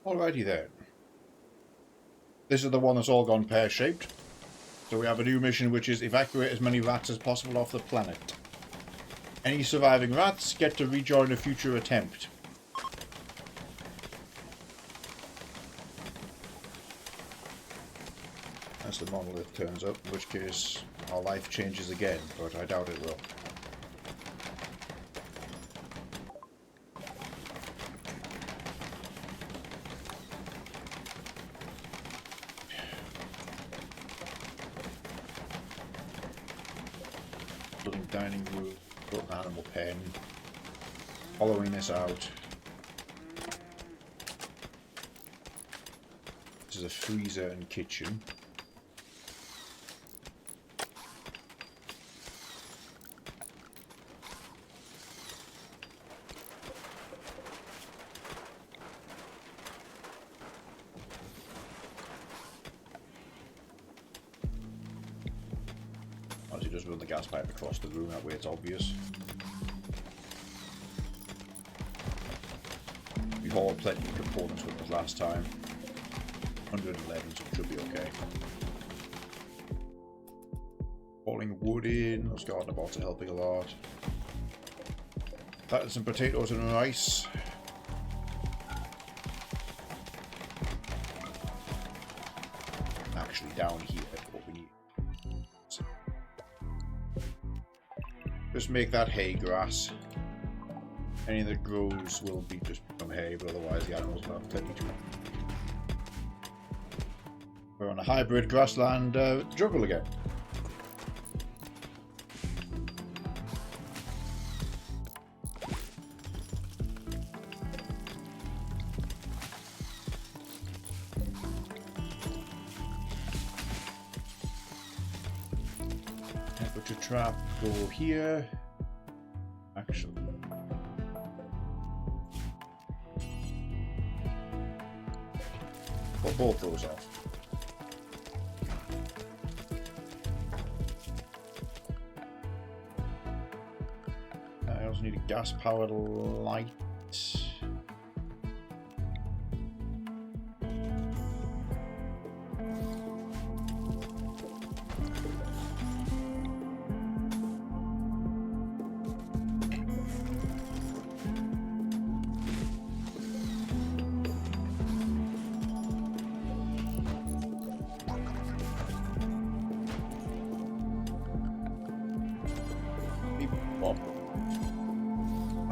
Alrighty then. This is the one that's all gone pear-shaped. So we have a new mission which is evacuate as many rats as possible off the planet. Any surviving rats get to rejoin a future attempt. As the monolith turns up, in which case our life changes again, but I doubt it will. Building dining room, built an animal pen. Following this out. This is a freezer and kitchen. Just run the gas pipe across the room, that way it's obvious. We hauled plenty of components with us last time. 111, so it should be okay. Hauling wood in, those gardener bots are helping a lot. That is some potatoes and rice. Actually down here, what we need. Just make that hay grass. Anything that grows will be just from hay, but otherwise the animals will have plenty to eat. We're on a hybrid grassland jungle again. Temperature trap, go here. Actually. Put both those off. I also need a gas-powered light.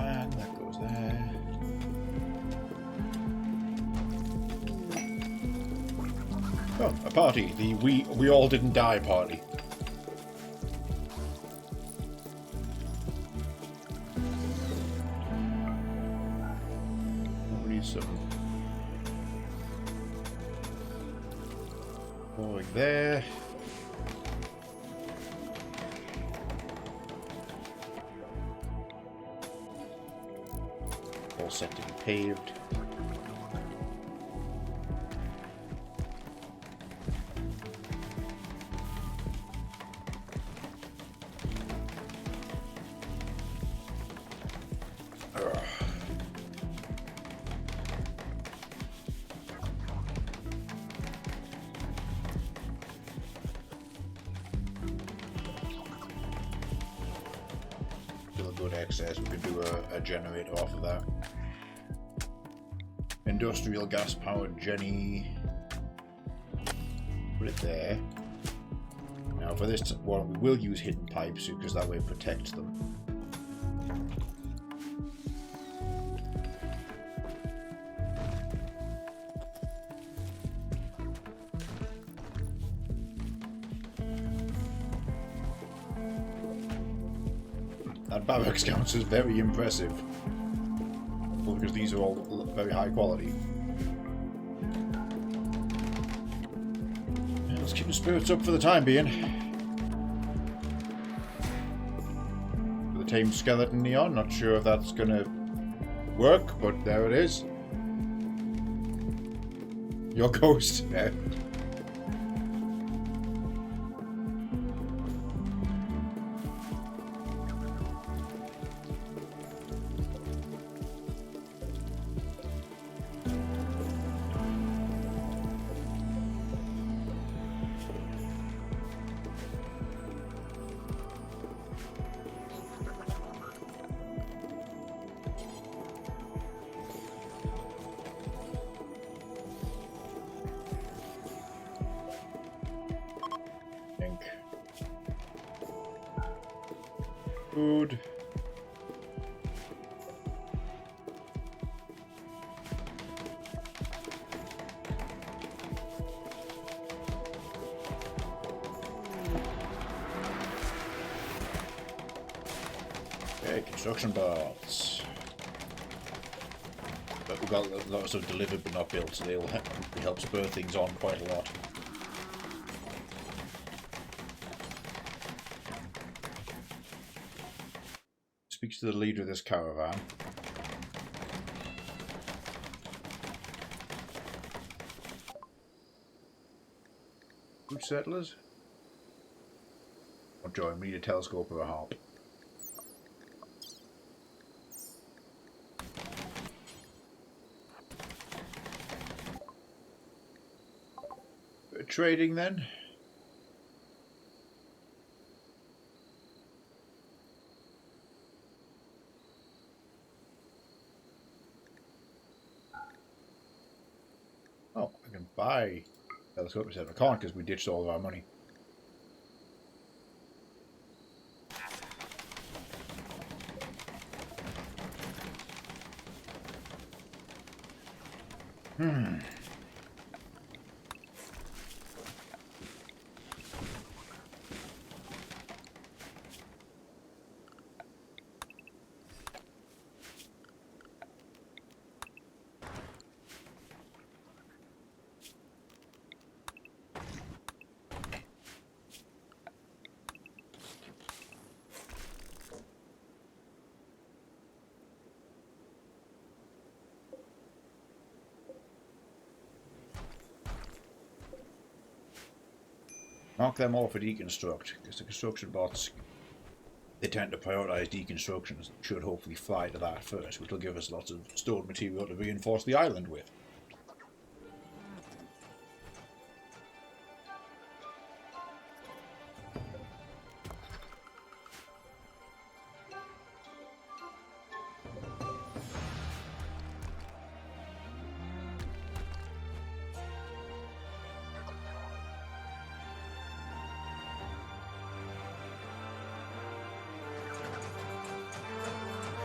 And that goes there. Oh, a party. The we all didn't die party. We need some going there. All set to be paved. Still a good excess. We can do a generator off of that. Industrial gas powered Jenny. Put it there. Now for this one we will use hidden pipes because that way it protects them. That barracks counts as very impressive. Well, because these are all very high quality. Yeah, let's keep the spirits up for the time being. The tame skeleton neon, not sure if that's gonna work, but there it is. Your ghost. Yeah. Food. Okay, construction baths. But we've got lots of delivered but not built, so they'll help spur things on quite a lot. Speaks to the leader of this caravan. Good settlers? Or join, we need a telescope or a harp. Bit of trading then. Oh, I can buy telescope instead. I can't because we ditched all of our money. Mark them all for deconstruct, because the construction bots, they tend to prioritise deconstructions. Should hopefully fly to that first, which will give us lots of stored material to reinforce the island with.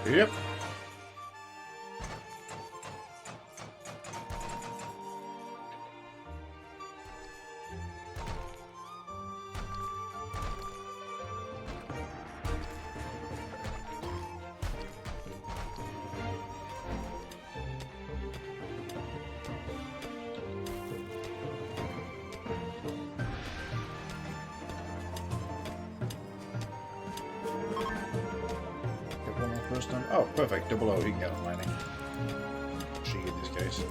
Yep. Oh, perfect. Double O, you can get on mining. She in this case.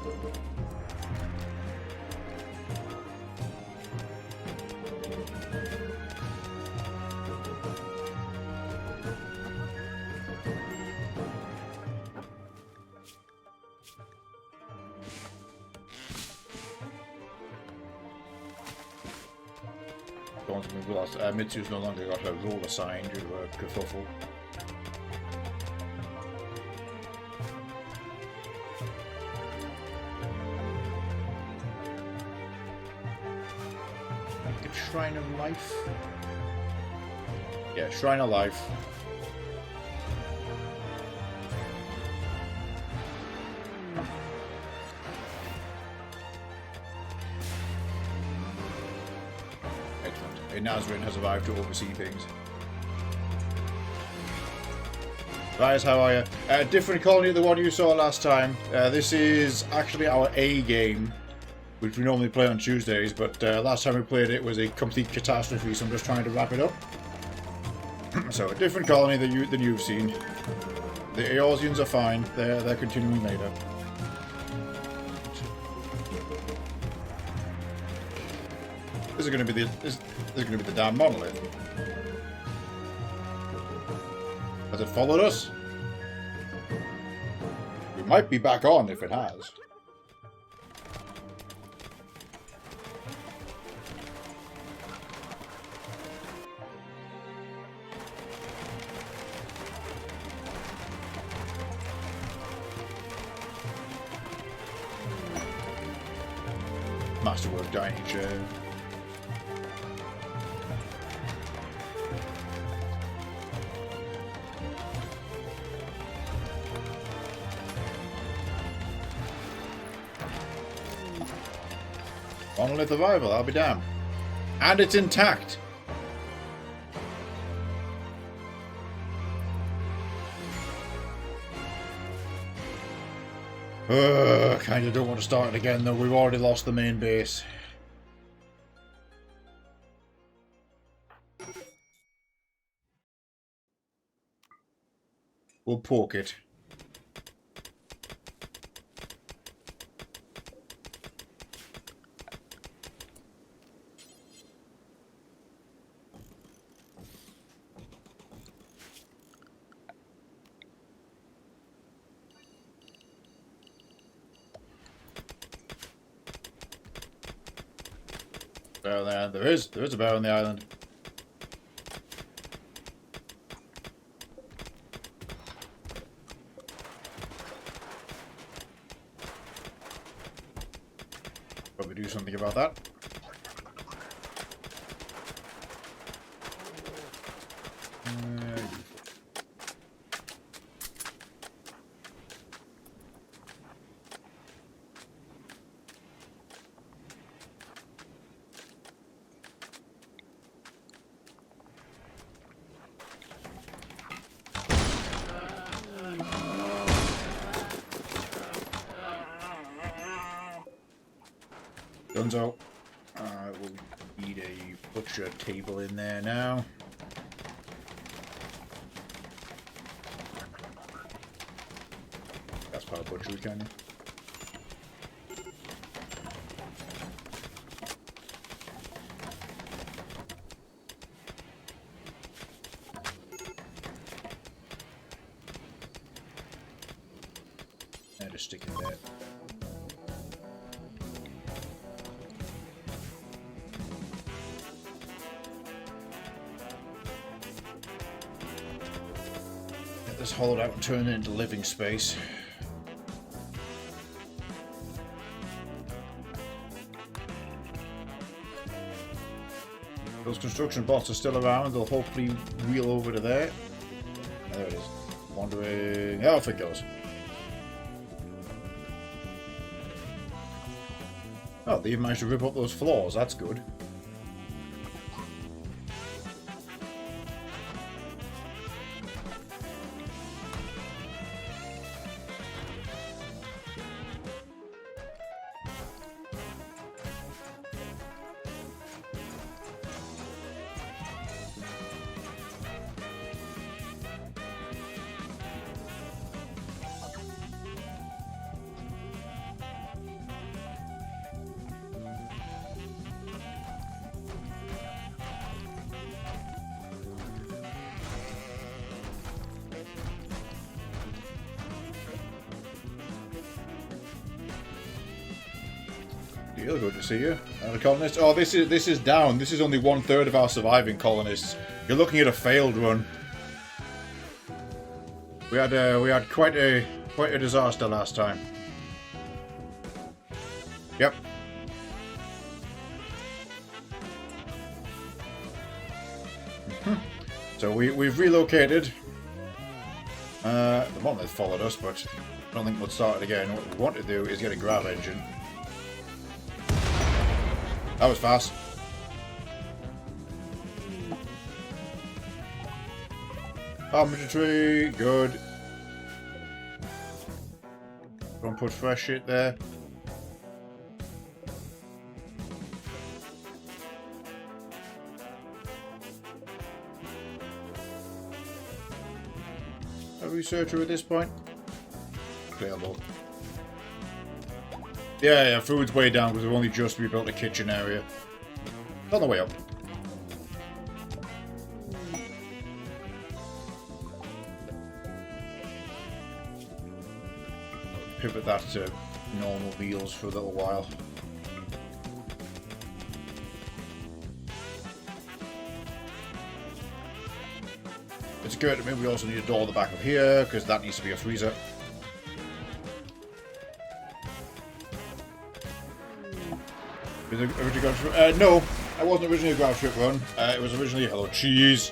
Going to move with us. Mitsu's no longer got her role assigned due to a kerfuffle. Shrine of Life? Yeah, Shrine of Life. Excellent. A Nazarene has arrived to oversee things. Guys, how are you? Different colony to the one you saw last time. This is actually our A game, which we normally play on Tuesdays, but last time we played it was a complete catastrophe, so I'm just trying to wrap it up. So, a different colony than you've seen. The Eorzeans are fine. They're continuing later. This is going to be the damn monolith. Has it followed us? We might be back on if it has. Masterwork dining chair. Monolith Arrival, I'll be damned. And it's intact. Kinda don't want to start it again though, we've already lost the main base. We'll poke it. Barrel there. There is a barrel on the island. Probably do something about that. Dunzo. We'll need a butcher table in there now. That's part of butchery, can you? And just stick it there. This hollowed out and turn it into living space. Those construction bots are still around. They'll hopefully wheel over to there. There it is. Wandering. Off it goes. Oh, they even managed to rip up those floors. That's good. Good to see you. The colonists. Oh, this is down. This is only 1/3 of our surviving colonists. You're looking at a failed run. We had quite a disaster last time. Yep. So we've relocated. The monolith followed us, but I don't think we'll start it again. What we want to do is get a grav engine. That was fast. Infantry, good. Don't put fresh shit there. A researcher at this point. Available. Yeah, food's way down because we've only just rebuilt the kitchen area. On the way up. Pivot that to normal meals for a little while. It's good. I mean, we also need a door at the back of here because that needs to be a freezer. No, I wasn't originally a ground strip run. It was originally hello cheese.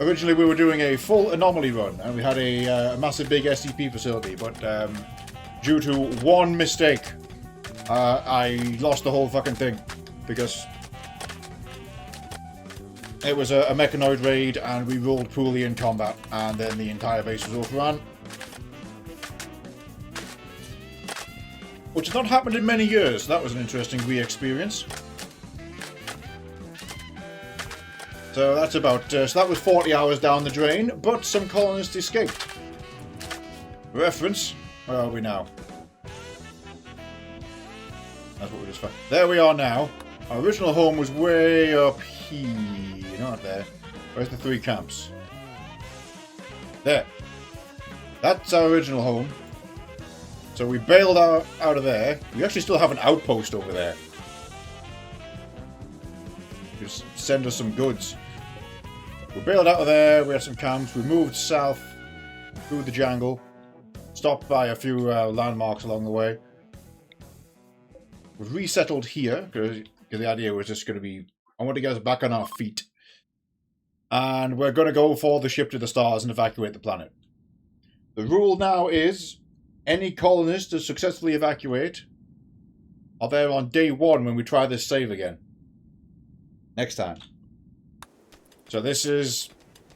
Originally we were doing a full anomaly run, and we had a massive big SCP facility, but due to one mistake, I lost the whole fucking thing because it was a mechanoid raid and we rolled poorly in combat and then the entire base was overrun. Which has not happened in many years. So that was an interesting re-experience. So that's about... so that was 40 hours down the drain, but some colonists escaped. Reference. Where are we now? That's what we just found. There we are now. Our original home was way up here. Not there. Where's the 3 camps? There. That's our original home. So we bailed out of there. We actually still have an outpost over there. Just send us some goods. We bailed out of there. We had some camps. We moved south through the jungle. Stopped by a few landmarks along the way. We've resettled here because the idea was just going to be, I want to get us back on our feet. And we're going to go for the ship to the stars and evacuate the planet. The rule now is any colonists to successfully evacuate are there on day 1 when we try this save again. Next time. So this is...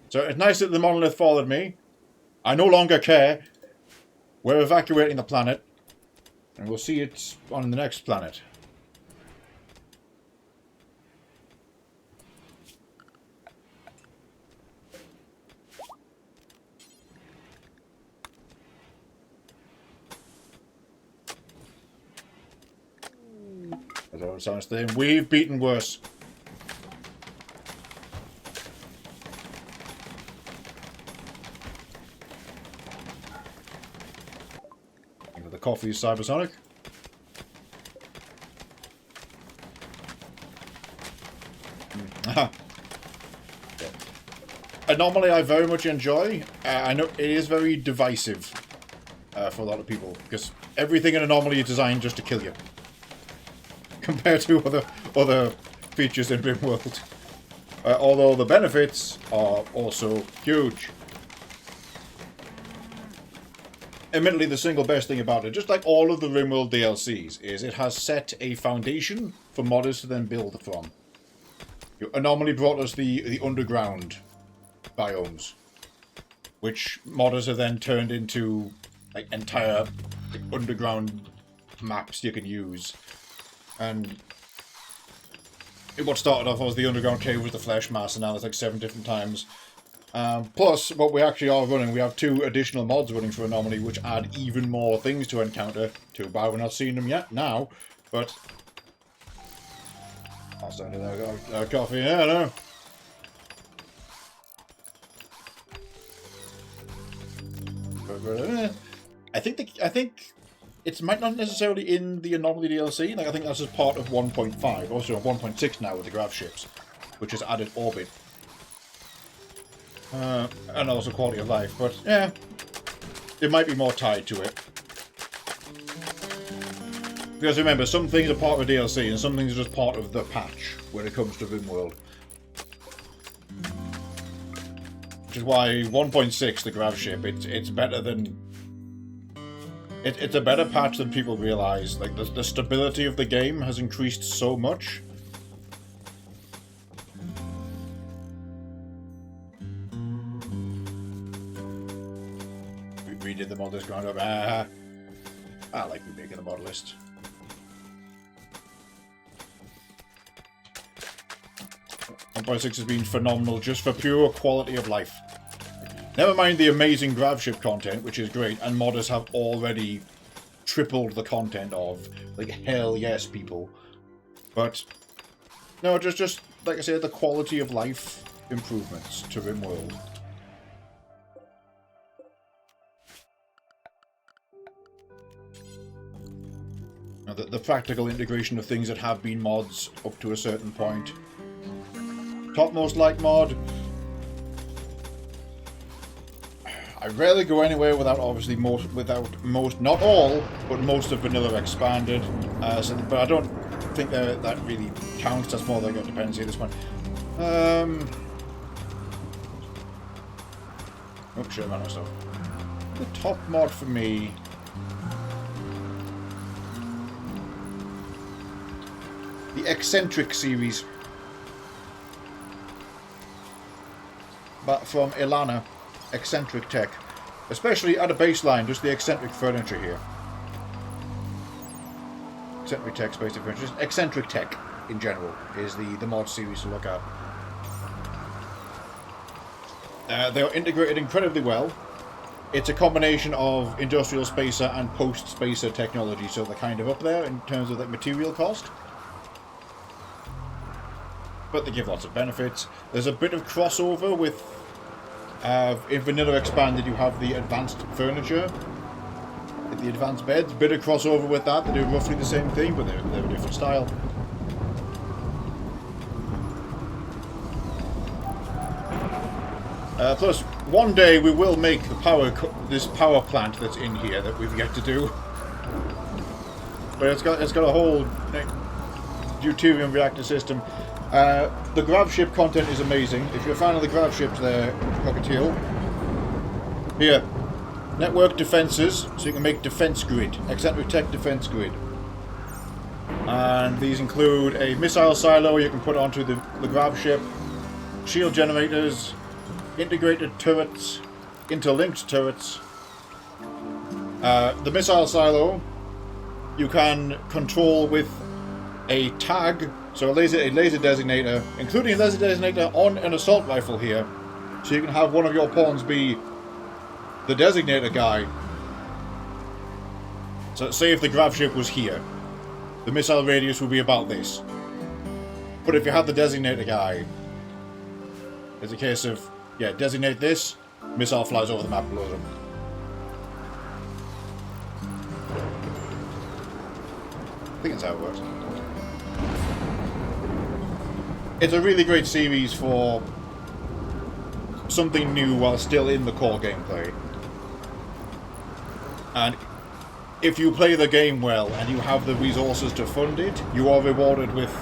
So it's nice that the monolith followed me. I no longer care. We're evacuating the planet. And we'll see it on the next planet. As I was saying, we've beaten worse. The coffee is cybersonic. Anomaly I very much enjoy. I know it is very divisive for a lot of people because everything in Anomaly is designed just to kill you compared to other features in RimWorld. Although the benefits are also huge. Admittedly, the single best thing about it, just like all of the RimWorld DLCs, is it has set a foundation for modders to then build from. Anomaly brought us the underground biomes, which modders have then turned into like entire underground maps you can use. And what started off as the underground cave was the flesh mass, and now there's like 7 different times. Plus, what we actually are running, we have 2 additional mods running for Anomaly, which add even more things to encounter. Too bad we're not seeing them yet now, but I'll send it our coffee. Yeah, I know. I think it might not necessarily in the Anomaly DLC. Like I think that's just part of 1.5. Also 1.6 now with the grav ships, which has added orbit. And also quality of life, but yeah, it might be more tied to it. Because remember, some things are part of a DLC and some things are just part of the patch when it comes to RimWorld. Which is why 1.6, the grav ship, it's better than... It's a better patch than people realise. Like, the stability of the game has increased so much. We did the mod list ground up. I like remaking the mod list. .6 has been phenomenal just for pure quality of life. Never mind the amazing grav ship content, which is great, and modders have already tripled the content of. Like, hell yes, people. But, no, just like I said, the quality of life improvements to RimWorld. The practical integration of things that have been mods up to a certain point. Topmost like mod. I rarely go anywhere without obviously most, not all, but most of vanilla expanded. But I don't think that really counts. That's more like a dependency at this point. Oh, sure, man, myself. The top mod for me. the Eccentric series. But from Ilana, Eccentric Tech. Especially at a baseline, just the eccentric furniture here. Eccentric Tech, basic furniture. Just Eccentric Tech, in general, is the mod series to look at. They are integrated incredibly well. It's a combination of industrial spacer and post-spacer technology, so they're kind of up there in terms of like material cost. But they give lots of benefits. There's a bit of crossover with... in Vanilla Expanded you have the advanced furniture, the advanced beds. Bit of crossover with that. They do roughly the same thing, but they're a different style. Plus, one day we will make the this power plant that's in here that we've yet to do. But it's got a whole deuterium reactor system. The grav ship content is amazing. If you're a fan of the grav ships there, Cockatiel. Here, network defenses, so you can make defense grid, Eccentric Tech defense grid. And these include a missile silo you can put onto the grav ship, shield generators, integrated turrets, interlinked turrets. The missile silo you can control with a tag, so a laser designator, including a laser designator on an assault rifle here, so you can have one of your pawns be the designator guy. So say if the grav ship was here, the missile radius would be about this. But if you had the designator guy, it's a case of, yeah, designate this, missile flies over the map, blows them. I think that's how it works. It's a really great series for something new while still in the core gameplay. And if you play the game well and you have the resources to fund it, you are rewarded with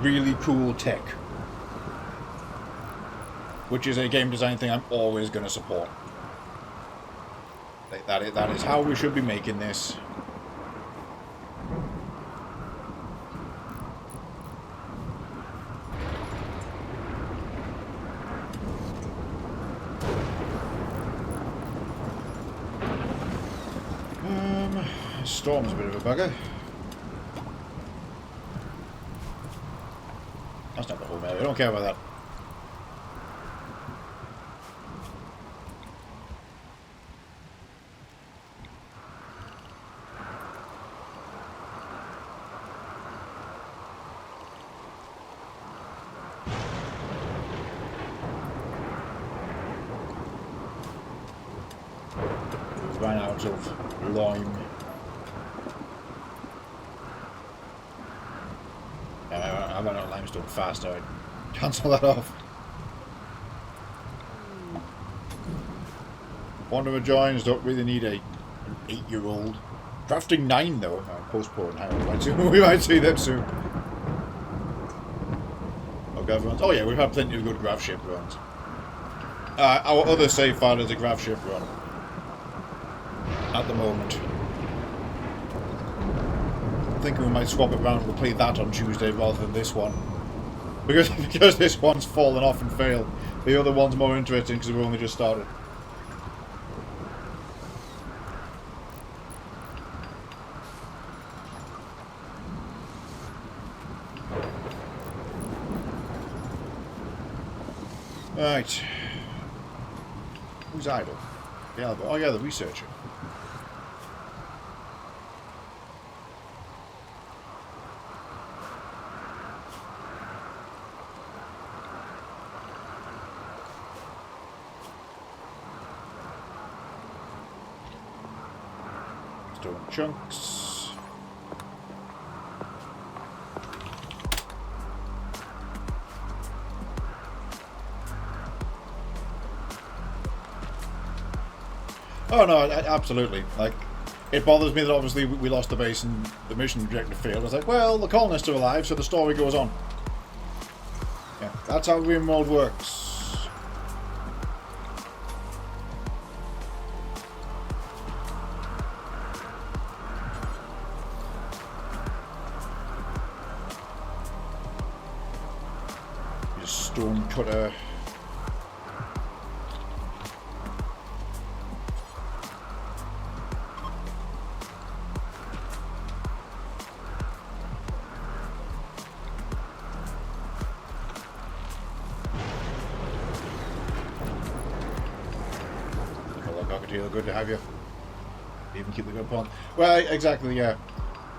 really cool tech. Which is a game design thing I'm always going to support. That is how we should be making this. Storm's a bit of a bugger. That's not the whole area. I don't care about that. Ran out of lime. I ran out of limestone fast, so I cancel that off. Wanderer joins, don't really need an 8-year-old. Drafting 9 though, postpone. We might see them soon. Oh, grav runs. Oh yeah, we've had plenty of good grav ship runs. Our other save file is a grav ship run. At the moment. I'm thinking we might swap it around and we'll play that on Tuesday rather than this one. Because this one's fallen off and failed. The other one's more interesting because we've only just started. Right. Who's idle? Yeah, oh yeah, the researcher. Stone chunks. Oh no, absolutely. Like, it bothers me that obviously we lost the base and the mission objective failed. It's like, well, the colonists are alive, so the story goes on. Yeah, that's how RimWorld works. stone cutter. Hello, Cockatiel, good to have you. Even keep the good point. Well, exactly, yeah.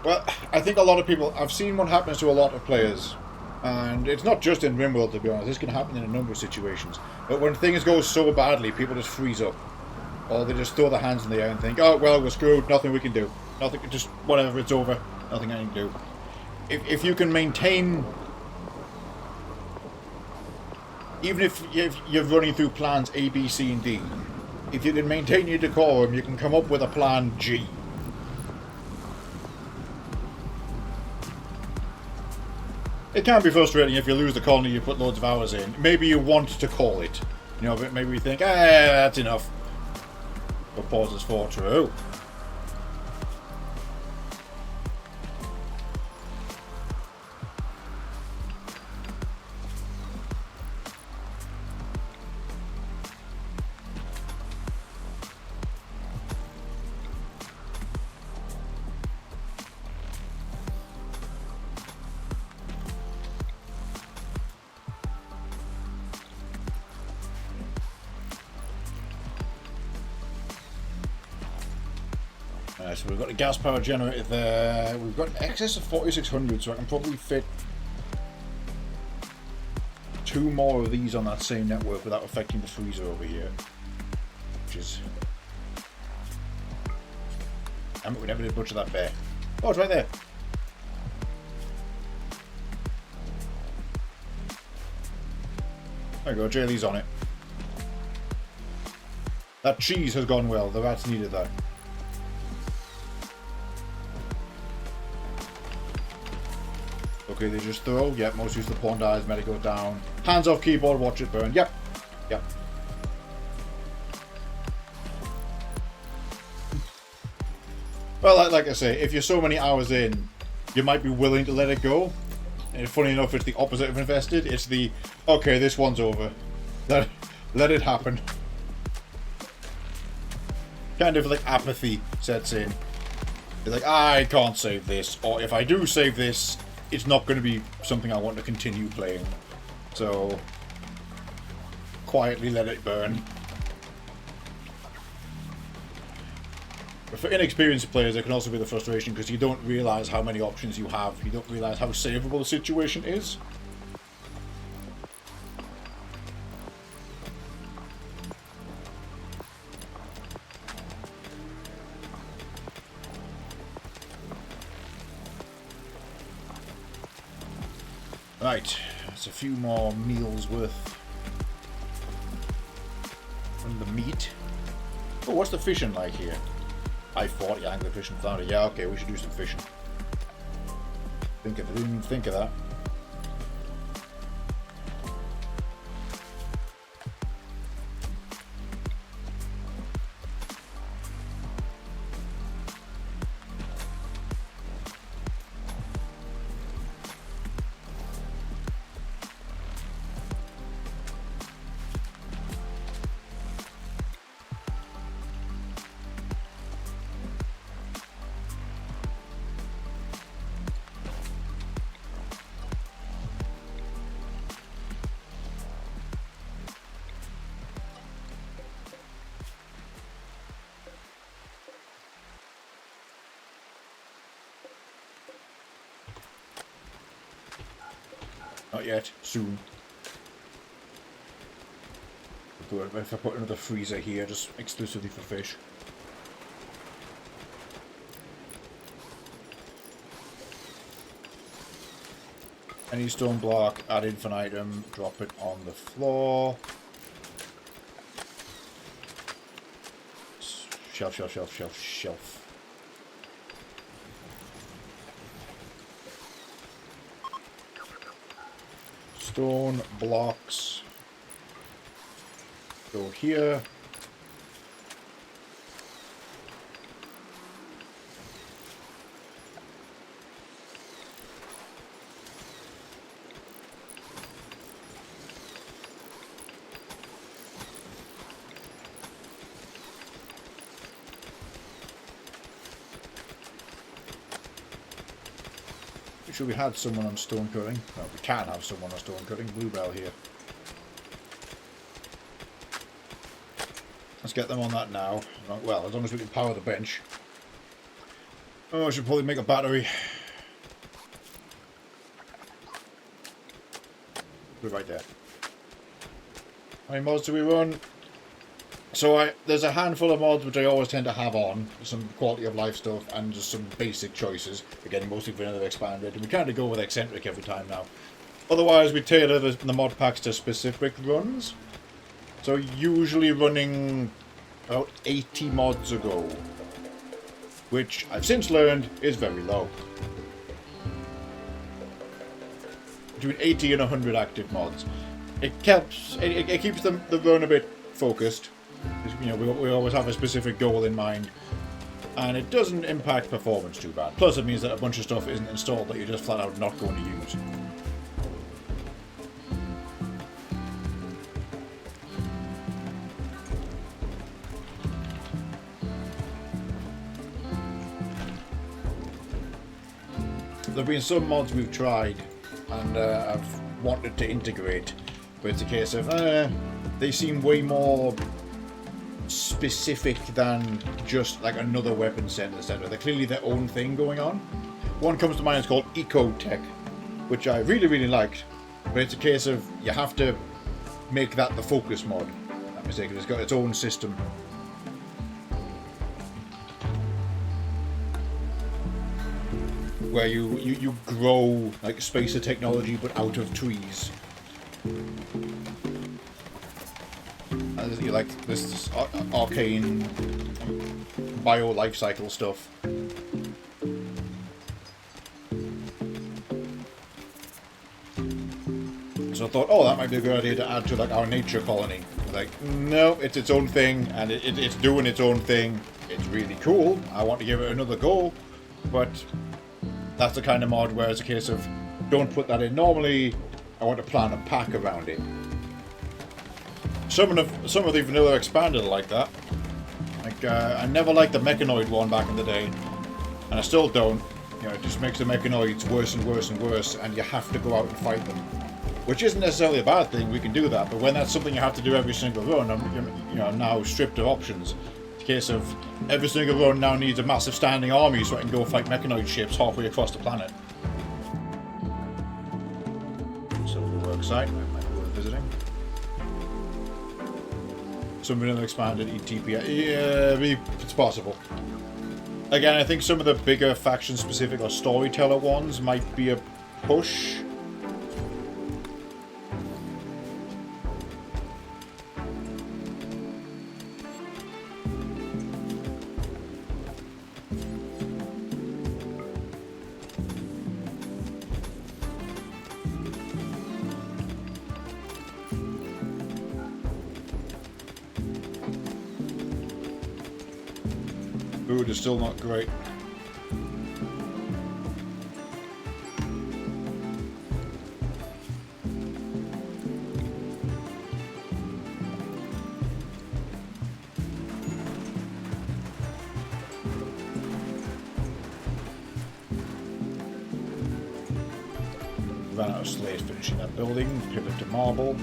Well, I think a lot of people... I've seen what happens to a lot of players. And it's not just in RimWorld, to be honest. This can happen in a number of situations. But when things go so badly, people just freeze up. Or they just throw their hands in the air and think, oh, well, we're screwed. Nothing we can do. Nothing, just whatever, it's over. Nothing I can do. If you can maintain... Even if you're running through plans A, B, C, and D, if you can maintain your decorum, you can come up with a plan G. It can be frustrating if you lose the colony you put loads of hours in. Maybe you want to call it. You know, but maybe you think, that's enough. But pauses for true. So we've got a gas power generator there. We've got an excess of 4,600, so I can probably fit 2 more of these on that same network without affecting the freezer over here. Which is... I mean, we never did butcher that bear. Oh, it's right there. There you go, Jaylee's on it. That cheese has gone well, the rats needed that. Okay, they just throw. Yep, most use the pawn dies, medic goes down. Hands off keyboard, watch it burn. Yep. Yep. Well, like I say, if you're so many hours in, you might be willing to let it go. And funny enough, it's the opposite of invested. It's the, okay, this one's over. Let it happen. Kind of like apathy sets in. You're like, I can't save this. Or if I do save this, it's not going to be something I want to continue playing. So, quietly let it burn. But for inexperienced players, there can also be the frustration because you don't realise how many options you have. You don't realise how savable the situation is. Right, that's a few more meals worth from the meat. Oh, what's the fishing like here? I-40 angler fishing flounder. Yeah, okay, we should do some fishing. Didn't even think of that. Not yet. Soon. If I put another freezer here, just exclusively for fish. Any stone block, add infinitum, drop it on the floor. Shelf, shelf, shelf, shelf, shelf. Stone blocks go here. pretty sure we had someone on stone cutting. Well, we can have someone on stone cutting. Bluebell here. Let's get them on that now. Well, as long as we can power the bench. Oh, I should probably make a battery. We're right there. How many mods do we run? So there's a handful of mods which I always tend to have on. Some quality of life stuff and just some basic choices. Again, mostly vanilla expanded. And we kind of go with eccentric every time now. Otherwise, we tailor the mod packs to specific runs. So usually running about 80 mods a go. Which I've since learned is very low. Between 80 and 100 active mods. It keeps the run a bit focused. You know, we always have a specific goal in mind, and it doesn't impact performance too bad. Plus, it means that a bunch of stuff isn't installed that you're just flat out not going to use. There have been some mods we've tried and I've wanted to integrate, but it's a case of they seem way more specific than just like another weapon set, etc. They're clearly their own thing going on. One comes to mind, it's called Eco Tech, which I really, really liked, but it's a case of you have to make that the focus mod. That mistake, it's got its own system. Where you grow like spacer technology but out of trees. You like this arcane bio life cycle stuff. So I thought, oh, that might be a good idea to add to like our nature colony. Like, no, it's its own thing, and it's doing its own thing. It's really cool. I want to give it another go, but that's the kind of mod where it's a case of don't put that in. Normally, I want to plan a pack around it. Some of the vanilla expanded are like that. Like I never liked the mechanoid one back in the day, and I still don't. You know, it just makes the mechanoids worse and worse and worse, and you have to go out and fight them, which isn't necessarily a bad thing. We can do that, but when that's something you have to do every single run, I'm now stripped of options. It's a case of every single run now needs a massive standing army so I can go fight mechanoid ships halfway across the planet. So the work site, I might be worth visiting. Some vanilla expanded ETP. Yeah, it's possible. Again, I think some of the bigger faction-specific or storyteller ones might be a push. Food is still not great. Ran out of slaves finishing that building, pivot to marble.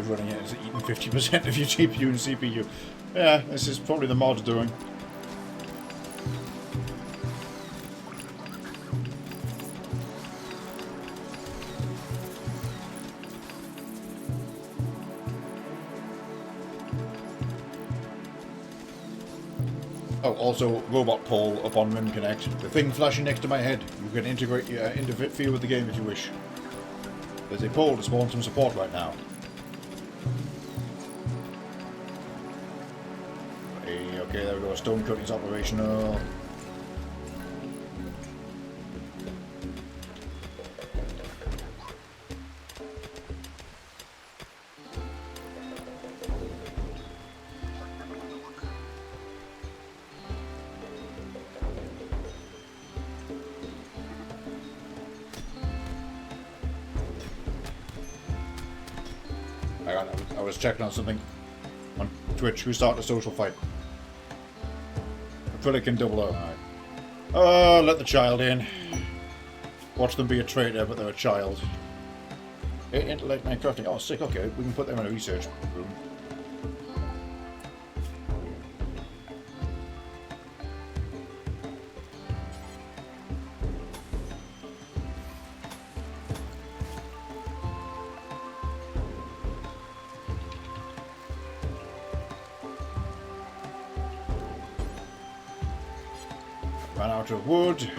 Running it is eating 50% of your GPU and CPU. Yeah, this is probably the mod doing. Oh, also robot pole up on Rimconnect. The thing flashing next to my head. You can integrate interfere with the game if you wish. There's a pole to spawn some support right now. Okay, there we go. Stone cutting's operational. I was checking on something on Twitch. Who started a social fight? Acrylic and double O. Alright. Oh, let the child in. Watch them be a traitor, but they're a child. Intellect and crafting. Oh, sick. Okay, we can put them in a research room. Ran out of wood.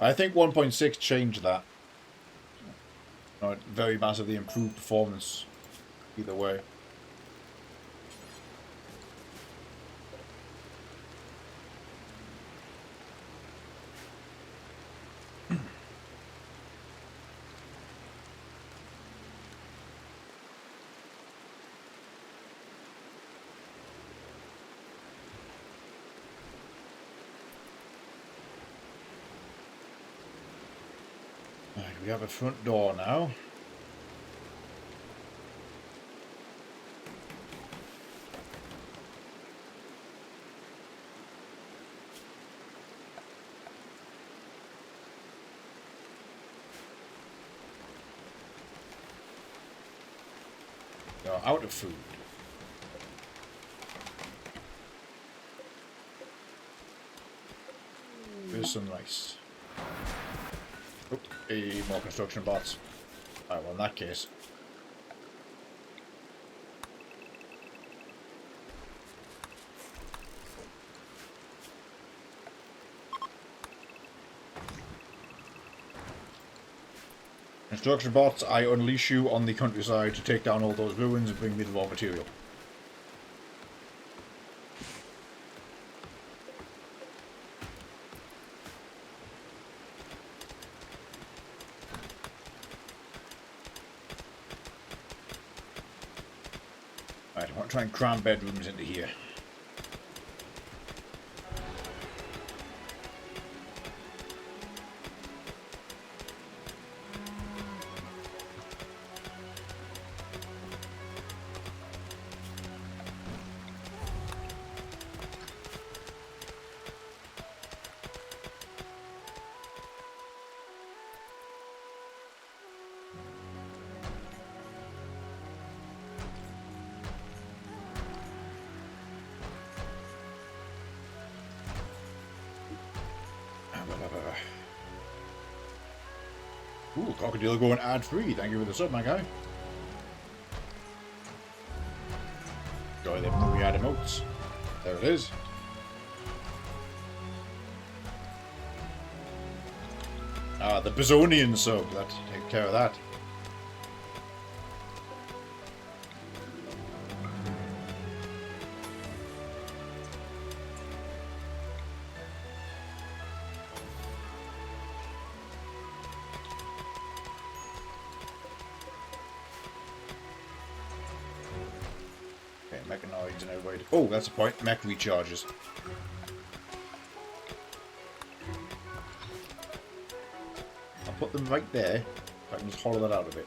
I think 1.6 changed that. No, it very massively improved performance either way. We have a front door now. We are out of food. There's some rice. Oh, more construction bots. Alright, well in that case. Construction bots, I unleash you on the countryside to take down all those ruins and bring me the raw material. Right, I want to try and cram bedrooms into here. Ooh, crocodile going ad-free. Thank you for the sub, my guy. Enjoy them movie ad emotes. There it is. Ah, the Bizonian sub. That take care of that. Mechanoids and everybody. Oh, that's a point. Mech recharges. I'll put them right there. If I can just hollow that out a bit.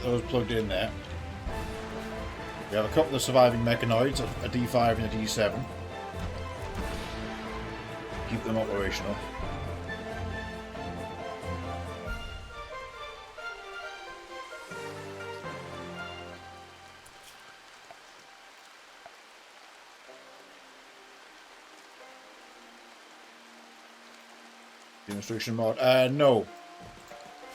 get those plugged in there. We have a couple of surviving mechanoids, a D5 and a D7. Keep them operational. Demonstration mode. No.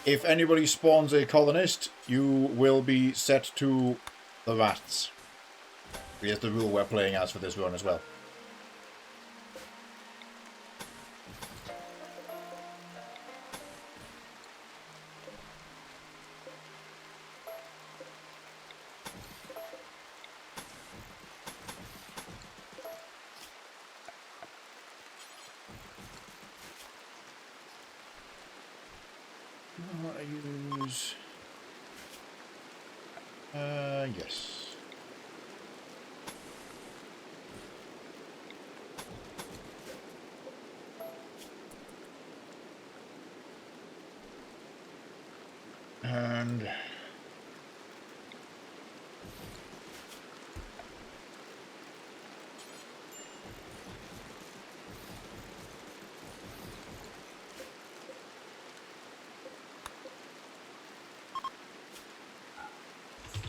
If anybody spawns a colonist, you will be set to the rats. Here's the rule we're playing as for this run as well. What I use? Yes. And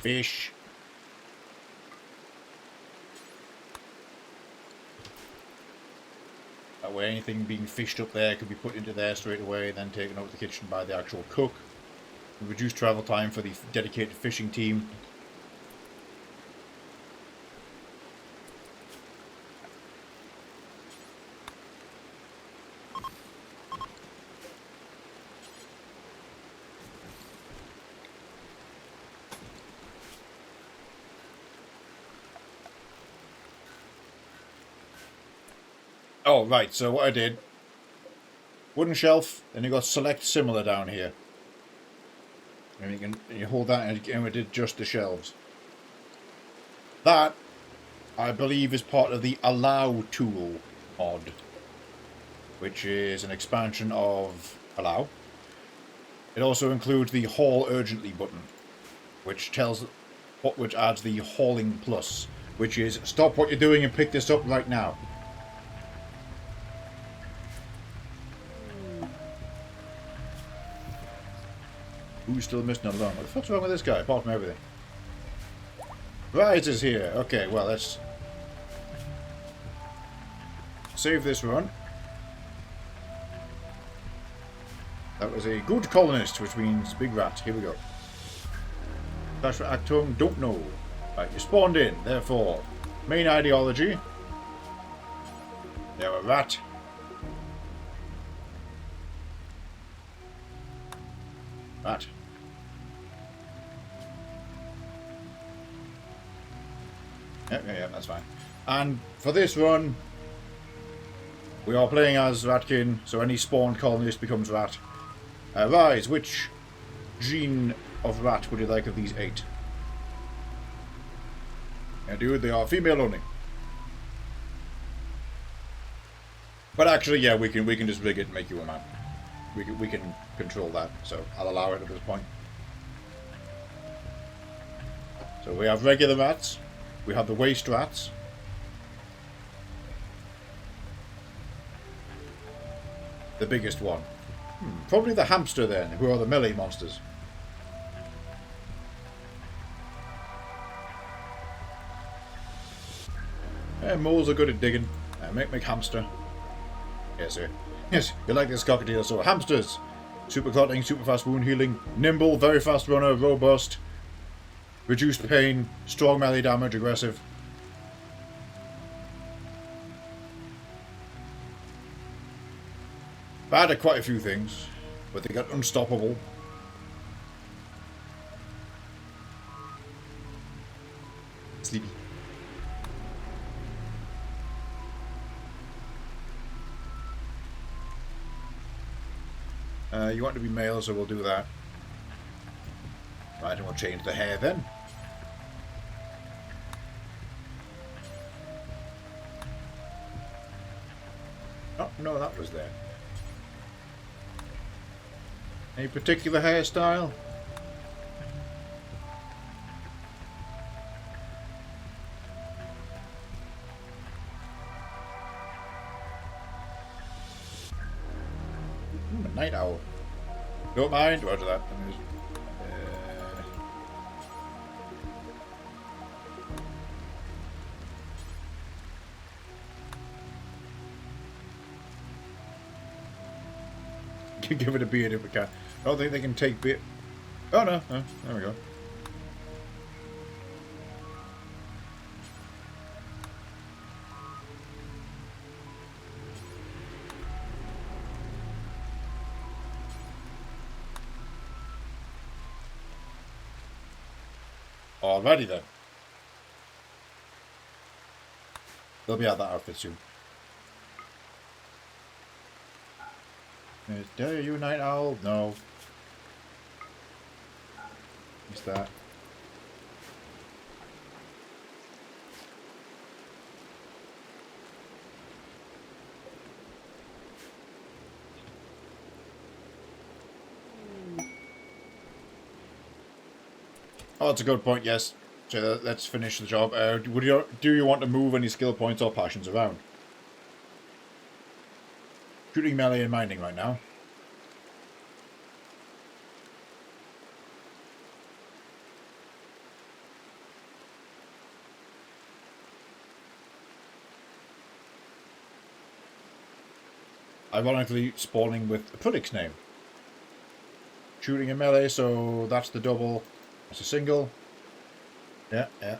fish. That way anything being fished up there could be put into there straight away, then taken out to the kitchen by the actual cook. Reduce travel time for the dedicated fishing team. Oh, right, so what I did, wooden shelf, then you got select similar down here. And you hold that and we did just the shelves. That, I believe, is part of the allow tool mod, which is an expansion of allow. It also includes the haul urgently button, which adds the hauling plus, which is stop what you're doing and pick this up right now. Who's still missing along? What the fuck's wrong with this guy, apart from everything? Right, is here. Okay, well, let's save this run. That was a good colonist, which means big rat. Here we go. Dash for Actum, don't know. Right, you spawned in, therefore, main ideology. They're a rat. Rat. Yeah, that's fine. And for this run, we are playing as Ratkin, so any spawned colonist becomes rat. Rise, which gene of rat would you like of these 8? Yeah, dude, they are female only. But actually, yeah, we can just rig it and make you a man. We can control that, so I'll allow it at this point. So we have regular rats. We have the waste rats. The biggest one. Probably the hamster then, who are the melee monsters. Yeah, moles are good at digging. Make hamster. Yes, sir. Yes, you like this cockatiel, so hamsters. Super clotting, super fast wound healing, nimble, very fast runner, robust. Reduced pain, strong melee damage, aggressive. Bad at quite a few things, but they got unstoppable. Sleepy. You want to be male, so we'll do that. Right, and we'll change the hair then. Oh, no, that was there. Any particular hairstyle? Night owl. Don't mind. What is that? Give it a beard if we can. I don't think they can take beard. Oh no. Oh, there we go. Alrighty then. They'll be out that outfit soon. Are you a night owl? No. What's that? Oh, that's a good point, yes. So let's finish the job. Do you want to move any skill points or passions around? Shooting, melee, and mining right now. Ironically, spawning with a predict's name. Shooting and melee, so that's the double. That's a single. Yeah, yeah.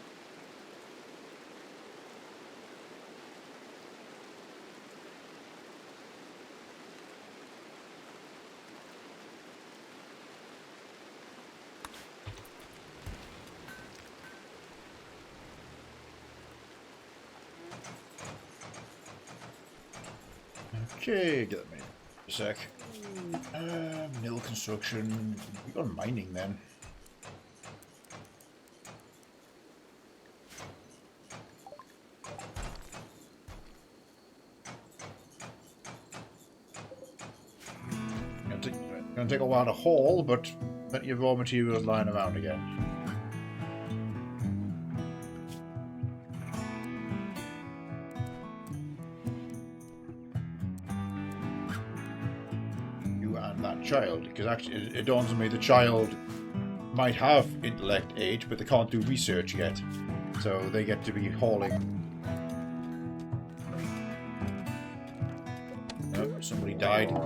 Okay, get that minute. A sec. Mill construction. We got mining then. Gonna take a while to haul, but plenty of raw materials lying around again. You and that child, because actually it dawns on me the child might have intellect 8, but they can't do research yet, so they get to be hauling. Oh, somebody died.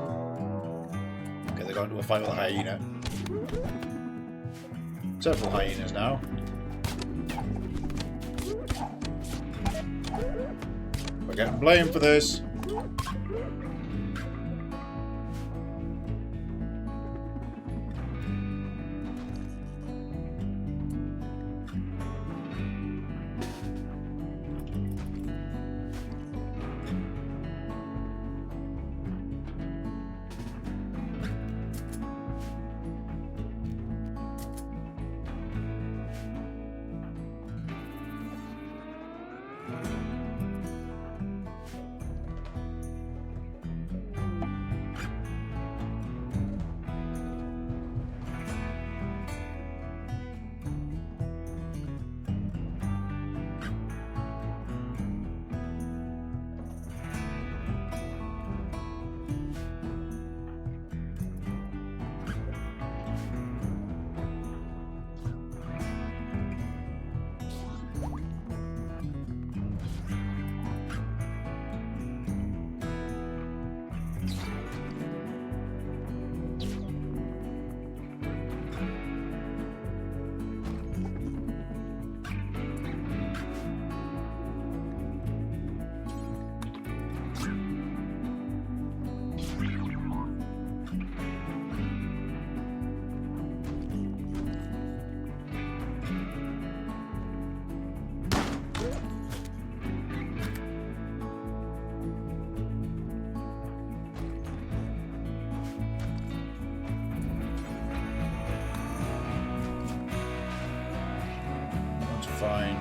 They're going to a fight with a hyena. Several hyenas now. We're getting blamed for this. Fine.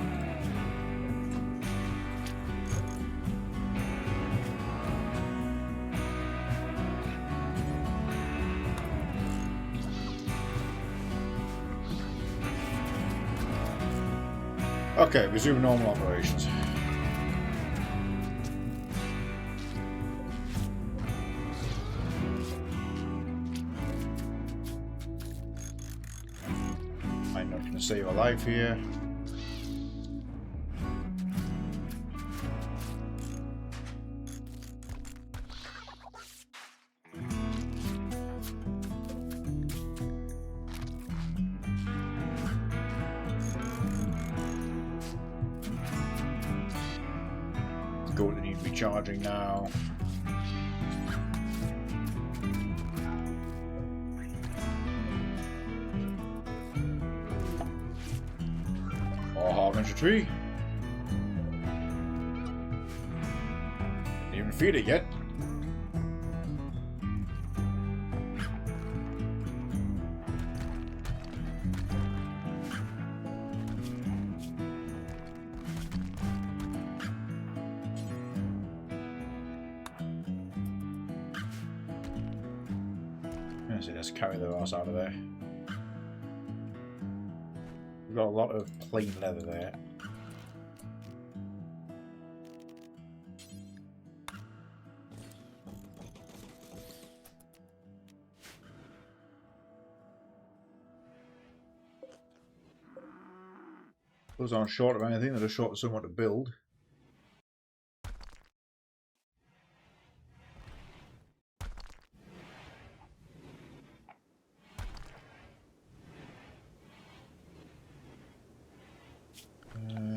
Okay, resume normal operations. save a life here. Going to need recharging now. Or harvest a tree. Didn't even feed it yet. So let's carry the ass out of there. We've got a lot of plain leather there. Those aren't short of anything, they're just short of someone to build.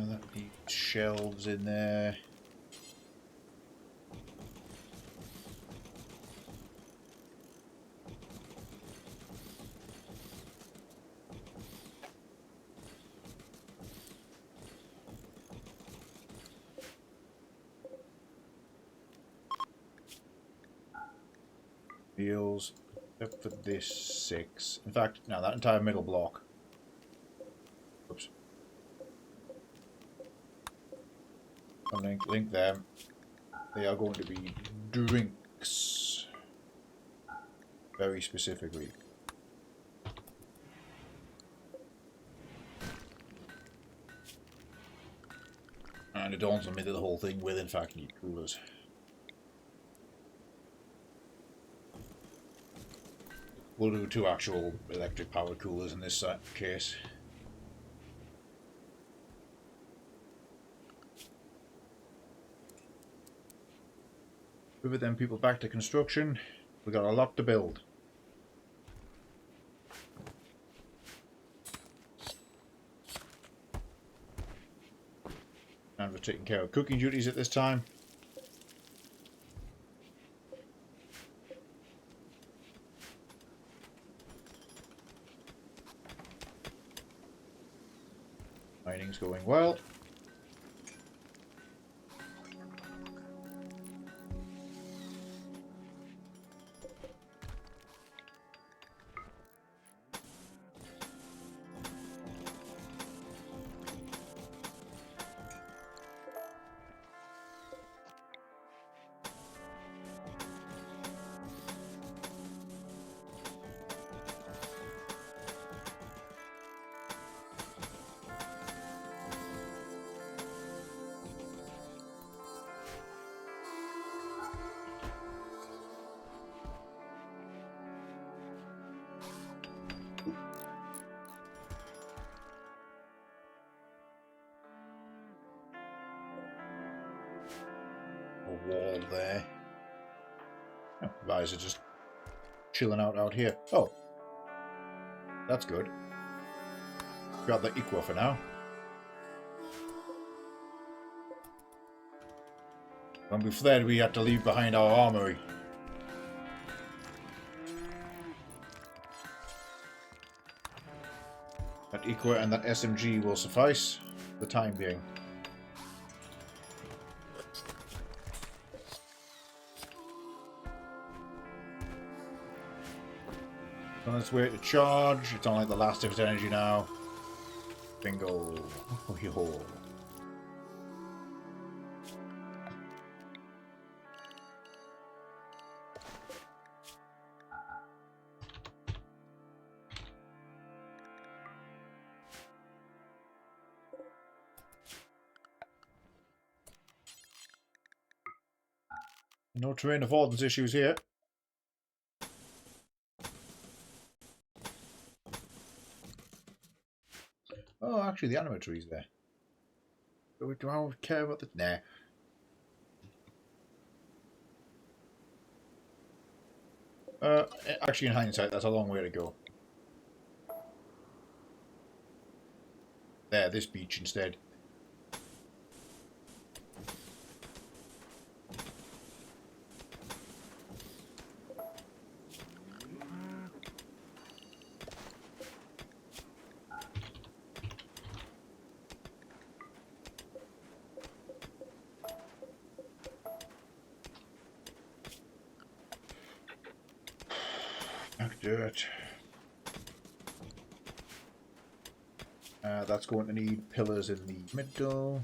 That needs shelves in there. Wheels, up for this 6. In fact, no, that entire middle block. Oops. Link them. They are going to be drinks. Very specifically. And it dawns on me that the whole thing will in fact need coolers. We'll do 2 actual electric powered coolers in this case. Move them people back to construction. We've got a lot to build. And we're taking care of cooking duties at this time. Mining's going well. A wall there. Oh, guys are just chilling out here. Oh, that's good. Got the equal for now. When we fled, we had to leave behind our armory. That equa and that SMG will suffice for the time being. On its way to charge. It's on like the last of its energy now. Bingo. Oh, yo. No terrain affordance issues here. actually the anima trees there. Do I care about the... Nah. Actually, in hindsight, that's a long way to go. There, this beach instead. Dirt. That's going to need pillars in the middle.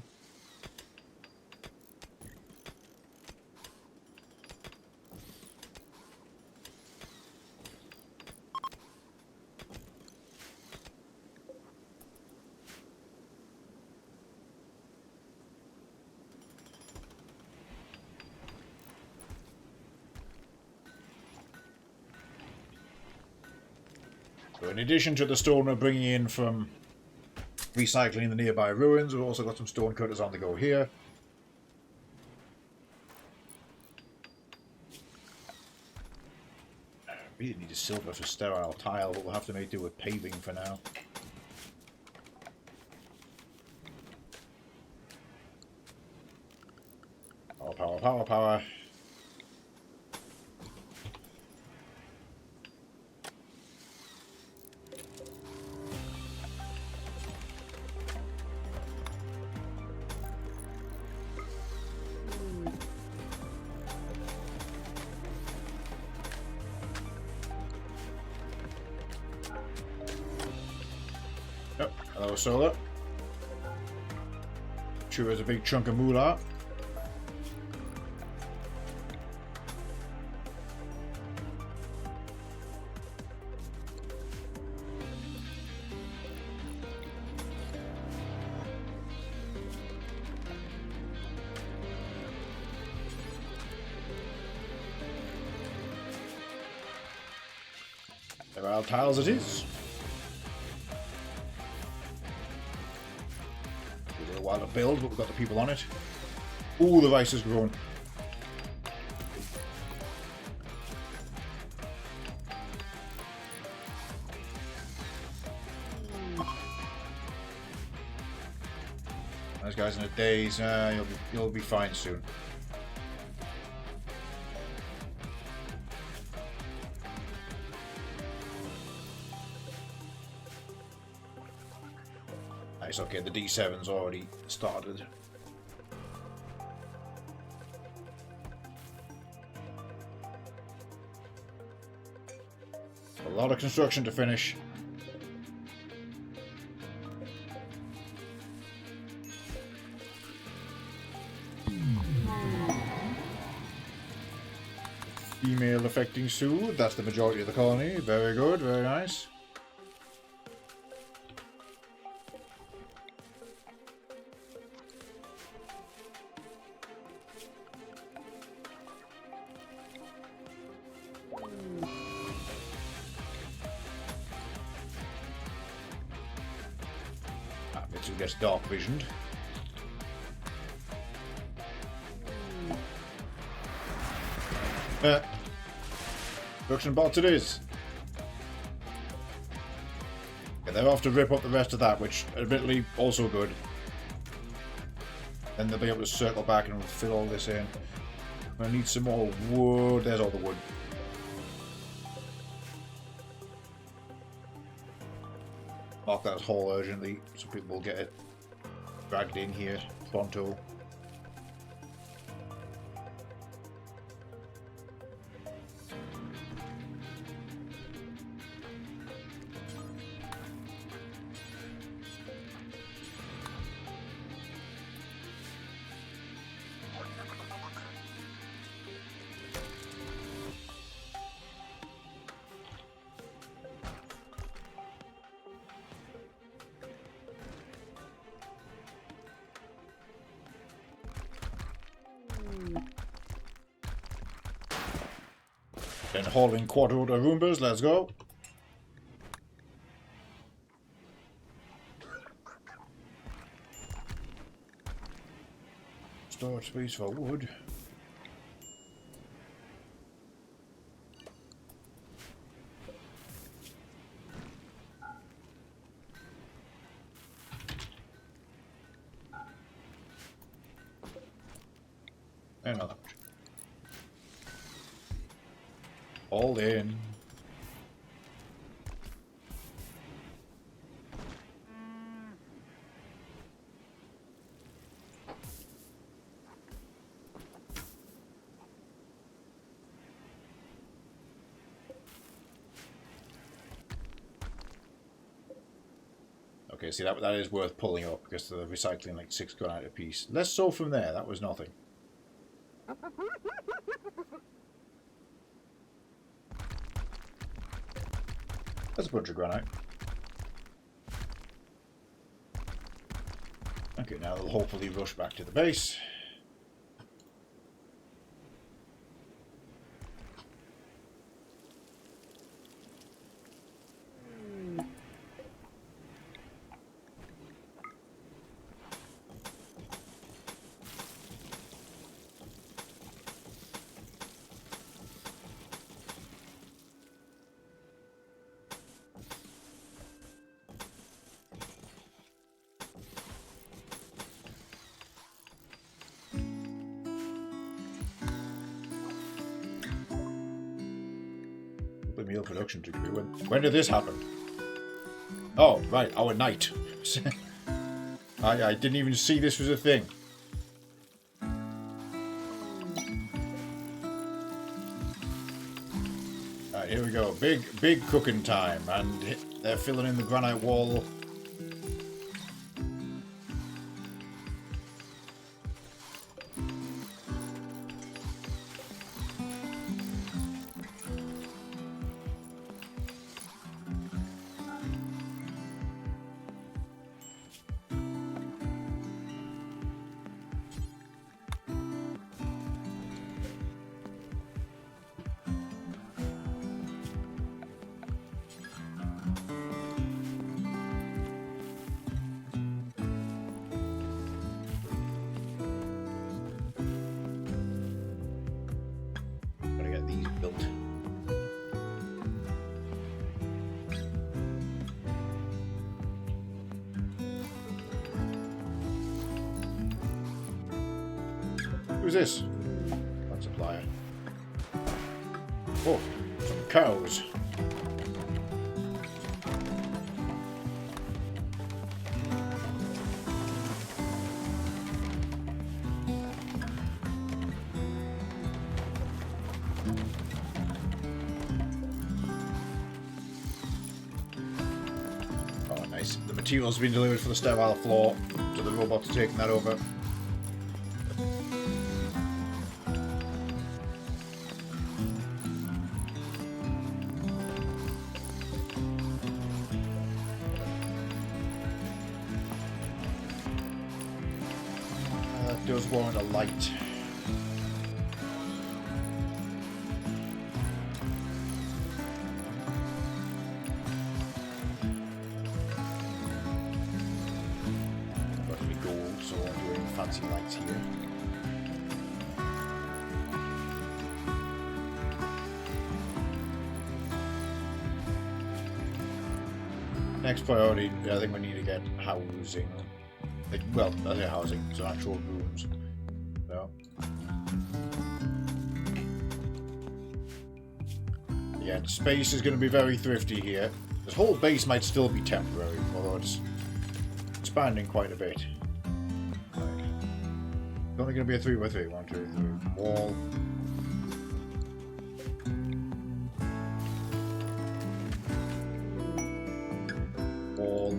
So in addition to the stone we're bringing in from recycling the nearby ruins, we've also got some stone cutters on the go here. I really need a silver for sterile tile, but we'll have to make do with paving for now. Power, power, power, power. Yep, hello solar. Sure is a big chunk of moolah. There are tiles it is. A little while to build, but we've got the people on it. Ooh, the rice has grown. Those guys in a daze, you'll be fine soon. Nice, okay, the D7's already started. A lot of construction to finish. Female affecting Sue, that's the majority of the colony. Very good, very nice. Mitsu gets dark visioned. Production bots it is. Yeah, they're off to rip up the rest of that, which admittedly also good. Then they'll be able to circle back and fill all this in. I need some more wood. There's all the wood. Mark that hole urgently so people will get it dragged in here pronto. Then hauling quadruple Roombas, let's go. storage space for wood. And not that much. All in. Okay, see that is worth pulling up because they're recycling like 6 granite a piece. Less so from there, that was nothing. That's a bunch of granite. Okay, now they'll hopefully rush back to the base. Meal production degree. When did this happen? Oh, right, our night. I didn't even see this was a thing. Alright, here we go. Big cooking time. And they're filling in the granite wall. Who's this? That's a flyer. Oh, some cows. Oh, nice. The material's been delivered for the sterile floor, so the robots are taking that over. Does warrant a light. Got any gold, so I'm doing fancy lights here. Next priority, I think we need to get housing. Like, well, I say housing, so actual rooms. So. Again, space is going to be very thrifty here. This whole base might still be temporary, although it's expanding quite a bit. Right. It's only going to be a 3x3. 1, 2, 3. Wall. Wall.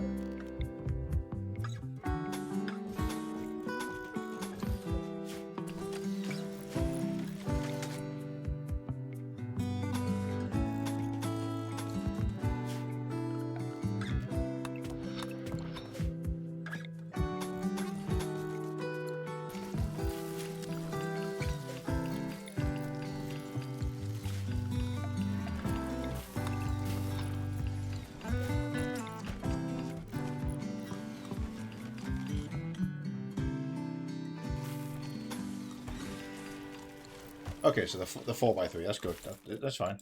Okay, so the 4x3, that's good. That's fine.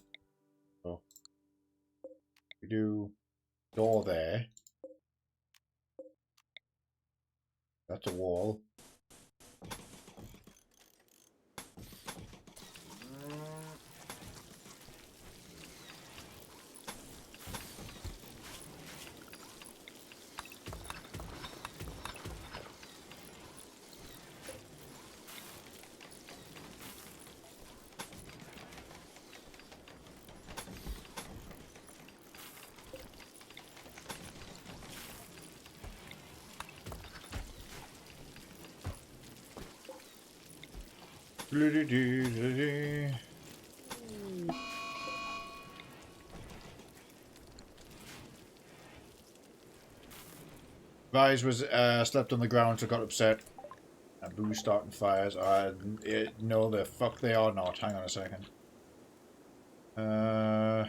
So we do door there. That's a wall. Vise was slept on the ground, so got upset. And Boo's starting fires. No, the fuck they are not. Hang on a second. And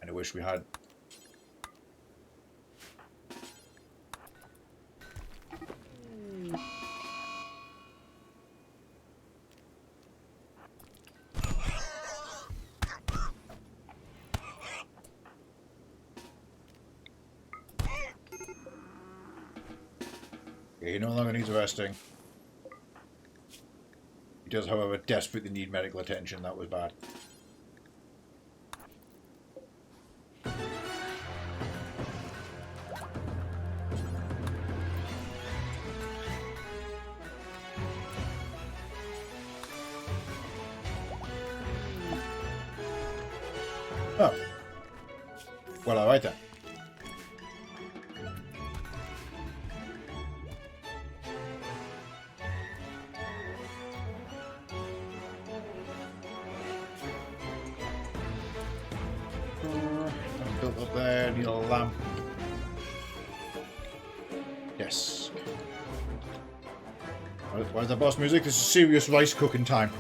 I wish we had. Okay, he no longer needs arresting. He does, however, desperately need medical attention. That was bad. Oh. Well, alright then. Built up there, need a lamp. Yes. Where's the boss music? This is serious rice cooking time.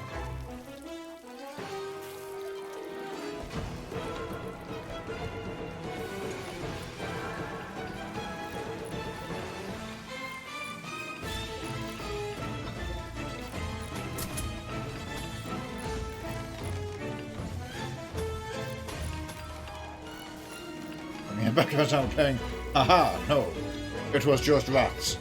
Back of us out playing, aha, no, it was just rats.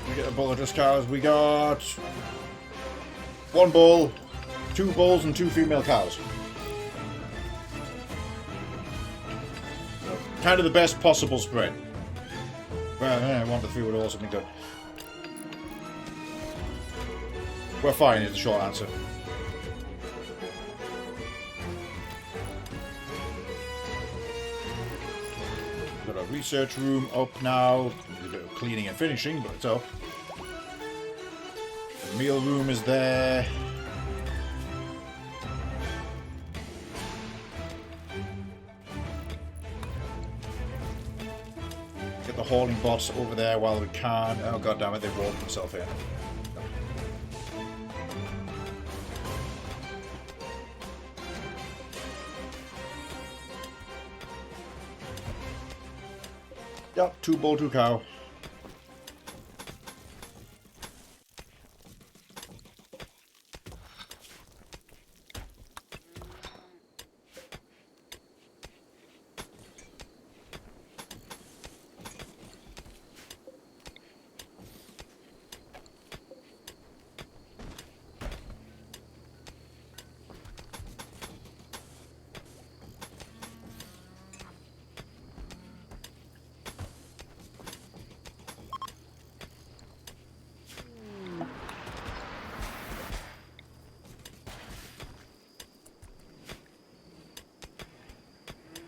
We get a bull of just cows. We got 1 bull, 2 bulls, and 2 female cows. Kind of the best possible spread. Well, 1 to 3 would also be good. We're fine is the short answer. Got a research room up now. A bit of cleaning and finishing, but it's up. The meal room is there. Get the hauling bots over there while we can. Oh god damn it, they've warped themselves here. Yep, 2 bull, 2 cow.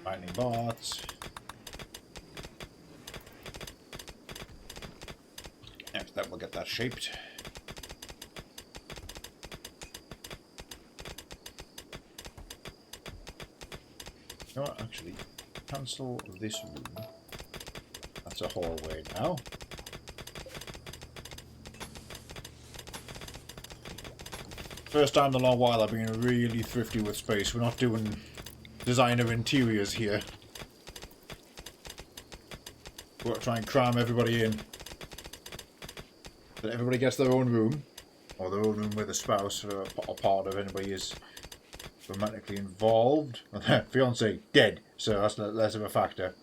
Lightning bots. Yes, that will get that shaped. You know what, actually, cancel this room. That's a hallway now. First time in a long while I've been really thrifty with space. We're not doing designer interiors here. We're trying to cram everybody in. That everybody gets their own room. Or their own room with a spouse or a part of anybody is romantically involved. Fiance dead, so that's less of a factor.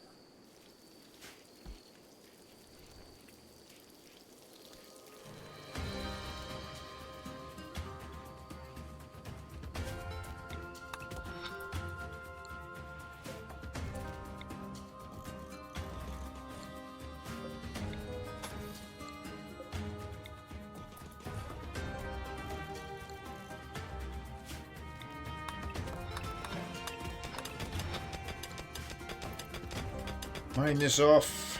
Mine this off.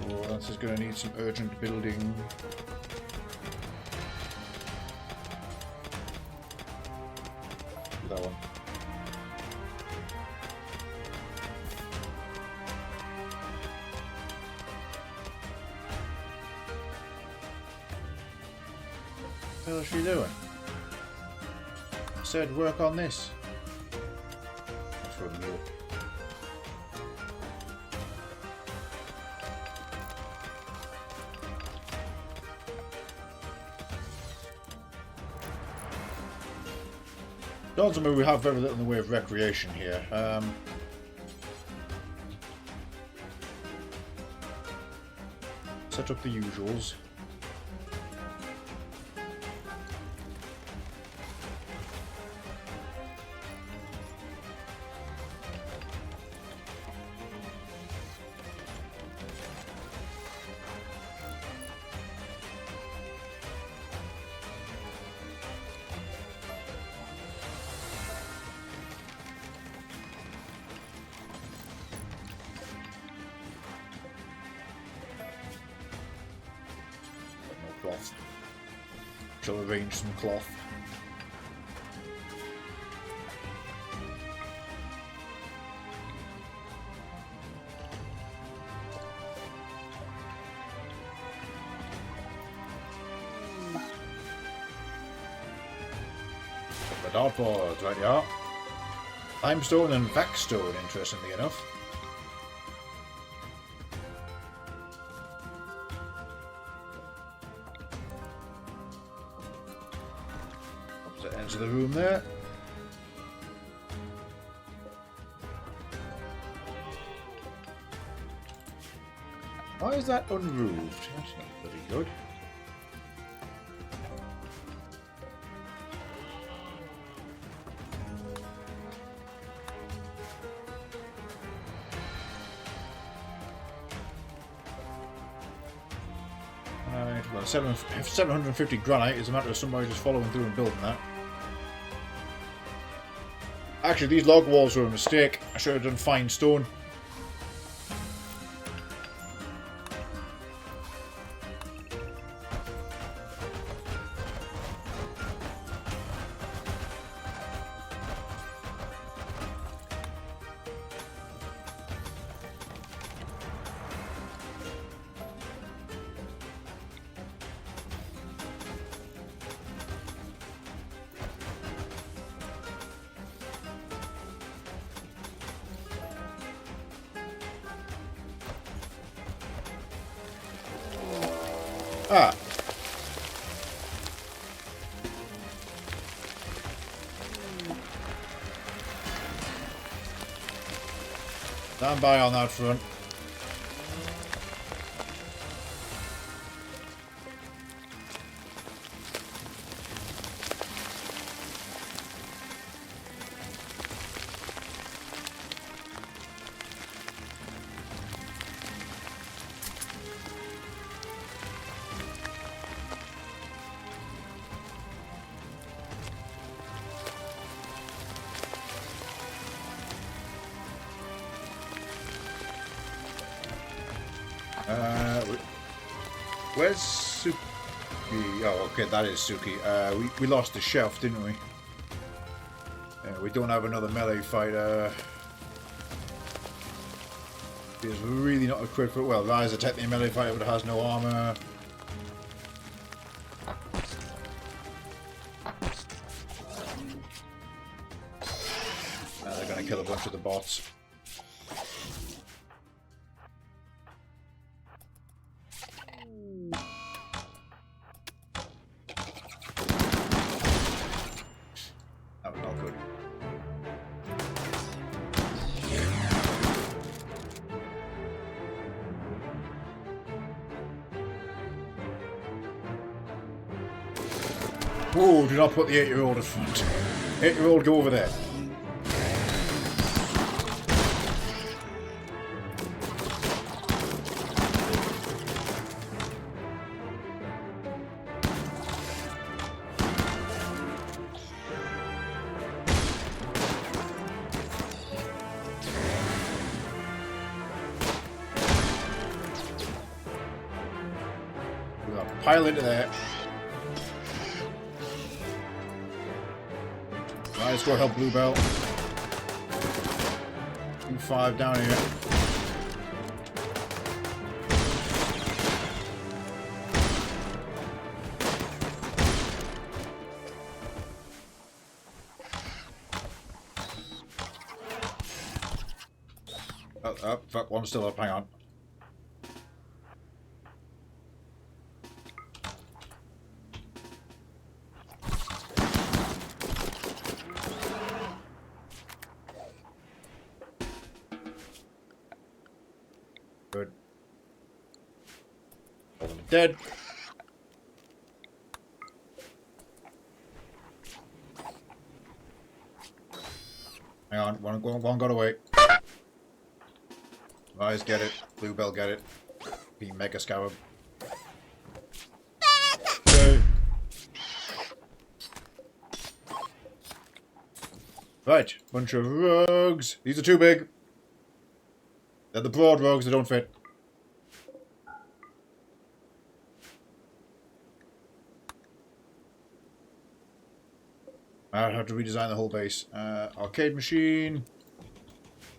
Oh, that's just going to need some urgent building. That one. What the hell is she doing? I said work on this. From you. Ultimately, we have very little in the way of recreation here. Set up the usuals. Cloth. Shall arrange some cloth. The dartboards, right you are. Limestone and vaxstone, interestingly enough. Ends of the room there. Why is that unroofed? That's not very good. Right, well, 750 granite is a matter of somebody just following through and building that. Actually, these log walls were a mistake. I should have done fine stone. Ah. Stand by on that front. Where's Suki? Oh, okay, that is Suki. We lost the shelf, didn't we? We don't have another melee fighter. He's really not equipped for... Well, Rise is technically a melee fighter, but has no armor. They're going to kill a bunch of the bots. That was not good. Whoa, do not put the 8-year-old in front. 8-year-old, go over there. We're going to pile into there. Right, let's go help Bluebell. 2-5 down here. Oh, fuck, one's still up, hang on. Good. All of them dead. Hang on, one got away. Rise, get it. Bluebell, get it. Be Mega Scarab. Okay. Right, bunch of rogues. These are too big. They're the broad rogues that don't fit. I'll have to redesign the whole base. Arcade machine.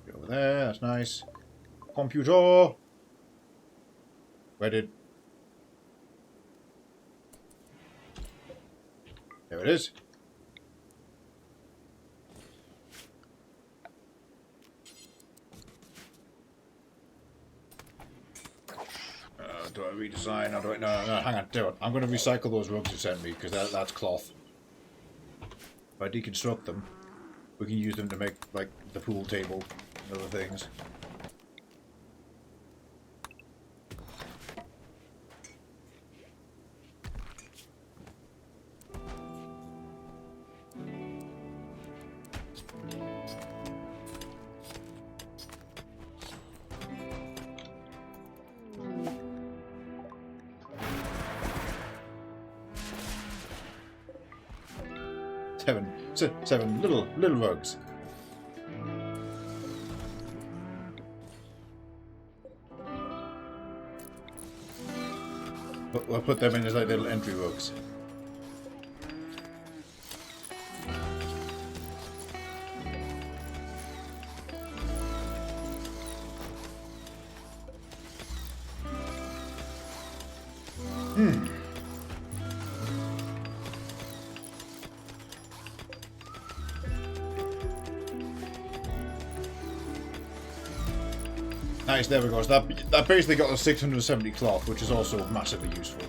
Go over there, that's nice. Computer. Where did... There it is. Do I redesign or do I... No, hang on, do it. I'm going to recycle those rugs you sent me, because that's cloth. If I deconstruct them, we can use them to make, like, the pool table and other things. Seven little rugs. We'll put them in as like little entry rugs. Nice, there we go. So that basically got us 670 cloth, which is also massively useful.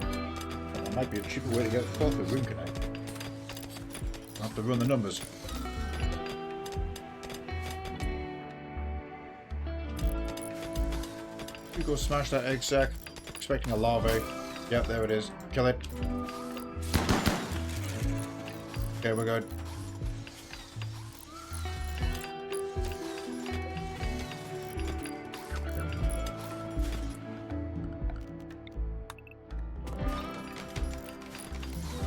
And that might be a cheaper way to get cloth with Rimconnect. I'll have to run the numbers. You go smash that egg sack. Expecting a larvae. Yep, there it is. Kill it. Okay, we're good.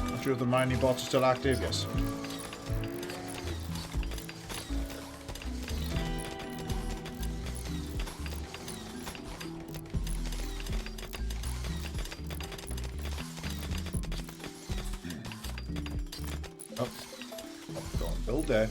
Not sure if the mining bots are still active. Yes. Oh, go and build there.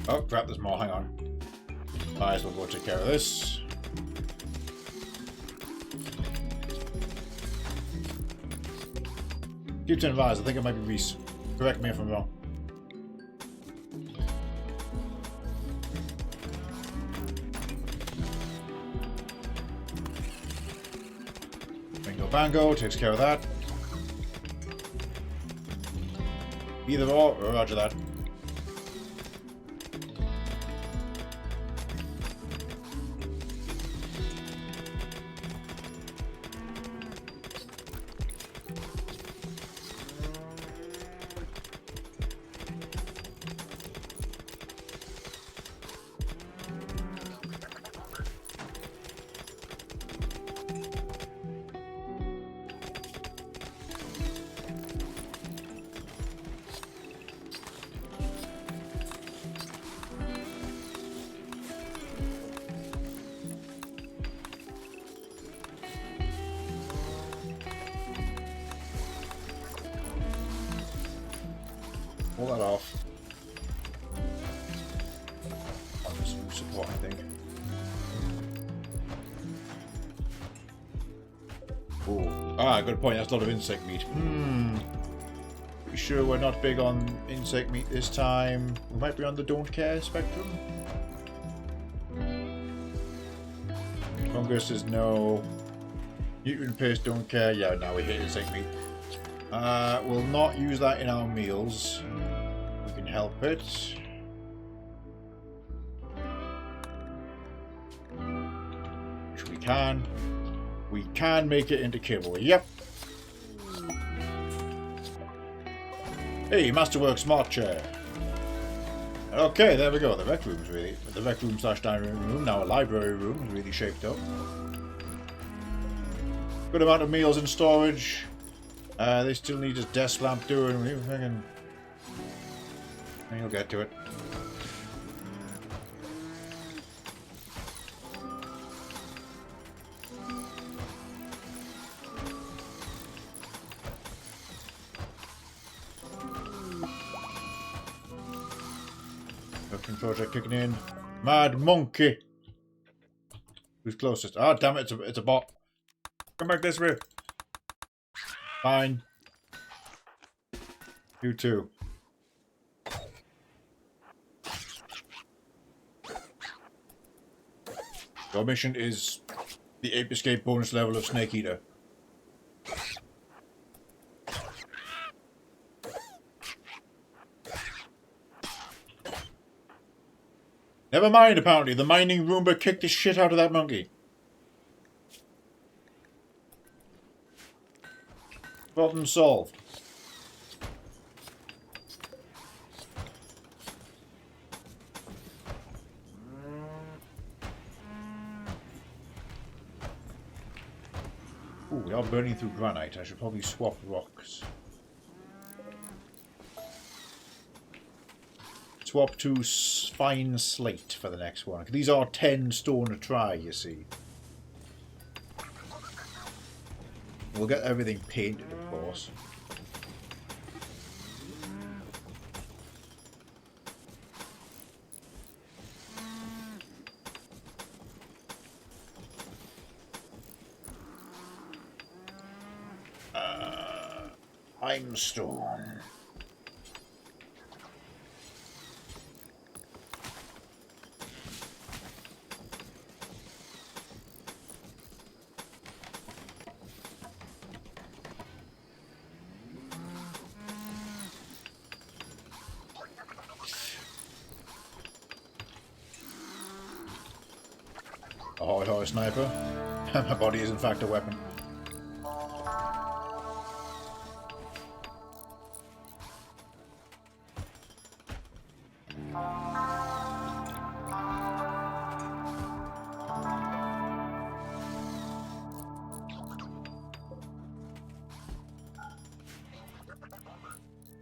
Oh crap, there's more, hang on. Might as well go take care of this. Keep turning advised, I think it might be Reese. Correct me if I'm wrong. Bingo bango, takes care of that. Either or, roger that. Pull that off. On this support, I think. Oh, good point. That's a lot of insect meat. You sure we're not big on insect meat this time? We might be on the don't care spectrum. Fungus is no. Nutrient paste, don't care. Yeah, now we hate insect meat. We'll not use that in our meals. We can help it. Which we can. We can make it into kibble. Yep. Hey, Masterwork Smart Chair. Okay, there we go. The rec room's really... The rec room / dining room, now a library room, is really shaped up. Good amount of meals in storage. They still need his desk lamp doing. And you'll get to it. Working project kicking in. Mad monkey. Who's closest? Ah, damn it! It's a bot. Come back this way. Fine. You too. Your mission is the ape escape bonus level of Snake Eater. Never mind, apparently. The mining Roomba kicked the shit out of that monkey. Problem solved. Ooh, we are burning through granite. I should probably swap rocks. Swap to fine slate for the next one. These are 10 stone a try, you see. We'll get everything painted, of course. Limestone. Ahoy, ahoy, sniper. My body is in fact a weapon.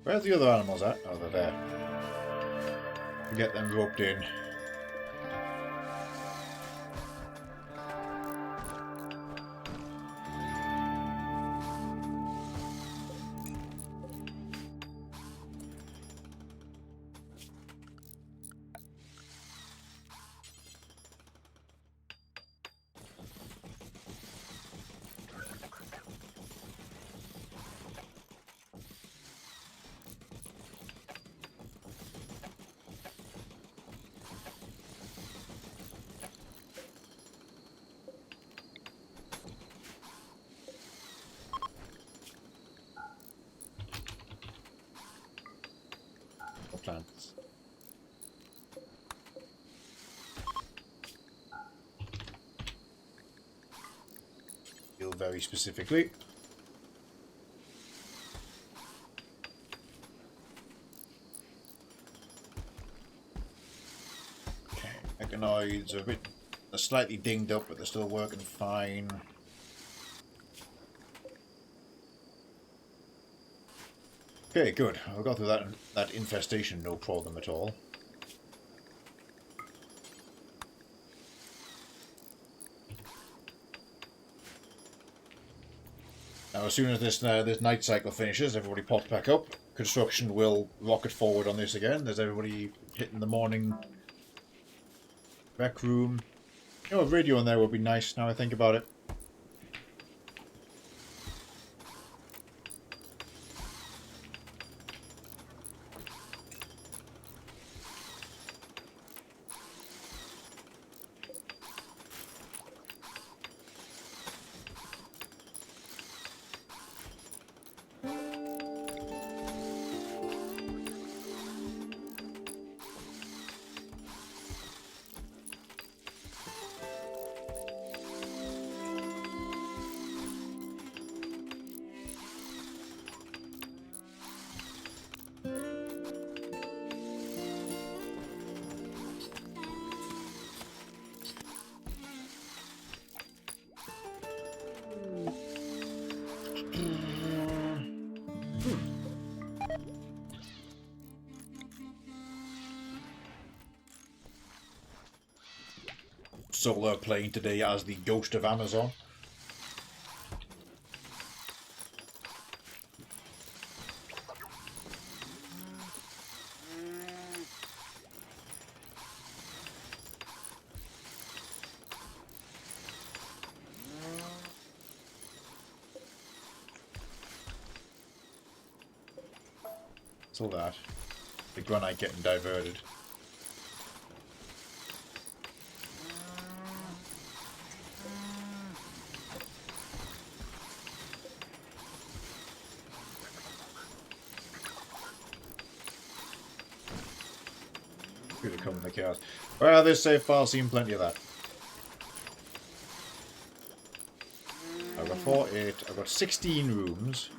Where's the other animals at? Oh, they're there. We get them roped in. Plants. Feel very specifically. Okay, mechanoids are they're slightly dinged up, but they're still working fine. Okay, good. I've got through that infestation, no problem at all. Now, as soon as this night cycle finishes, everybody pops back up. Construction will rocket forward on this again. There's everybody hitting the morning rec room. You know, a radio in there would be nice. Now I think about it. Solar playing today as the Ghost of Amazon. So that the granite getting diverted. Could have come in the chaos. Well, this safe file seen plenty of that. I've got 4, 8, I've got 16 rooms.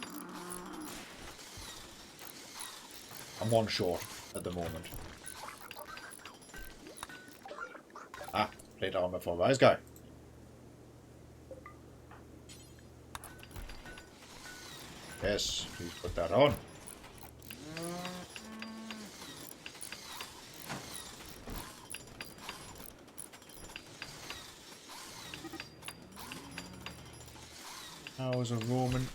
I'm one short at the moment. Ah, plate armor for Rise Guy. Yes, please put that on. I was a Roman.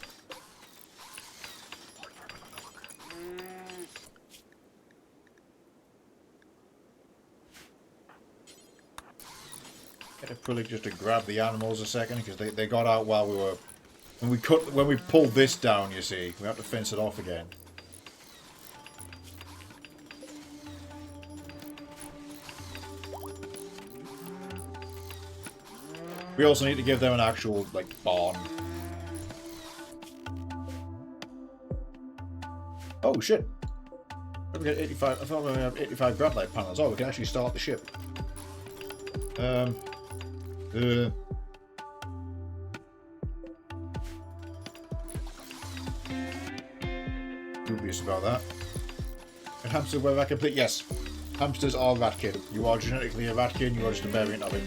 Get a pulley just to grab the animals a second because they got out while we were when we pulled this down. You see, we have to fence it off again. We also need to give them an actual like barn. Oh shit! We get 85. I thought we have 85 grab light panels. Oh, we can actually start the ship. Dubious about that. And hamster were rat complete? Yes. Hamsters are ratkin. You are genetically a ratkin, you are just a variant of it.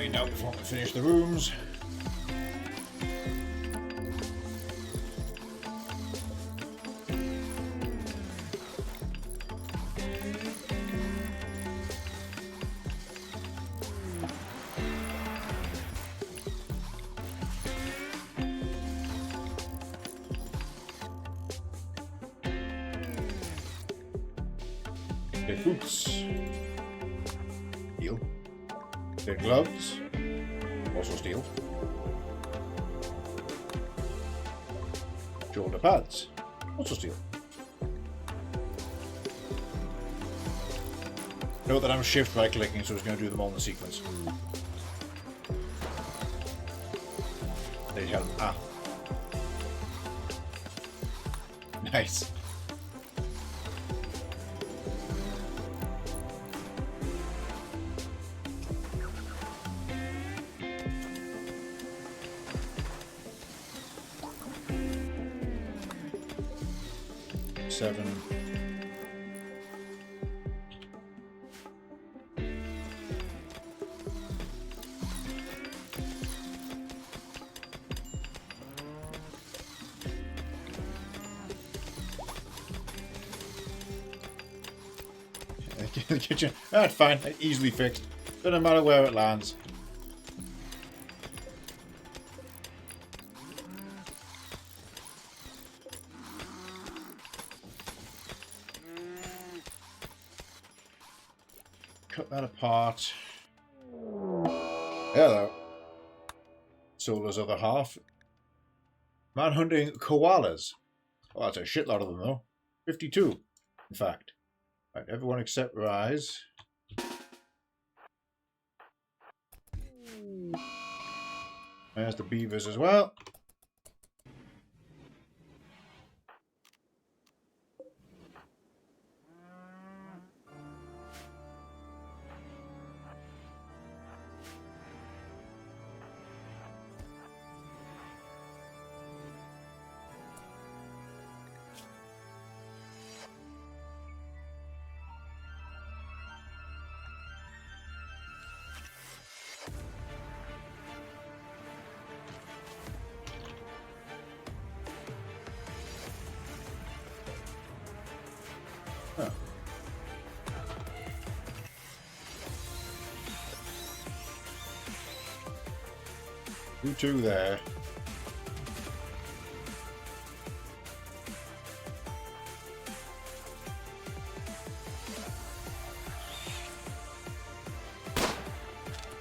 find out before we finish the rooms. Okay, boots. Steel. Okay, gloves. Also steel. Shoulder pads. Also steel. Note that I'm shift right clicking, so it's going to do them all in the sequence. They help. Ah. Nice. Seven. The kitchen. That's fine. Easily fixed. Doesn't matter where it lands. Cut that apart. Hello. Sola's other half. Man-hunting koalas. Oh, that's a shitload of them, though. 52, in fact. Right, everyone except Rise. There's the beavers as well. Oh. You two there.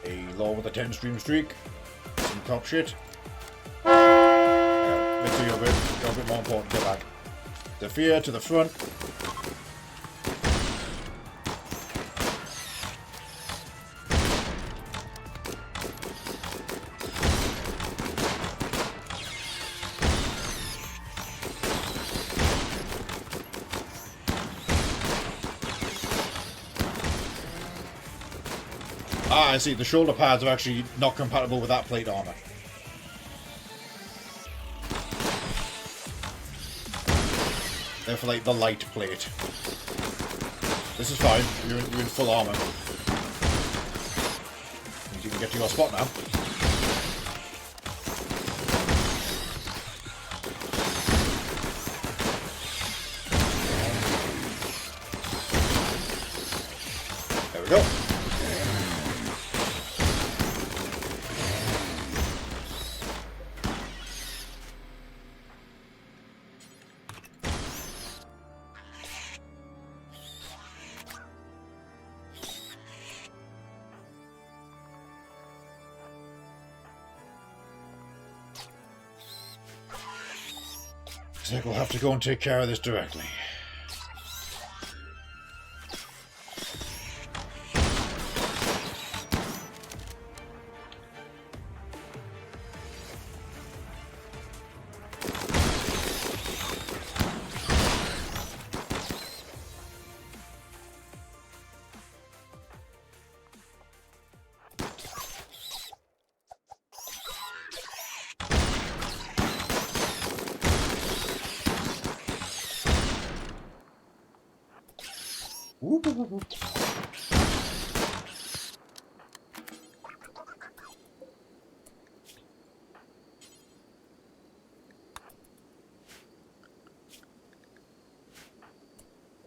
A law with a 10-stream streak. Some top shit. Yeah, let's see your bit. You're a bit more important. Get back. Zephyr to the front. Ah, I see. The shoulder pads are actually not compatible with that plate armor. They're for like the light plate. This is fine. You're in full armor. You can get to your spot now. There we go. I think we'll have to go and take care of this directly.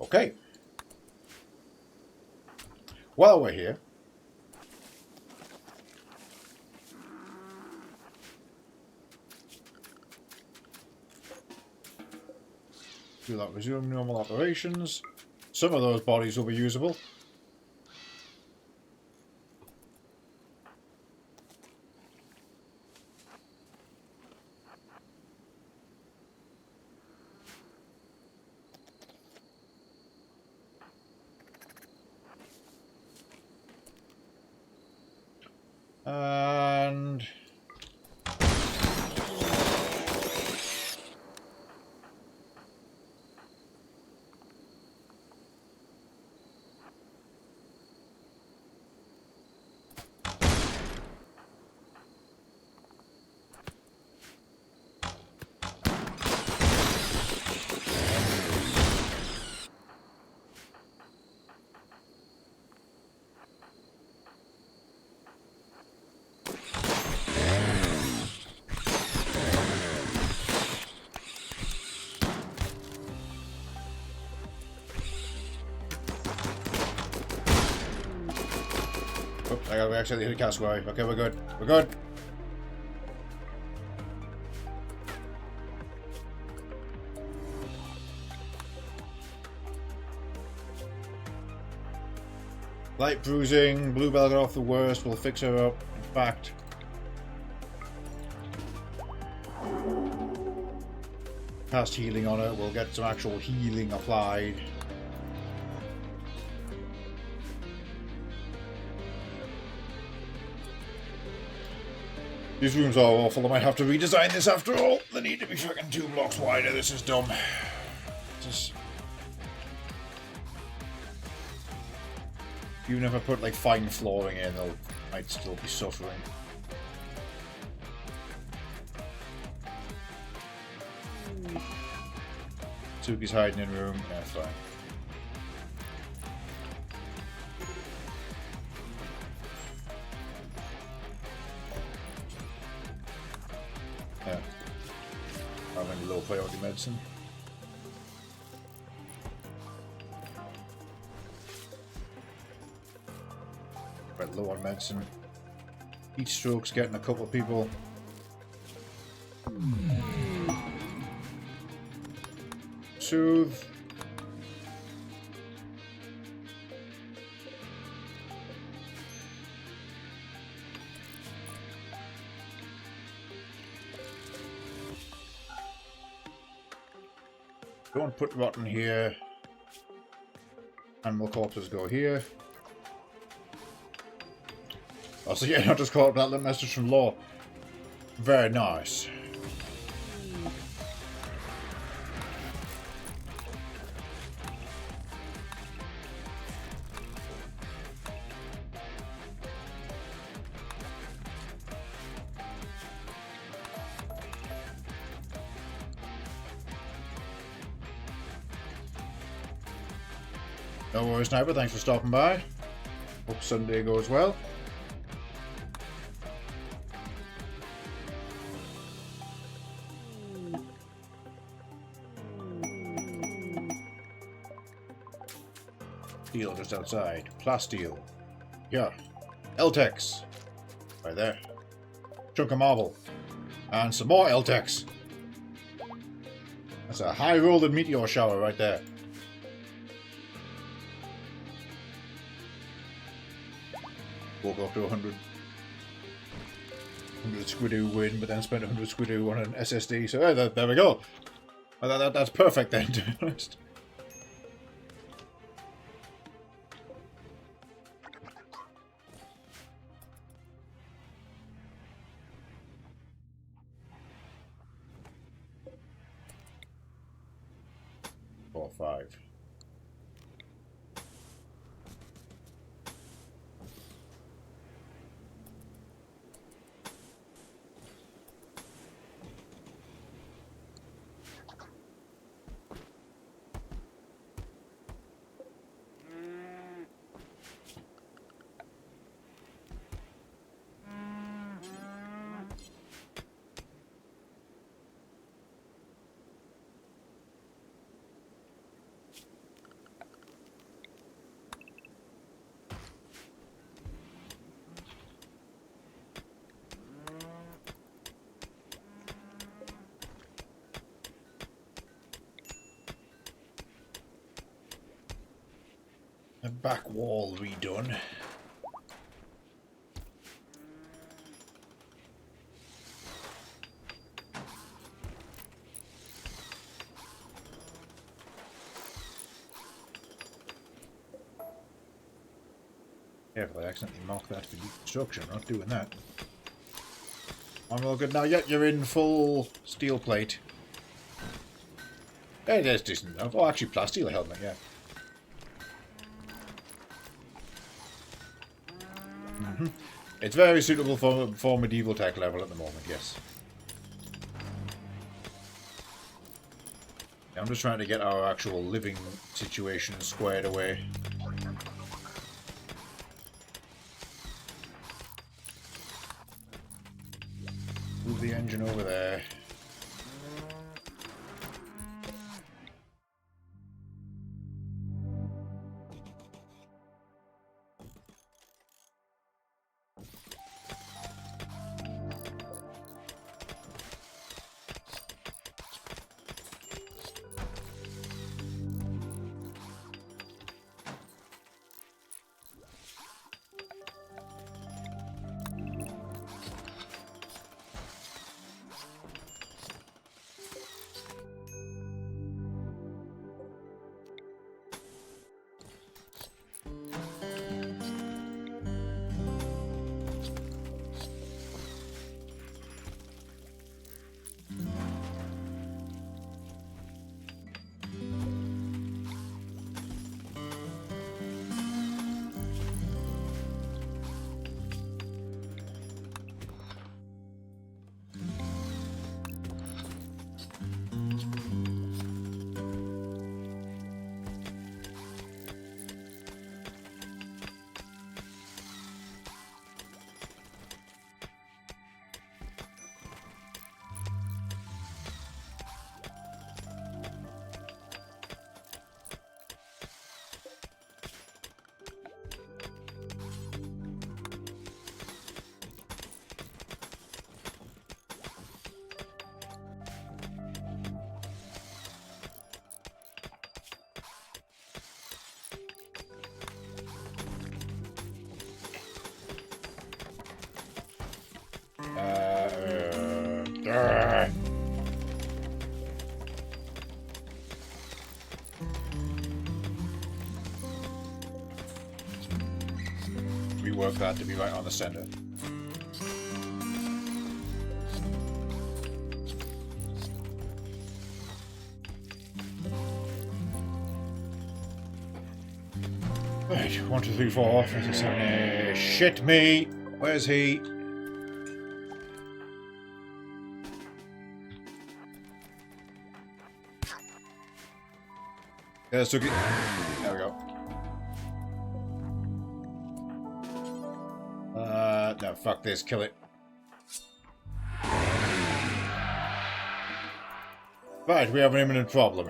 Okay. While we're here, do that. Resume normal operations. Some of those bodies will be usable. And oops, I accidentally hit a cassowary. Okay, we're good. We're good. Light bruising. Bluebell got off the worst. We'll fix her up. In fact, cast healing on her. We'll get some actual healing applied. These rooms are awful. I might have to redesign this after all. They need to be fucking 2 blocks wider. This is dumb. Just... even if I put like fine flooring in, they'll might still be suffering. Suki's hiding in room. Yeah, fine. Yeah. Having low priority medicine. Right, low on medicine. Heat stroke's getting a couple of people. Soothe. Don't put rotten here. Animal corpses go here. Oh, so yeah, not just caught up that little message from Law. Very nice. No worries, Sniper. Thanks for stopping by. Hope Sunday goes well. Steel just outside. Plasteel. Yeah. Eltex. Right there. Chunk of marble. And some more Eltex. That's a high rolling meteor shower right there. Woke up to 100 squidoo win, but then spent 100 squidoo on an SSD. So there we go. That's perfect then, to be honest. Or 5. The back wall redone. Careful, I accidentally marked that for deconstruction. I'm not doing that. I'm all good now. Yep, you're in full steel plate. Yeah, that's decent enough. Oh, actually, plasteel helmet, yeah. It's very suitable for medieval tech level at the moment, yes. I'm just trying to get our actual living situation squared away. Move the engine over there. Rework that to be right on the center. Right, 1, 2, 3, 4, 5, 6, 7, 8. Shit me! Where's he? Yeah, let's took it. There we go. No, fuck this. Kill it. Right, we have an imminent problem.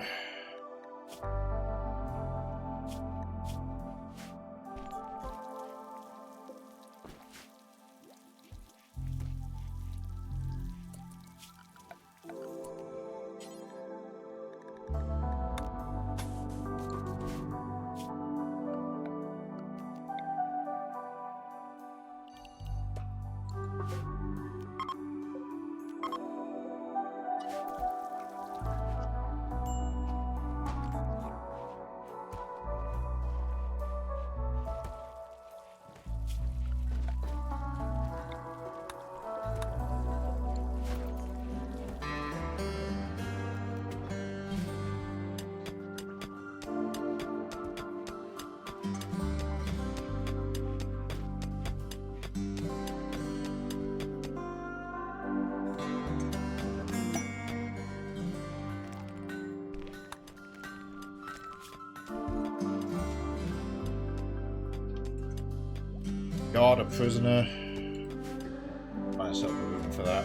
Guard, a prisoner. Find myself moving for that.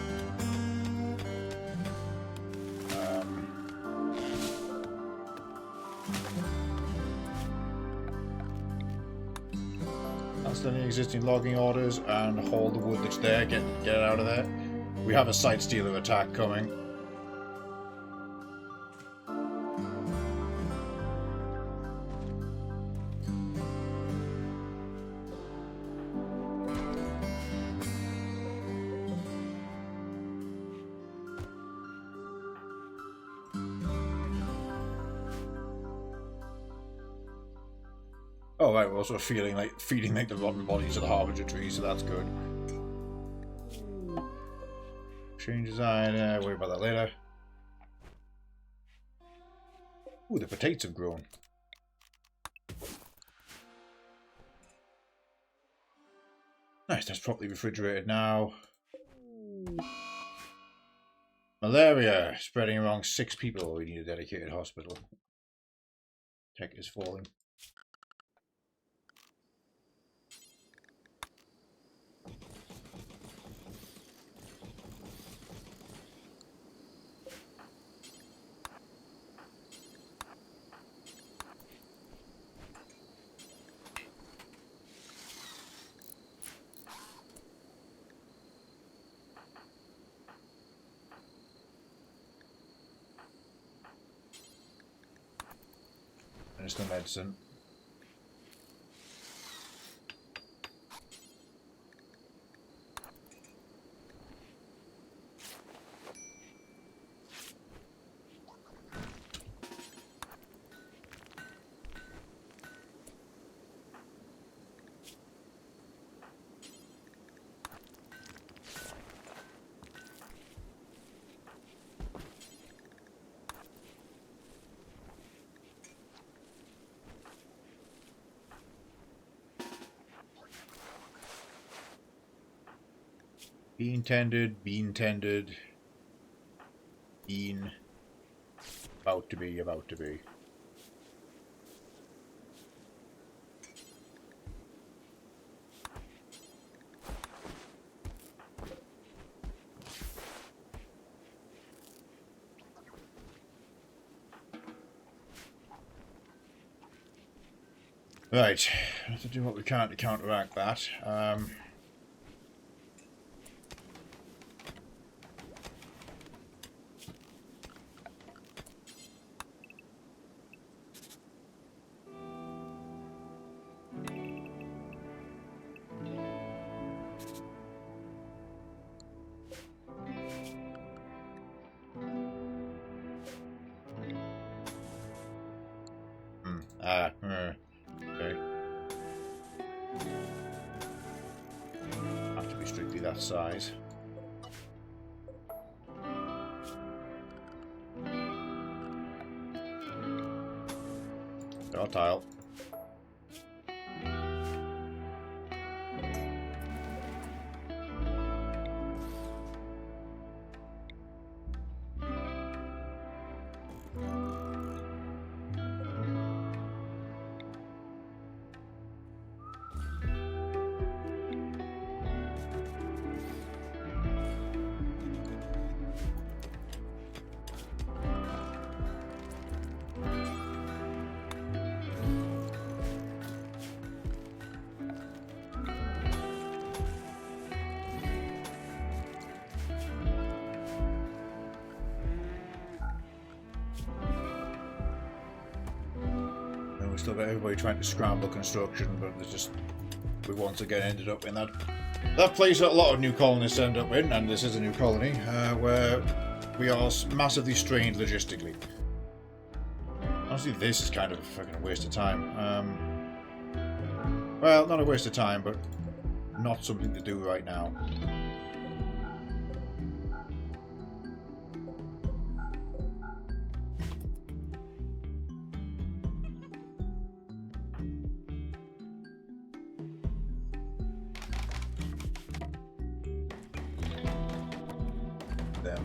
Cancel any existing logging orders and hold the wood that's there. Get it out of there. We have a site stealer attack coming. Oh right, we're also feeding like the rotten bodies of the harbinger tree, so that's good. Change design, worry about that later. Ooh, the potatoes have grown. Nice, that's properly refrigerated now. Malaria spreading among 6 people. We need a dedicated hospital. Tech is falling. There's the medicine. Bean tended, bean tended, bean about to be, about to be. Right, we have to do what we can to counteract that. Okay. Have to be strictly that size. Draw tile. We still got everybody trying to scramble construction, but there's just we once again ended up in that place that a lot of new colonists end up in, and this is a new colony where we are massively strained logistically. Honestly, this is kind of a fucking waste of time. Well, not a waste of time, but not something to do right now.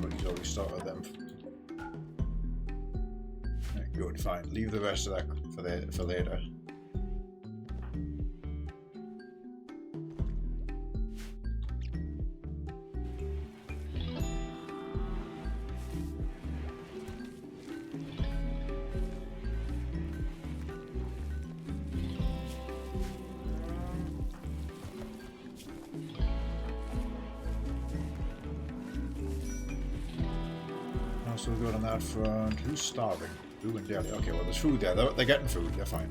But he's already started them. Good, fine. Leave the rest of that for later. So good on that front. Who's starving? Who and Daly? Okay, well, there's food there. They're getting food. They're fine.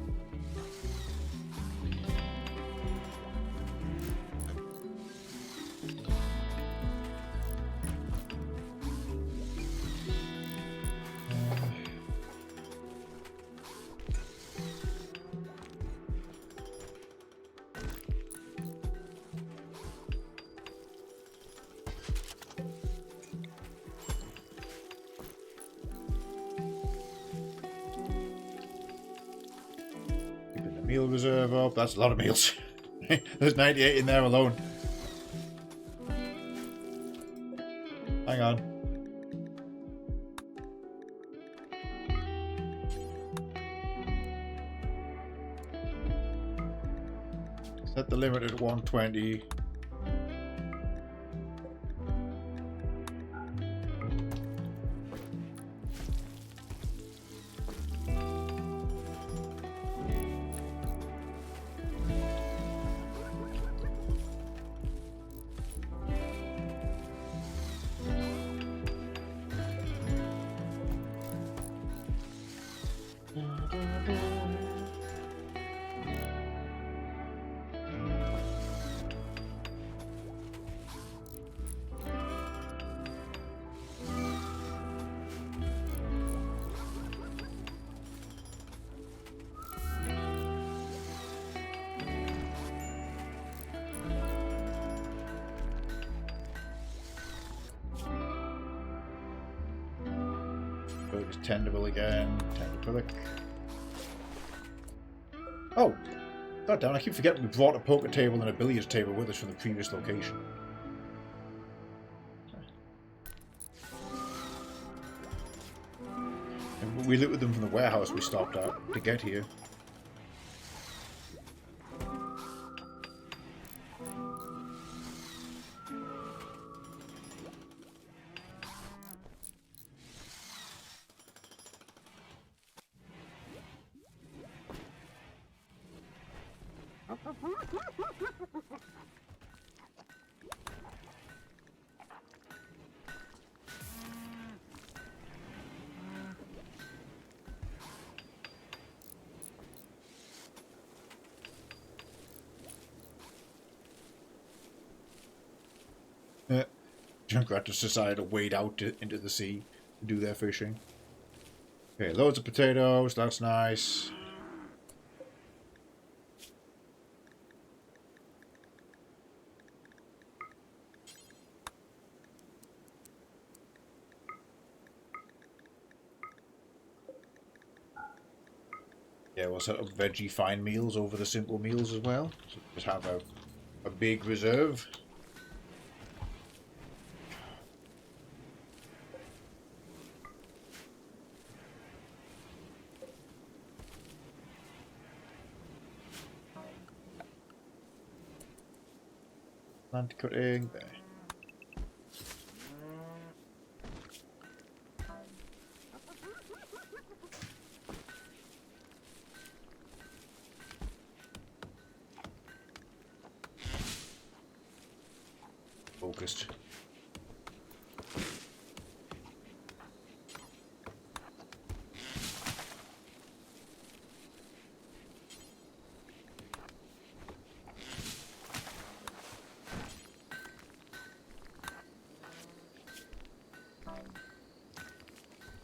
Meal reserve up. That's a lot of meals. There's 98 in there alone. Hang on. Set the limit at 120. Burger's tenderable again. Tender pillock. Oh! God damn, I keep forgetting we brought a poker table and a billiards table with us from the previous location. And we looted them from the warehouse we stopped at to get here. Junkrat just decided to wade out into the sea to do their fishing. Okay, loads of potatoes, that's nice. Yeah, we'll set up veggie fine meals over the simple meals as well. So just have a big reserve. Plant cutting there. Focused.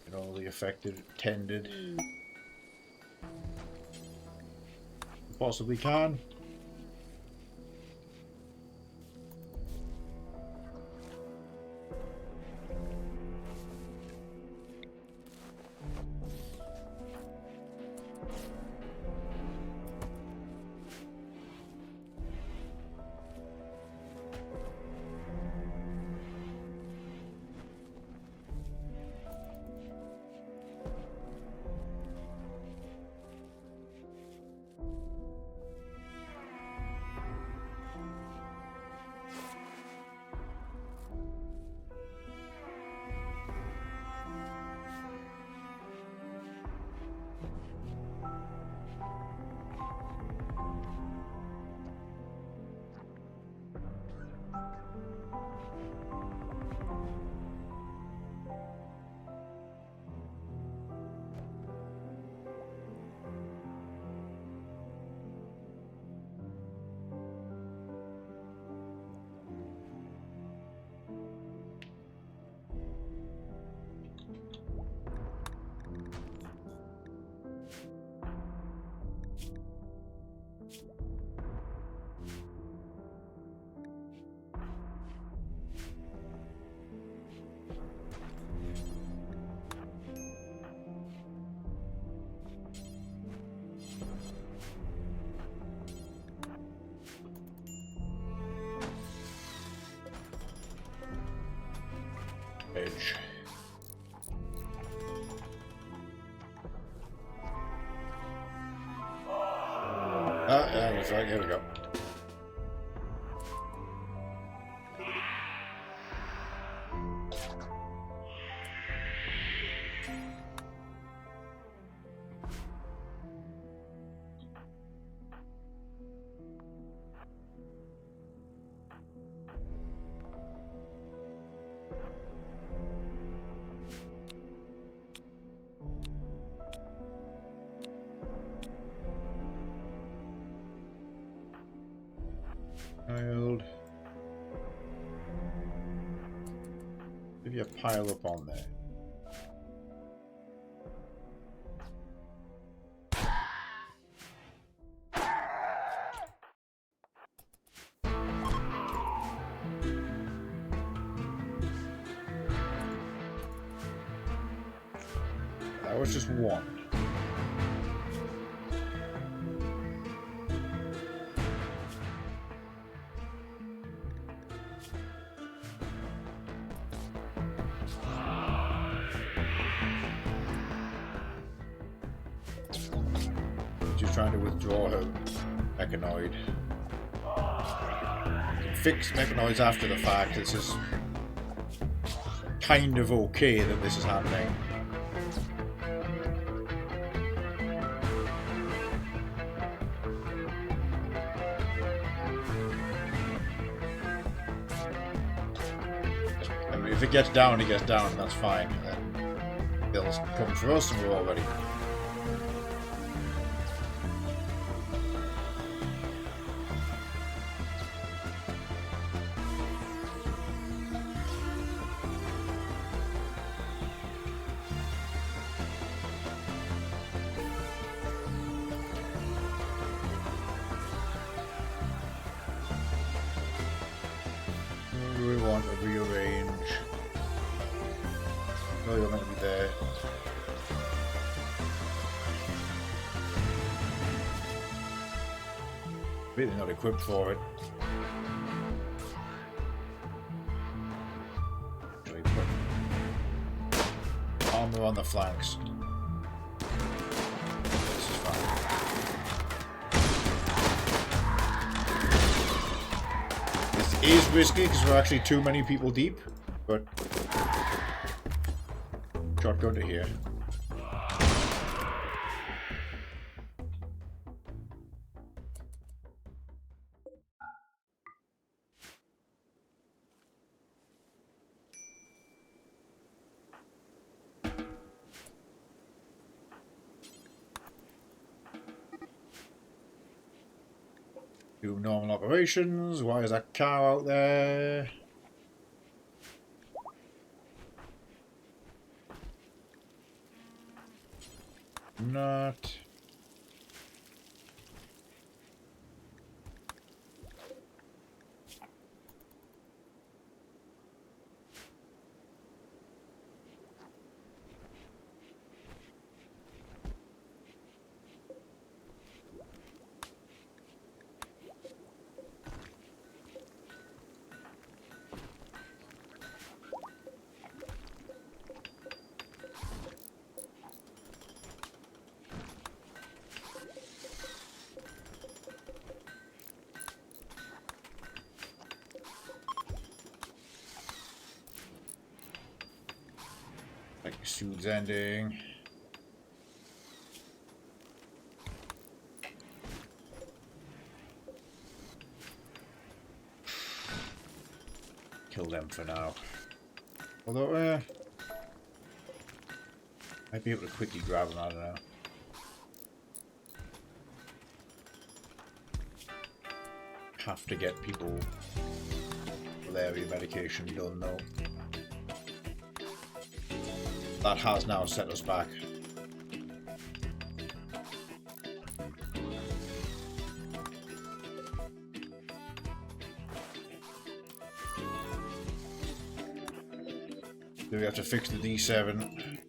Get all the affected tended. Possibly can. Yeah, that's right. Here we go. Piled. Maybe a pile up on there. That was just one. She's trying to withdraw her mechanoid. Fix mechanoids after the fact. This is kind of okay that this is happening. I mean, if it gets down, it gets down, and that's fine. They'll come for us, and we're all ready. We want to rearrange. No, you're meant to be there. Really not equipped for it. Actually, put armor on the flanks. This is fine. This is risky because we're actually too many people deep, but shotgun to here. Do normal operations. Why is that cow out there? Not. Like your suit's ending. Kill them for now. Although, might be able to quickly grab them, I don't know. Have to get people malaria medication done though. That has now set us back. Do we have to fix the D7?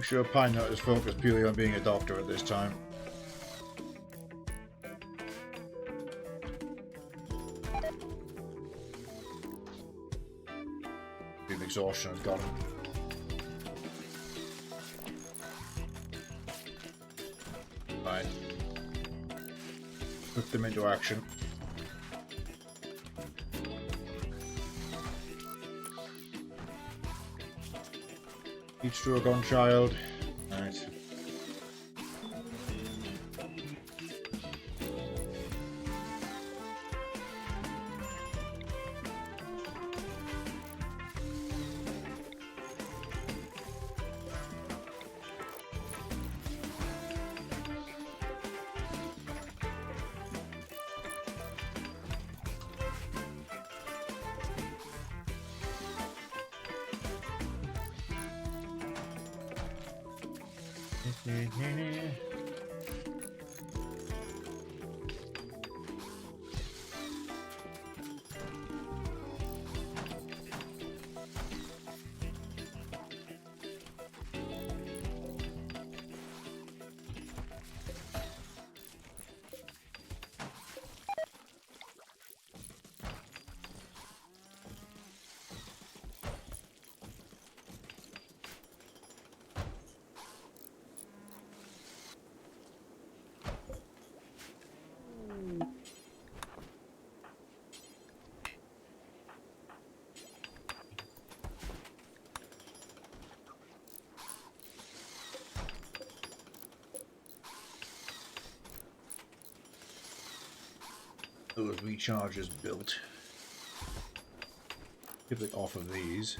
sure Pine Nut is focused purely on being a doctor at this time. Beam exhaustion has got him. Right. Put them into action. Heat stroke on child. Right. Those rechargers built. Typically off of these.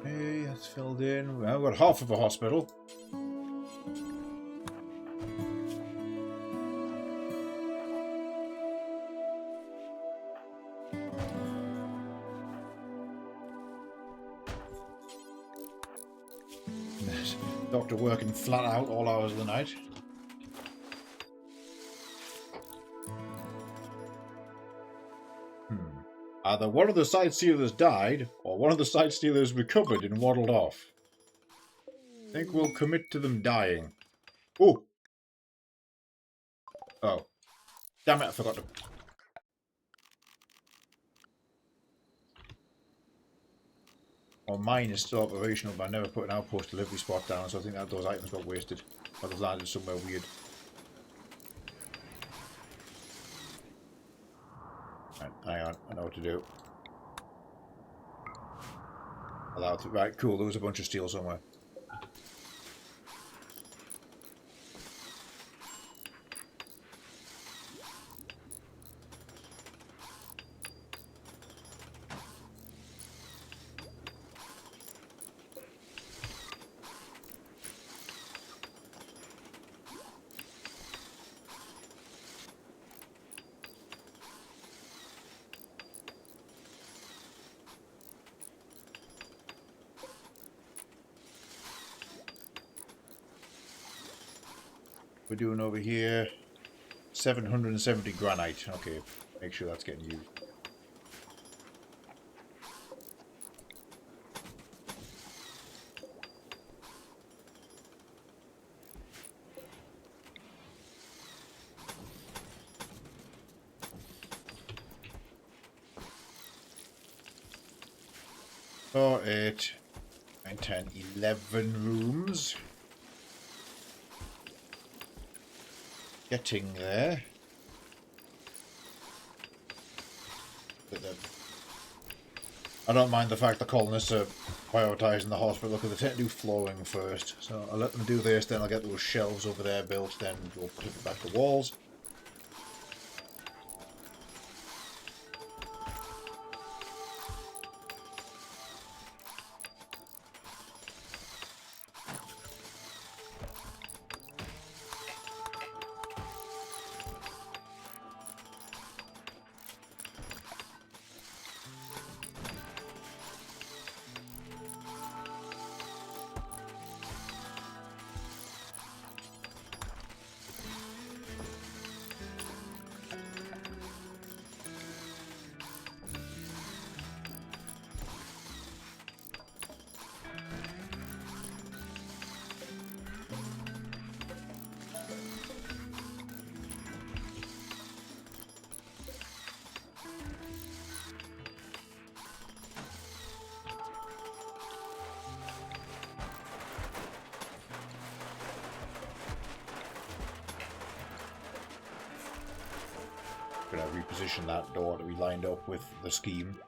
Okay, that's filled in. Well, we've got half of a hospital. Doctor working flat out all hours of the night. Either one of the side stealers died, or one of the side stealers recovered and waddled off. I think we'll commit to them dying. Oh! Oh. Damn it, I forgot to... Well, mine is still operational, but I never put an outpost delivery spot down, so I think that those items got wasted. Or they've landed somewhere weird. Right, hang on, I know what to do. Allow to... Right, cool, there was a bunch of steel somewhere. We're doing over here 770 granite. Okay, make sure that's getting used. 4, 8, 9, 10, 11 rooms. Getting there. I don't mind the fact the colonists are prioritising the hospital because they tend to do flooring first. So I'll let them do this, then I'll get those shelves over there built, then we'll put it back to walls. Gonna reposition that door to be lined up with the scheme.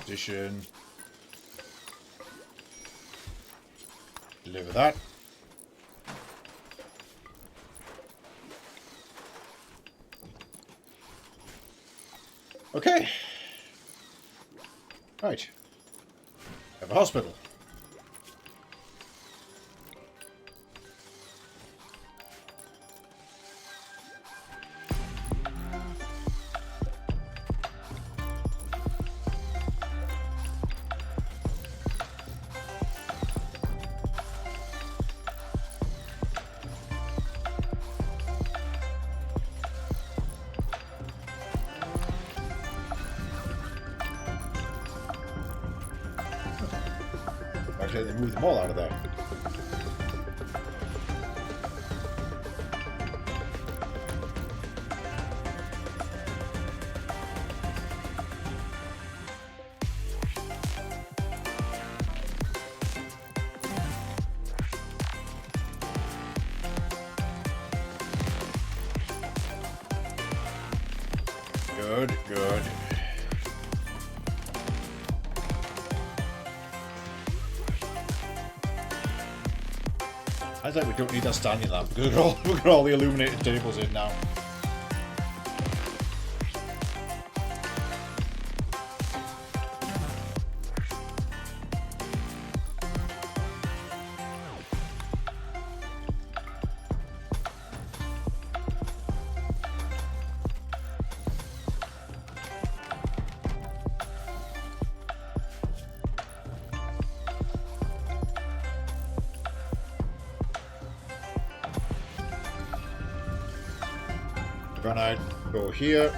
Position. Deliver that. Okay. Right. Have a hospital. Actually, they moved them all out of there. Good, good. I think we don't need that standing lamp because we've got all the illuminated tables in now. Granite, go here.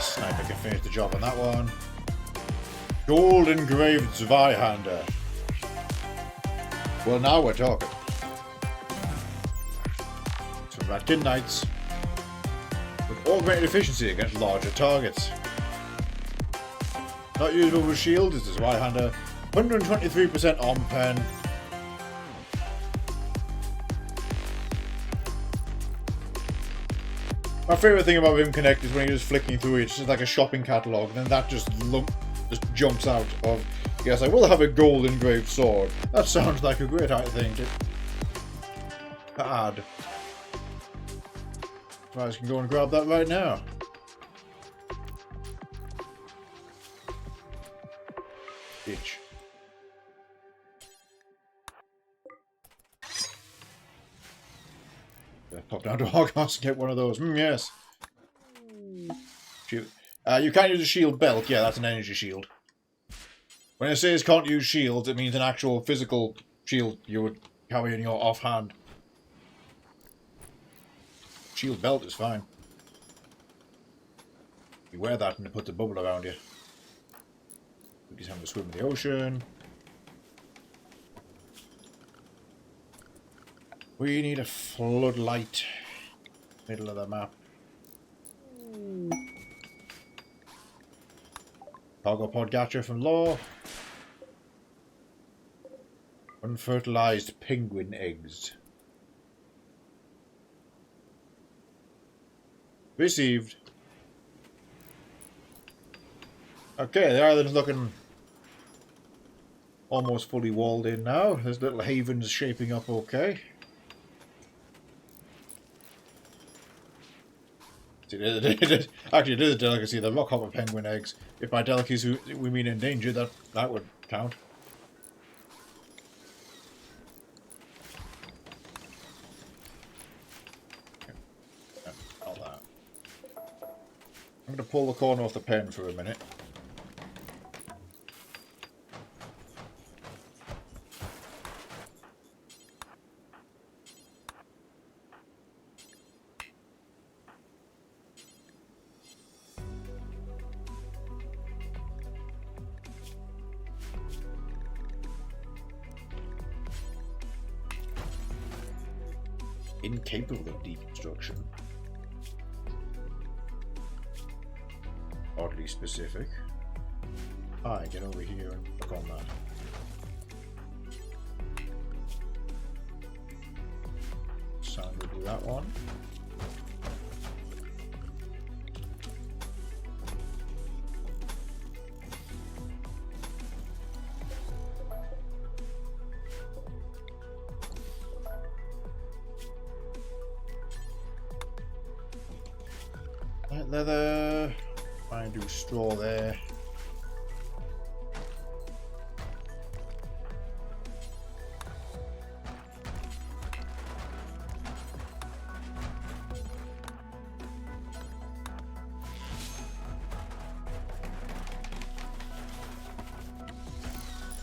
Sniper can finish the job on that one. Gold engraved Zweihander. Well, now we're talking. Some Ratkin Knights with augmented efficiency against larger targets. Not usable with shield is the Zweihander. 123% armor pen. My favourite thing about Rimconnect is when you're just flicking through it, it's just like a shopping catalogue, and then that just jumps out of, yes, I will have a gold engraved sword. That sounds like a great thing to add. So I can go and grab that right now. Itch. Pop down to Hoghouse and get one of those. Yes. Shield. You can't use a shield belt. Yeah, that's an energy shield. When it says can't use shields, it means an actual physical shield you would carry in your offhand. Shield belt is fine. You wear that and it puts a bubble around you. We just have to swim in the ocean. We need a floodlight. Middle of the map. Cargo pod catcher from Law. Unfertilized penguin eggs. Received. Okay, the island's looking almost fully walled in now. This little haven's shaping up okay. Actually, it is a delicacy, the rockhopper penguin eggs. If by delicacy we mean endangered, that would count. All that. I'm going to pull the corner off the pen for a minute. Incapable of deconstruction. Oddly specific. Hi, get over here and look on that. Sound will do that one. Light leather. Try and do straw there.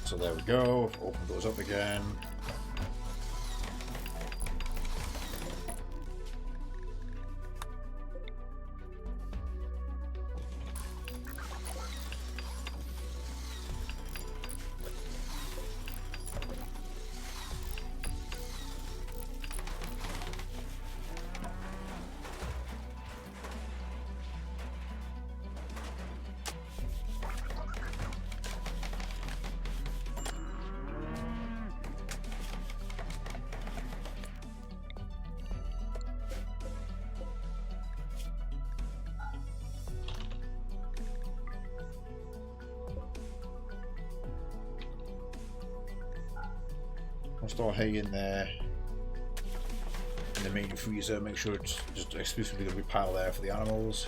So there we go. Open those up again. I'll store hay in there in the main freezer, make sure it's just exclusively going to be pile there for the animals.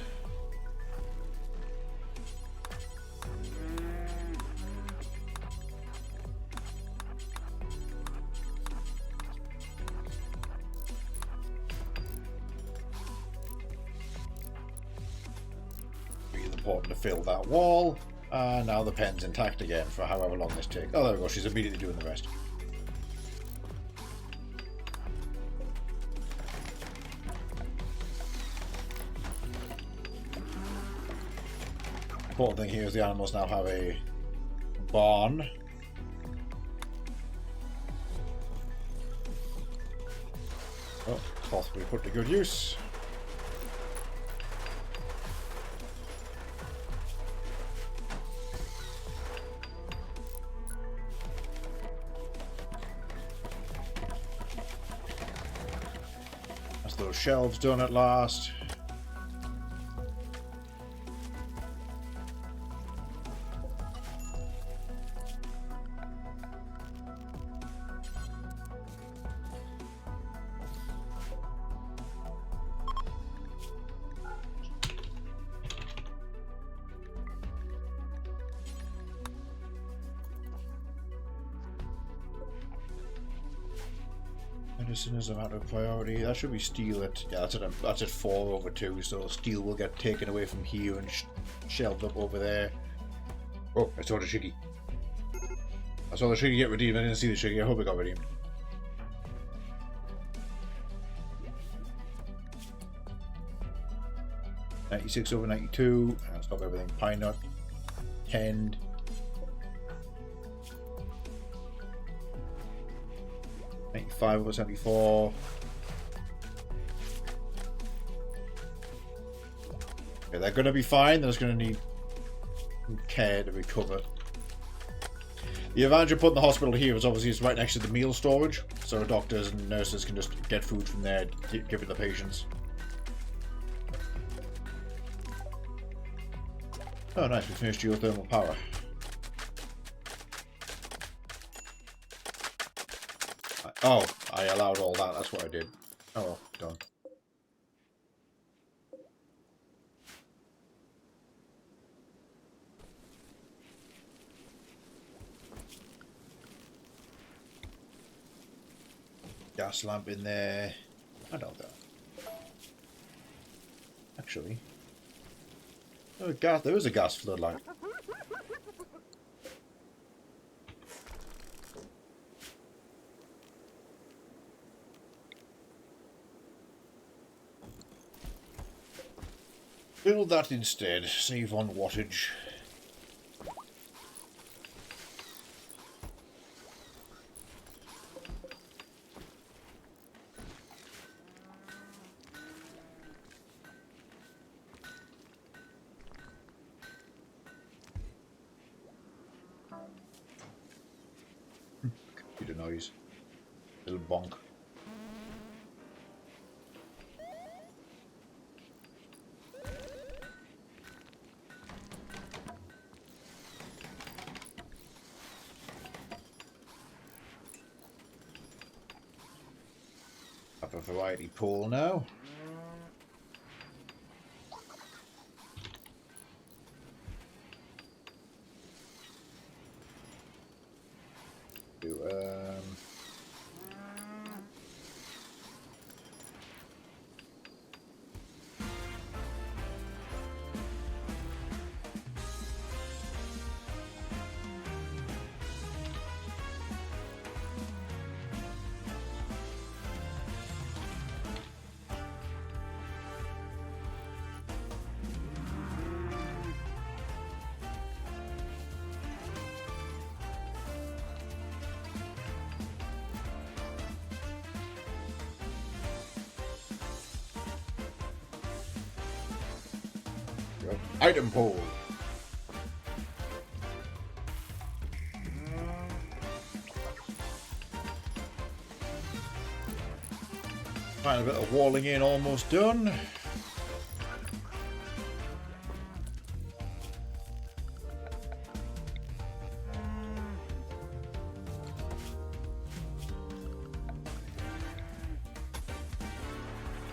important to fill that wall. And now the pen's intact again for however long this takes. Oh, there we go. She's immediately doing the rest. Important thing here is the animals now have a barn. Oh, cloth we put to good use. That's those shelves done at last. Medicine is a matter of priority. That should be steel at, yeah, that's at 4/2, so steel will get taken away from here and shelved up over there. Oh, I saw the Shiggy. I saw the Shiggy get redeemed. I didn't see the Shiggy. I hope it got redeemed. $96/92. And stop everything. Pine nut. 10. $95/74. Okay, they're going to be fine. They're just going to need care to recover. The advantage of putting the hospital here is obviously it's right next to the meal storage, so doctors and nurses can just get food from there, give it to the patients. Oh, nice. We finished geothermal power. Oh, I allowed all that. That's what I did. Oh well, done. Gas lamp in there. I doubt that. Actually, oh, gas. There is a gas floodlight. Build that instead. Save on wattage. Computer noise. Little bonk. Have a variety pool now. Item pool. Find a bit of walling in, almost done. I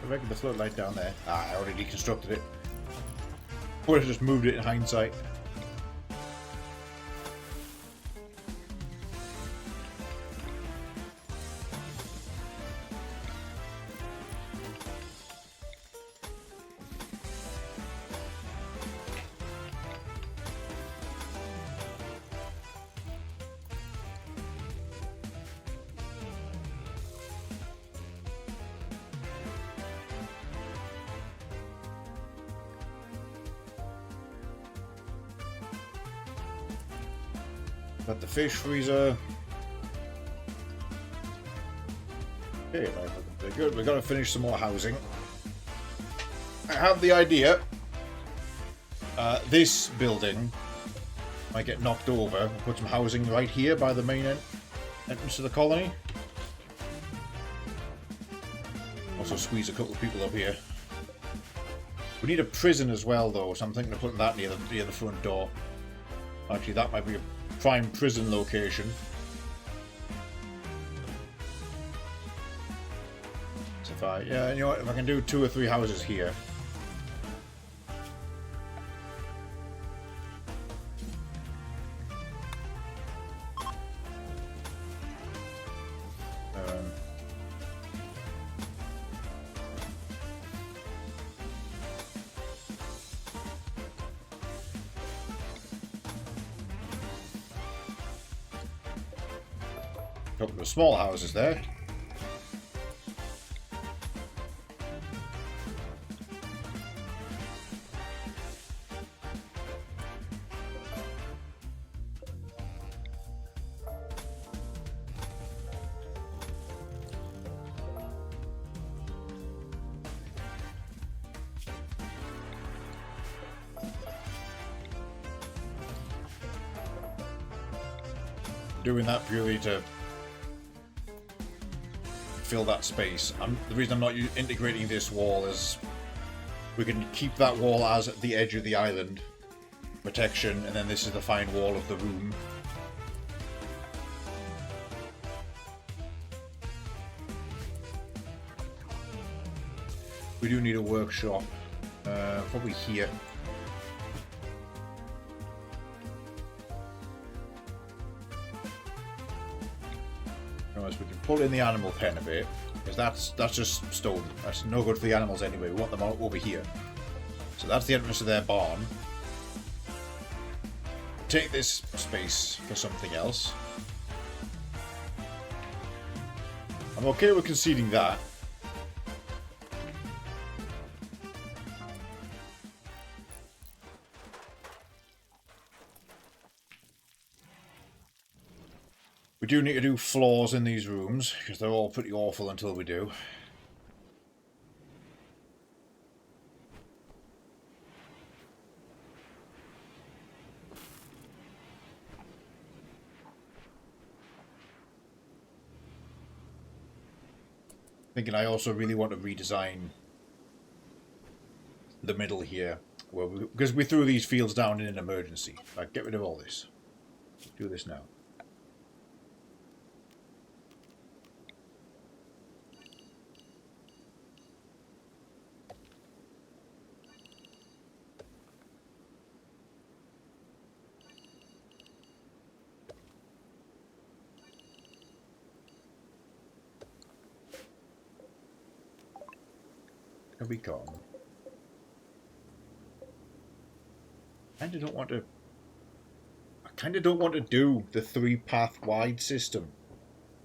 reckon the floodlight down there. Ah, I already deconstructed it. Would have just moved it in hindsight. Got the fish freezer. Okay, right, looking pretty good. We've got to finish some more housing. I have the idea. This building might get knocked over. We'll put some housing right here by the main entrance to the colony. Also squeeze a couple of people up here. We need a prison as well, though, so I'm thinking of putting that near the front door. Actually, that might be a prime prison location. So if yeah, you know what, if I can do 2 or 3 houses here. Couple of small houses there. Doing that purely to fill that space. The reason I'm not integrating this wall is we can keep that wall as at the edge of the island protection, and then this is the fine wall of the room. We do need a workshop, probably here. We can pull in the animal pen a bit, because that's just stone. That's no good for the animals anyway. We want them over here. So that's the entrance to their barn. Take this space for something else. I'm okay with conceding that. We do need to do floors in these rooms, because they're all pretty awful until we do. Thinking I also really want to redesign the middle here, because we threw these fields down in an emergency. Like, get rid of all this. Do this now. Can we come? I kind of don't want to do the 3-path wide system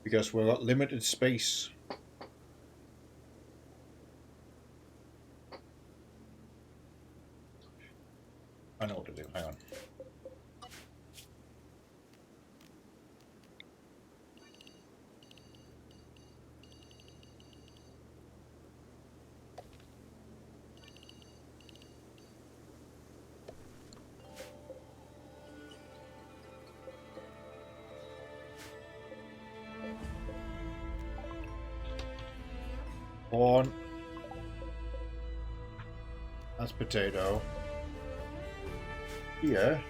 because we've got limited space. I know what to do. Hang on. Corn. That's potato. Here.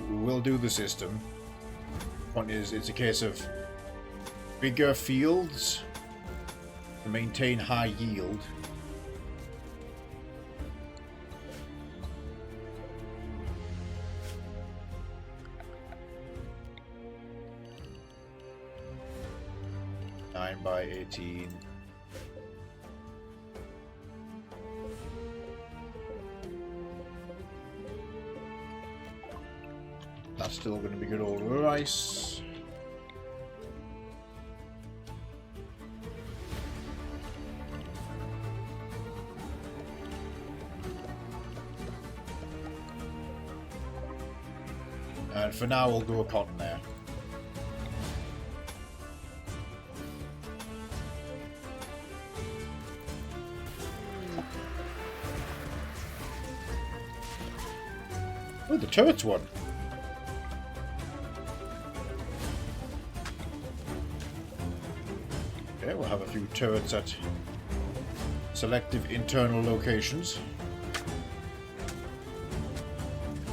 We will do the system. Point is, it's a case of bigger fields to maintain high yield. By 18. That's still going to be good old rice. And for now, we'll go a cotton there. Oh, the turrets won. Okay, we'll have a few turrets at selective internal locations.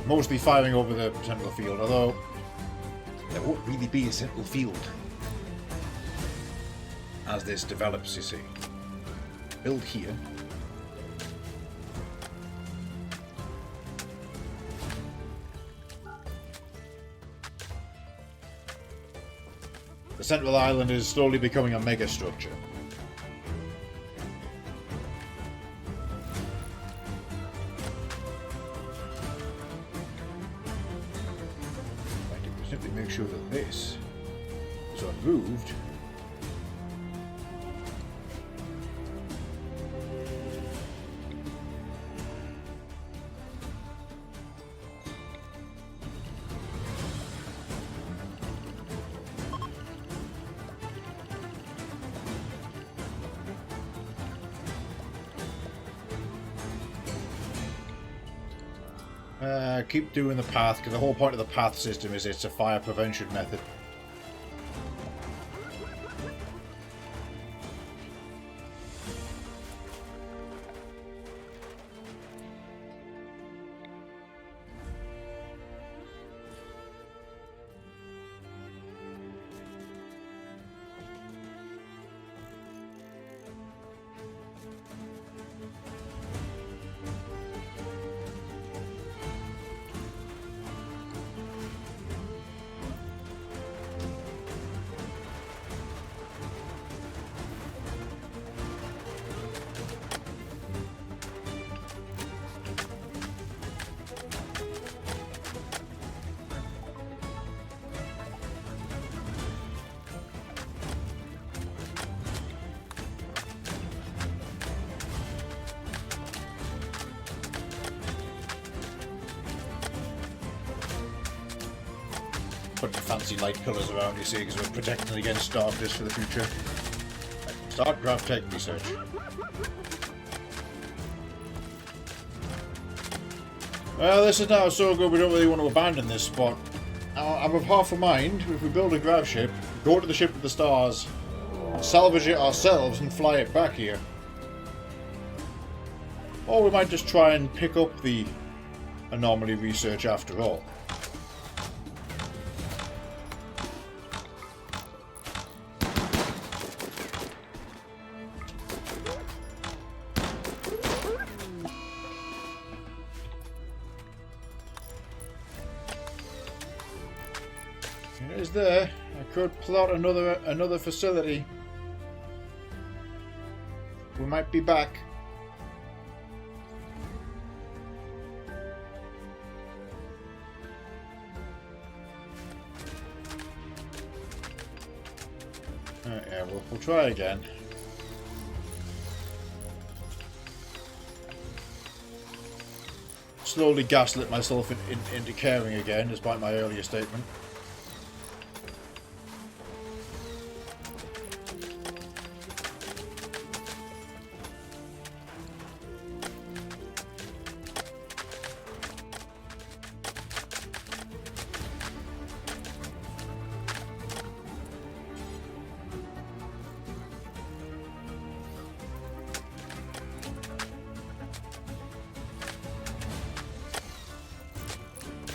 Mostly firing over the central field, although there won't really be a central field as this develops, you see. Build here. The central island is slowly becoming a mega structure. Simply make sure that this is unmoved. Keep doing the path, because the whole point of the path system is it's a fire prevention method. Putting fancy light colours around, you see, because we're protecting against darkness for the future. Right, start craft tech research. Well, this is now so good we don't really want to abandon this spot. I'm of half a mind, if we build a grav ship, go to the ship of the stars, salvage it ourselves and fly it back here. Or we might just try and pick up the anomaly research after all. It is there. I could plot another facility. We might be back. Yeah, we'll try again. Slowly gaslit myself into caring again, despite my earlier statement.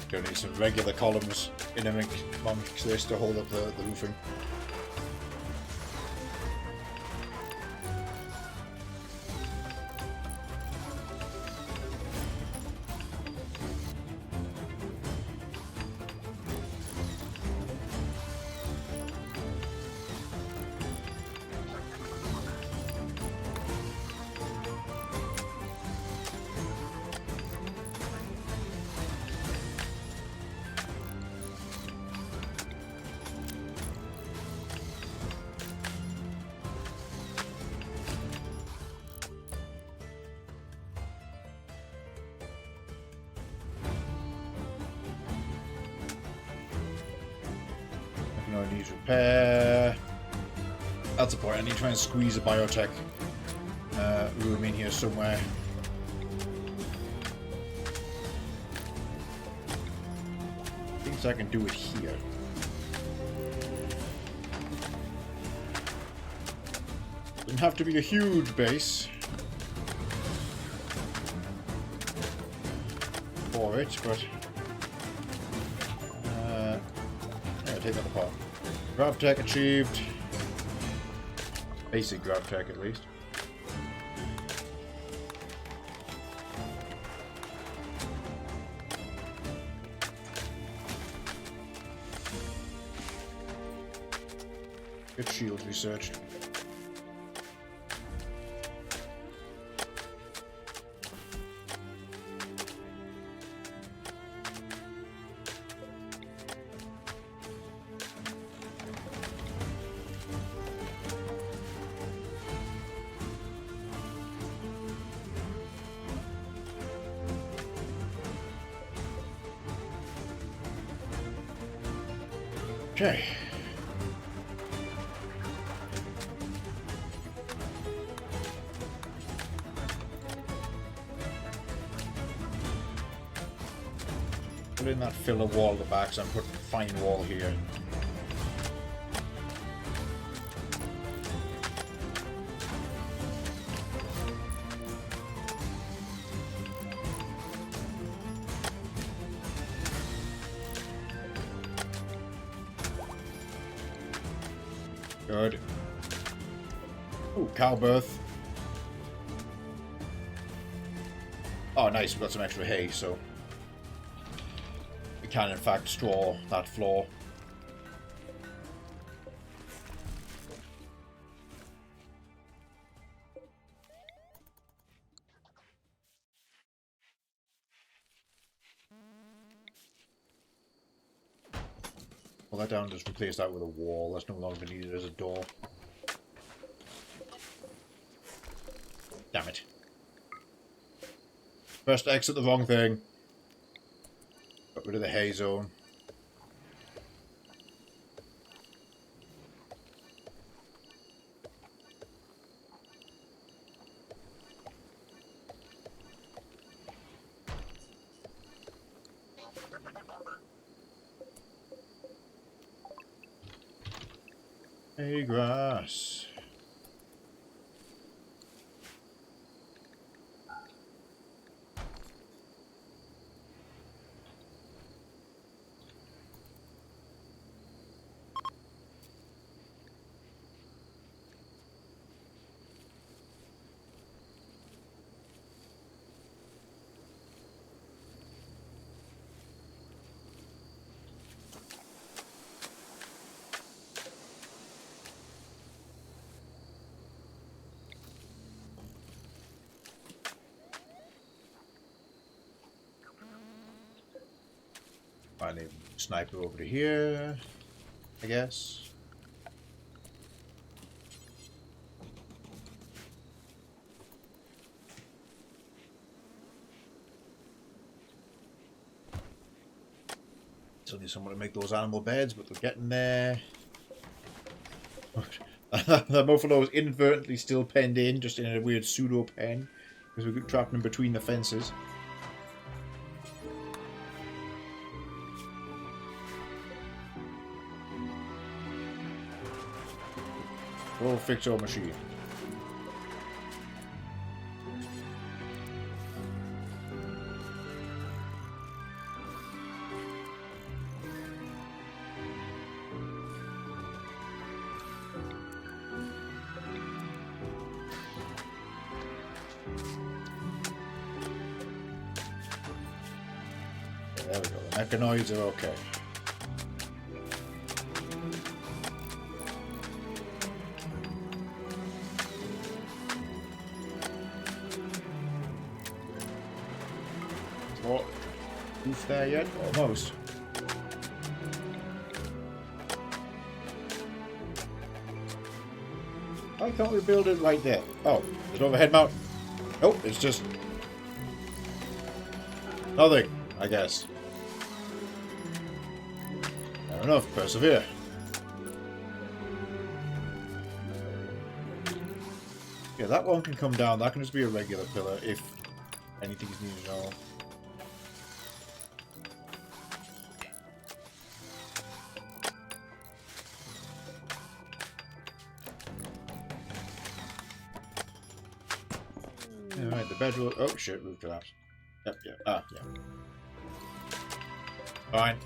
Gonna need some regular columns in amongst this to hold up the roofing. Humanoid needs repair. That's the point. I need to try and squeeze a biotech room in here somewhere. Thinks I can do it here. Doesn't have to be a huge base for it, but yeah, take that apart. Grav tech achieved. Basic grav tech at least. Get shields researched. Okay. Put in that filler wall at the back, so I'm putting a fine wall here. Good. Ooh, cow birth. Oh, nice. We've got some extra hay, so we can, in fact, straw that floor. Pull that down, just replace that with a wall. That's no longer needed as a door. Damn it. First exit the wrong thing. Got rid of the hay zone. Hay grass. Finally, sniper over to here, I guess. Still need someone to make those animal beds, but we're getting there. The buffalo is inadvertently still penned in, just in a weird pseudo pen, because we got trapped in between the fences. We'll fix our machine. There we go. The mechanoids are okay. What? Who's there yet? Almost. Why can't we build it right there? Oh, there's an overhead mount. Nope, it's just nothing, I guess. Fair enough, persevere. Yeah, that one can come down. That can just be a regular pillar if anything's needed at all. Alright, the bedroll. Oh shit, roof collapse. Yep, yeah. Ah, yeah. Fine.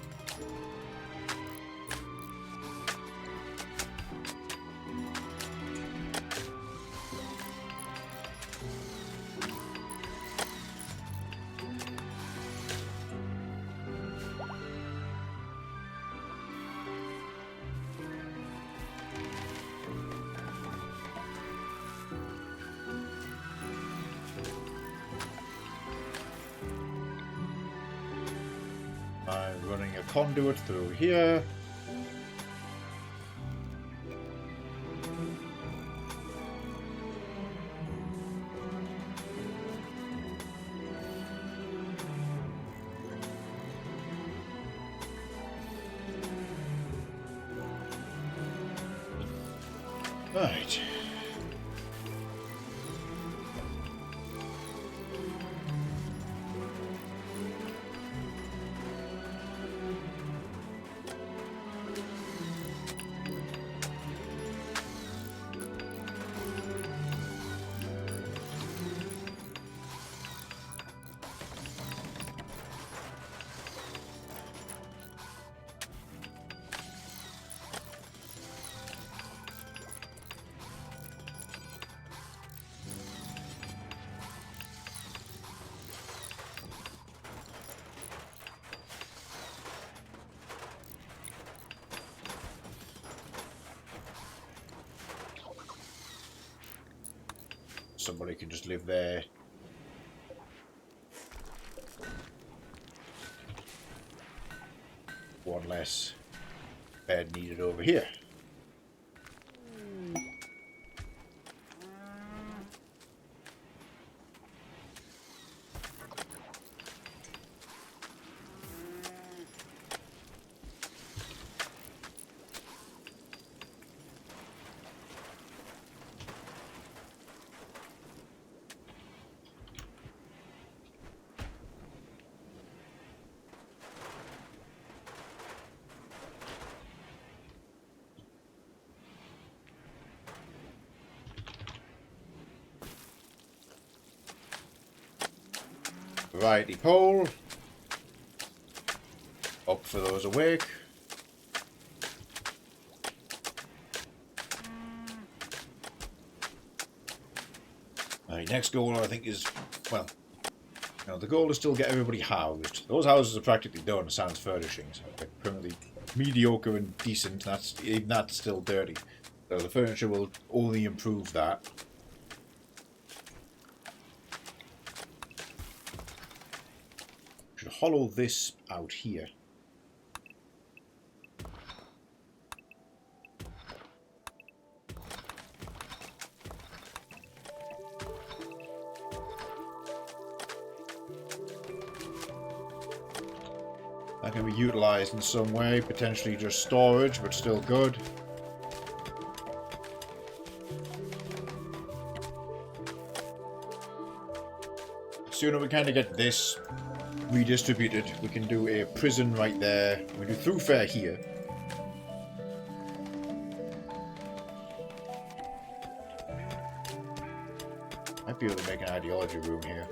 I'm running a conduit through here. Right. Somebody can just live there. One less bed needed over here. Righty pole. Up for those awake. Right, next goal I think is, well, you know, the goal is still get everybody housed. Those houses are practically done, sans furnishings. They're currently mediocre and decent. Even that's still dirty. So the furniture will only improve that. Should hollow this out here. That can be utilised in some way, potentially just storage, but still good. The sooner we kind of get this redistributed, we can do a prison right there. We do through fair here. Might be able to make an ideology room here.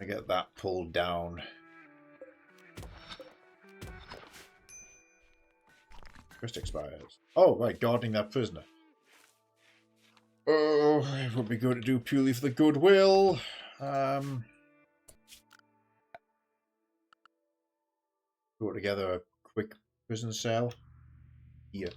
I get that pulled down. Quest expires. Oh, right, guarding that prisoner. Oh, it would be good to do purely for the goodwill. Put together a quick prison cell here.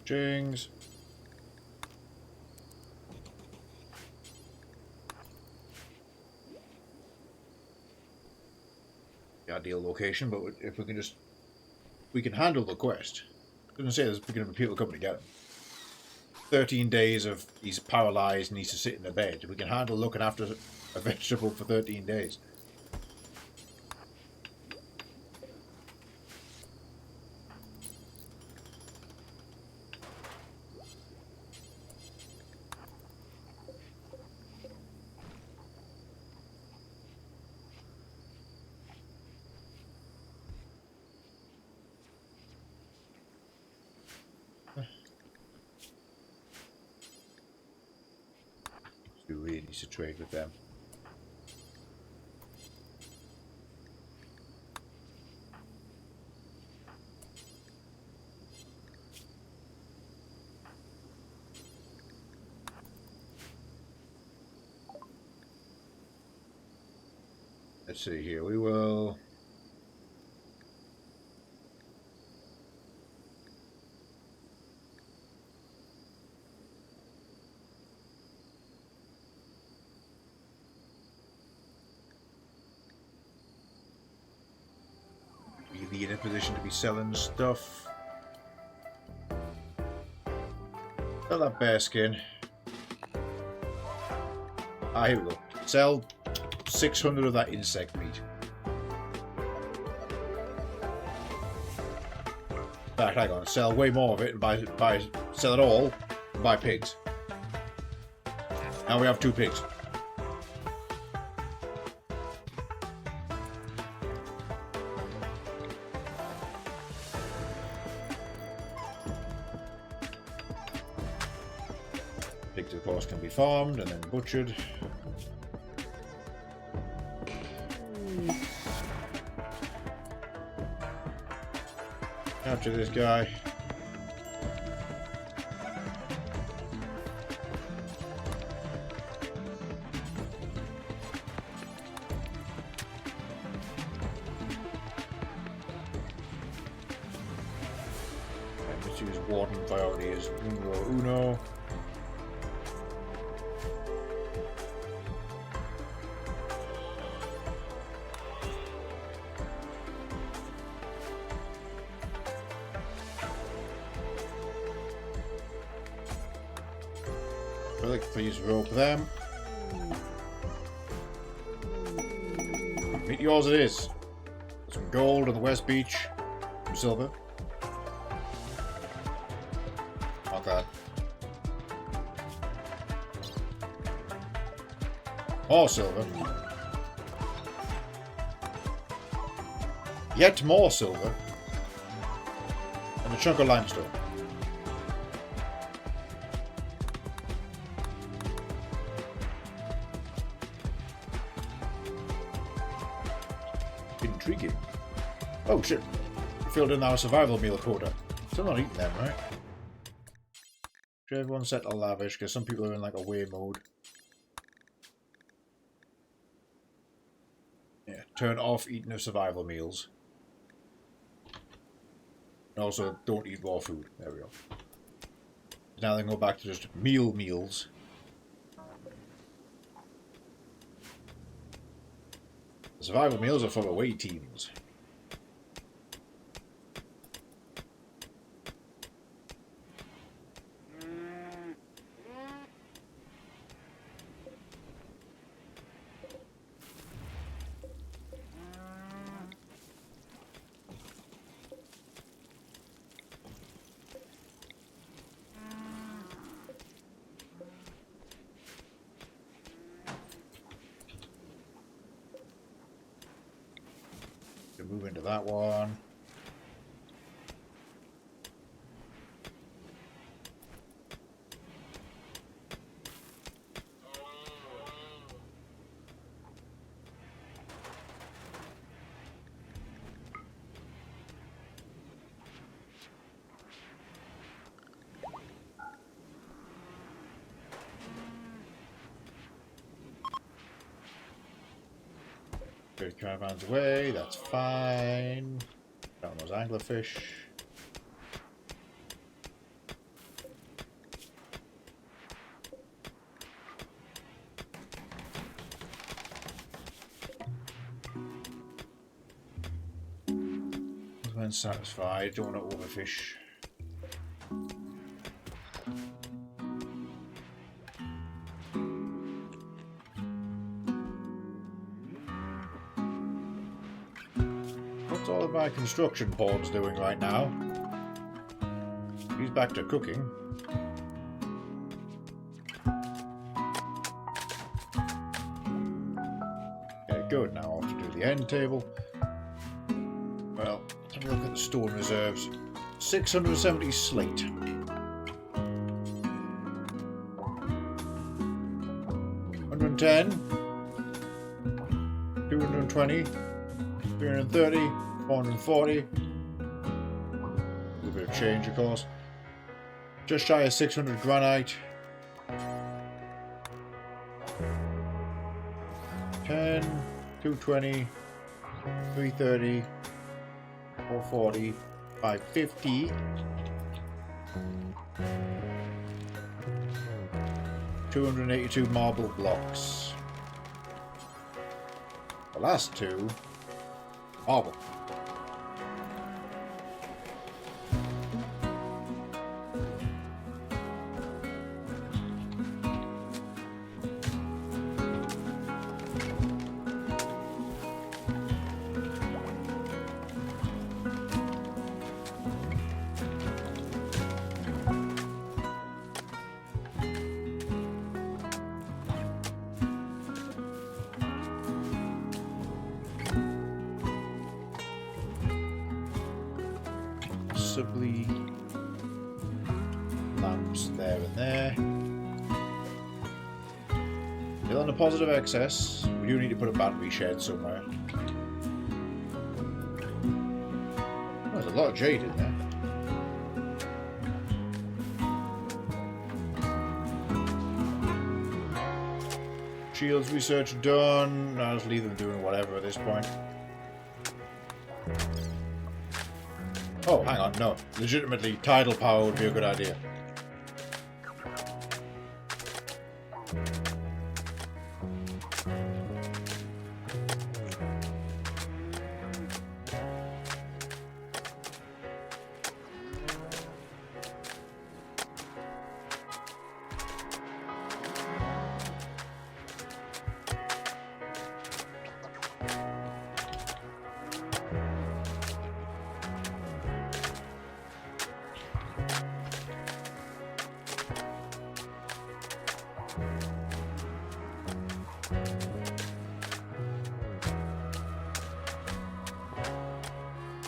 Jings. The ideal location, but if we can just... We can handle the quest. I was going to say there's going to be people coming to get him. 13 days of he's paralysed and needs to sit in a bed. We can handle looking after a vegetable for 13 days. We really need to trade with them. Let's see here. We will... Be in a position to be selling stuff. Sell that bear skin. Ah, here we go. Sell 600 of that insect meat. In fact, hang on. Sell way more of it and sell it all and buy pigs. Now we have 2 pigs. Pigs, of course, can be farmed and then butchered. Capture this guy. And let's use Warden priority as numero uno. Please rope them. Meet yours it is. Some gold on the West Beach. Some silver. Not that. More silver. Yet more silver. And a chunk of limestone. Intriguing. Oh shit. We filled in our survival meal quota. Still not eating them, right? Should everyone set to lavish because some people are in like away mode. Yeah, turn off eating of survival meals. And also don't eat raw food. There we go. Now they can go back to just meals. The survival meals are for away teams. Move into that one. trade caravans away, that's fine. Down those anglerfish. When satisfied, don't want to overfish. What's all of my construction pawns doing right now? He's back to cooking. Okay, good. Now off to do the end table. Well, let's have a look at the stone reserves. 670 slate. 110. 220. 330. 440. A little bit of change, of course. Just shy of 600 granite. 10. 220. 330. 440, 550, 282 marble blocks. The last two, marble. Possibly lamps there and there. Still on a positive excess. We do need to put a battery shed somewhere. Oh, there's a lot of jade in there. Shields research done. I'll just leave them doing whatever at this point. Oh, hang on, no. Legitimately, tidal power would be a good idea.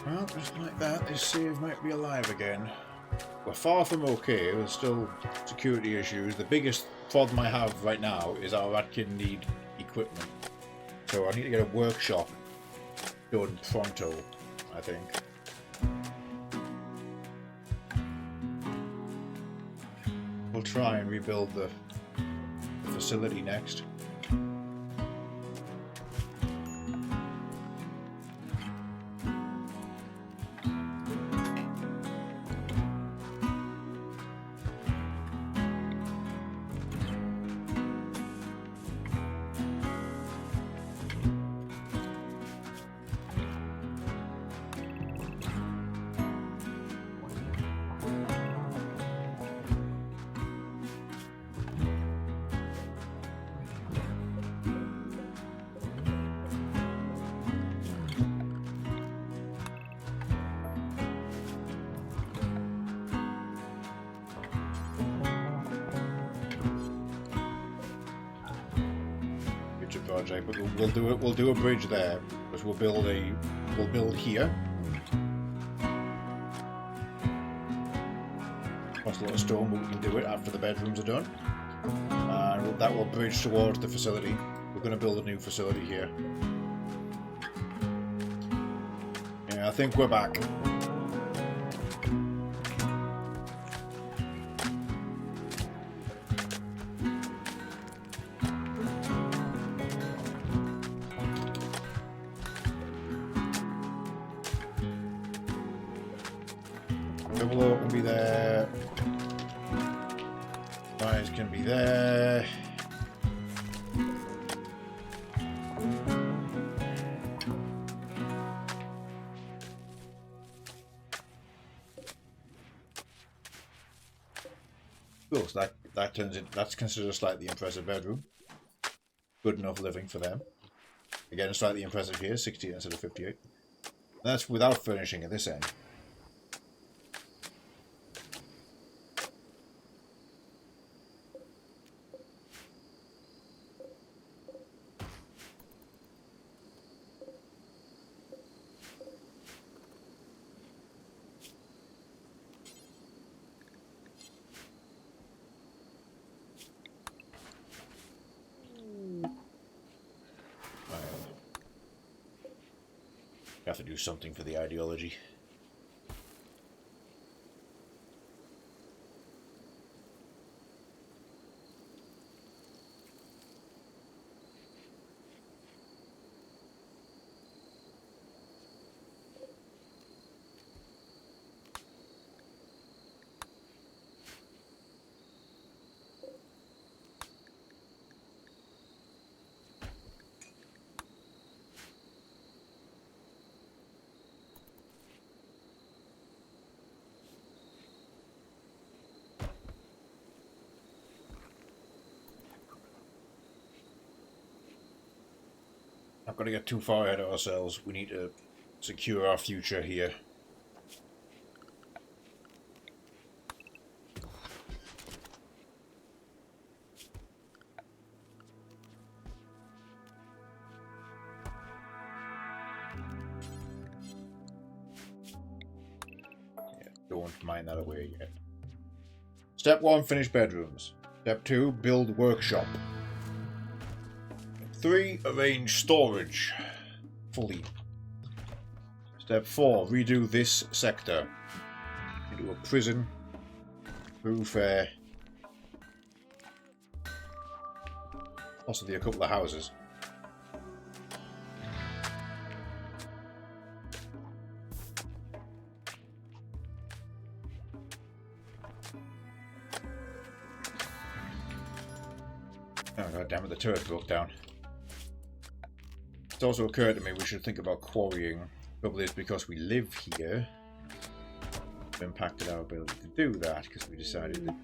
Well, just like that, this save might be alive again. We're far from okay, there's still security issues. The biggest problem I have right now is our Ratkin need equipment. So I need to get a workshop done pronto, I think. We'll try and rebuild the facility next. Project, but we'll do a bridge there, because we'll build here. Cost a lot of stone, but we can do it after the bedrooms are done. And that will bridge towards the facility. We're going to build a new facility here. Yeah, I think we're back. Double can be there. Guys can be there. Cool, so that turns it. That's considered a slightly impressive bedroom. Good enough living for them. Again, slightly impressive here, 68 instead of 58. That's without furnishing at this end. Have to do something for the ideology. Not going to get too far ahead of ourselves. We need to secure our future here. Yeah, don't mind that away yet. Step 1, finish bedrooms. Step 2, build workshop. 3, arrange storage fully. Step 4, redo this sector. Redo a prison, roof, possibly a couple of houses. Oh god damn it, the turret broke down. It's also occurred to me we should think about quarrying. Probably it's because we live here. It impacted our ability to do that because we decided that.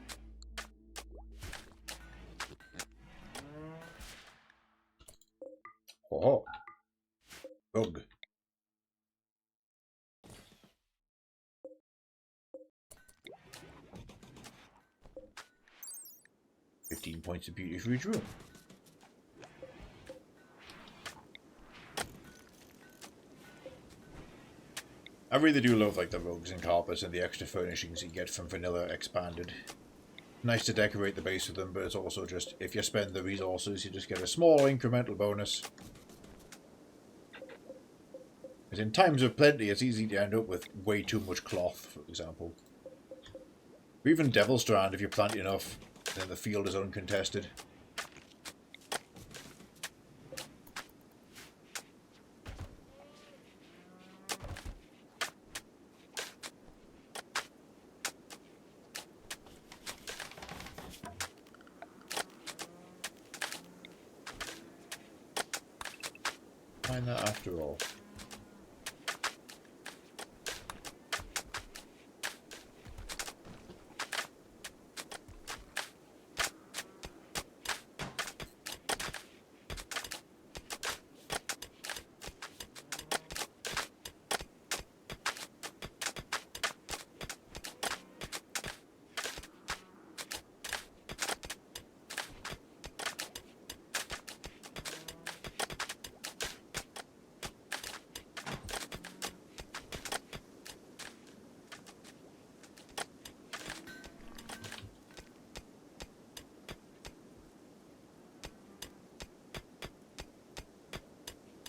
Oh, bug. $15 points of beauty for each room. I really do love like the rugs and carpets and the extra furnishings you get from vanilla expanded. Nice to decorate the base with them, but it's also just, if you spend the resources, you just get a small incremental bonus. Because in times of plenty, it's easy to end up with way too much cloth, for example. Or even Devil Strand if you plant enough, and then the field is uncontested. Find that after all.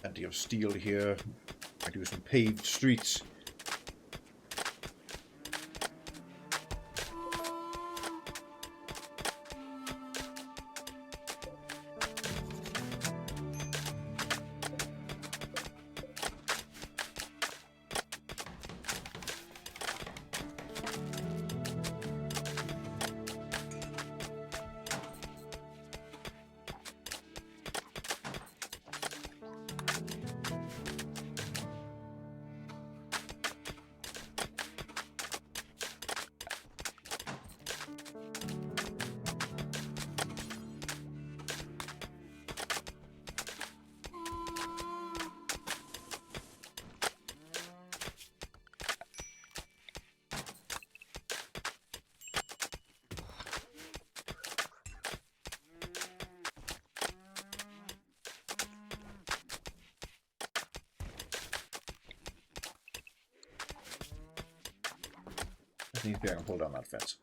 Plenty of steel here. I do some paved streets. needs be, I can pull down that fence.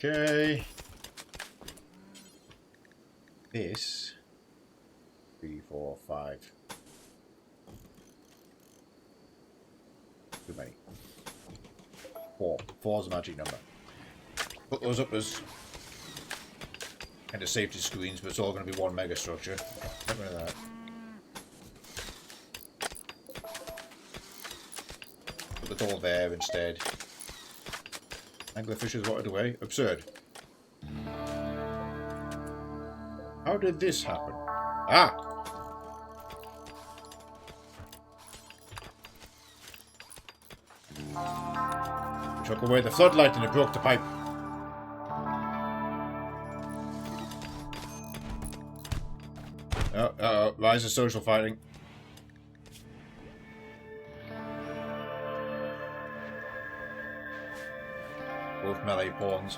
Okay. This 3, 4, 5. Too many. 4. 4 is a magic number. Put those up as kind of safety screens, but it's all going to be one mega structure. Get rid of that. Put the door there instead. Anglerfish is rotted away. Absurd. How did this happen? Ah! Took away the floodlight and it broke the pipe. Uh-oh. Rise of social fighting. Both melee pawns.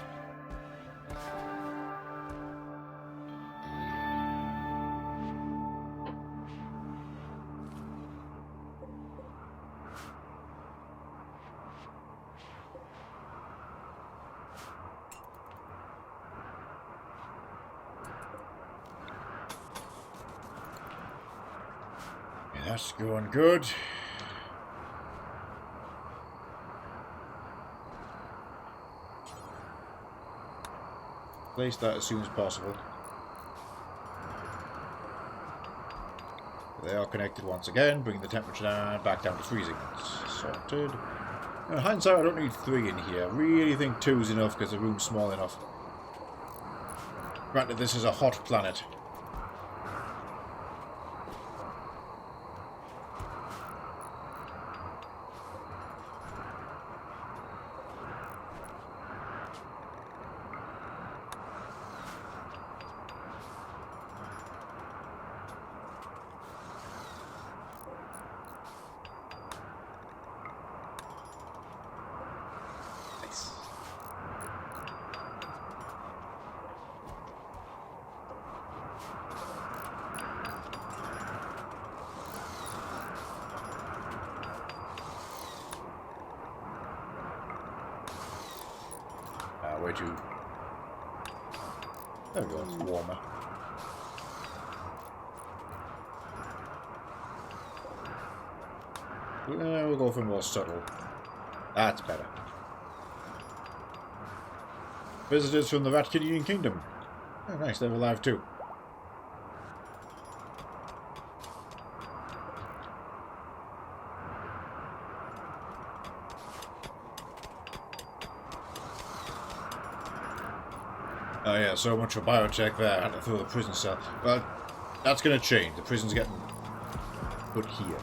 Yeah, that's going good. Place that as soon as possible. They are connected once again, bringing the temperature down, back down to freezing. Sorted. In hindsight, I don't need 3 in here. I really think 2 is enough because the room's small enough. Granted, this is a hot planet. Way too... There we go, it's warmer. We'll go for more subtle. That's better. Visitors from the Ratnomaly Kingdom. Oh, nice, they're alive too. Oh yeah, so much for biotech there. I had to throw the prison cell. Well, that's going to change. The prison's getting put here.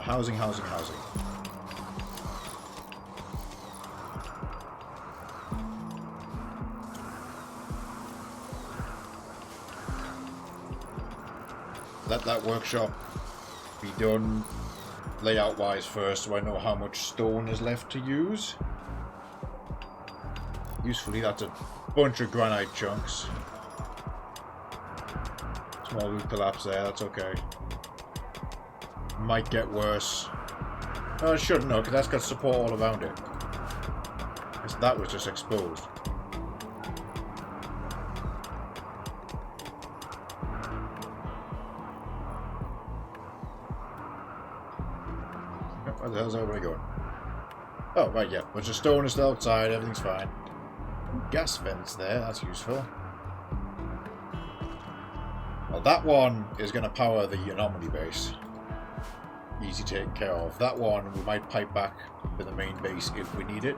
Housing. Let that workshop be done layout-wise first, so I know how much stone is left to use. Usefully, that's a bunch of granite chunks. Small roof collapse there, that's okay. Might get worse. No, it shouldn't, no, because that's got support all around it. Because that was just exposed. Where the hell's everybody going? Oh, right, yeah. Bunch of stone is still outside, everything's fine. Gas vents there, that's useful. Well, that one is going to power the anomaly base. Easy taken care of. That one we might pipe back to the main base if we need it.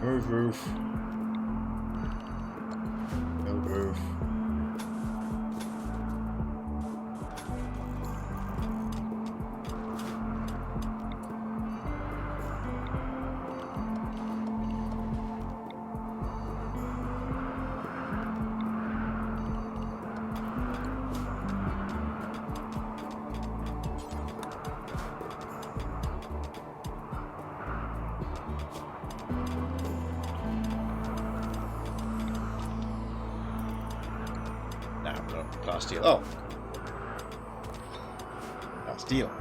Move, roof. No roof. Class steel. Oh! Class steel.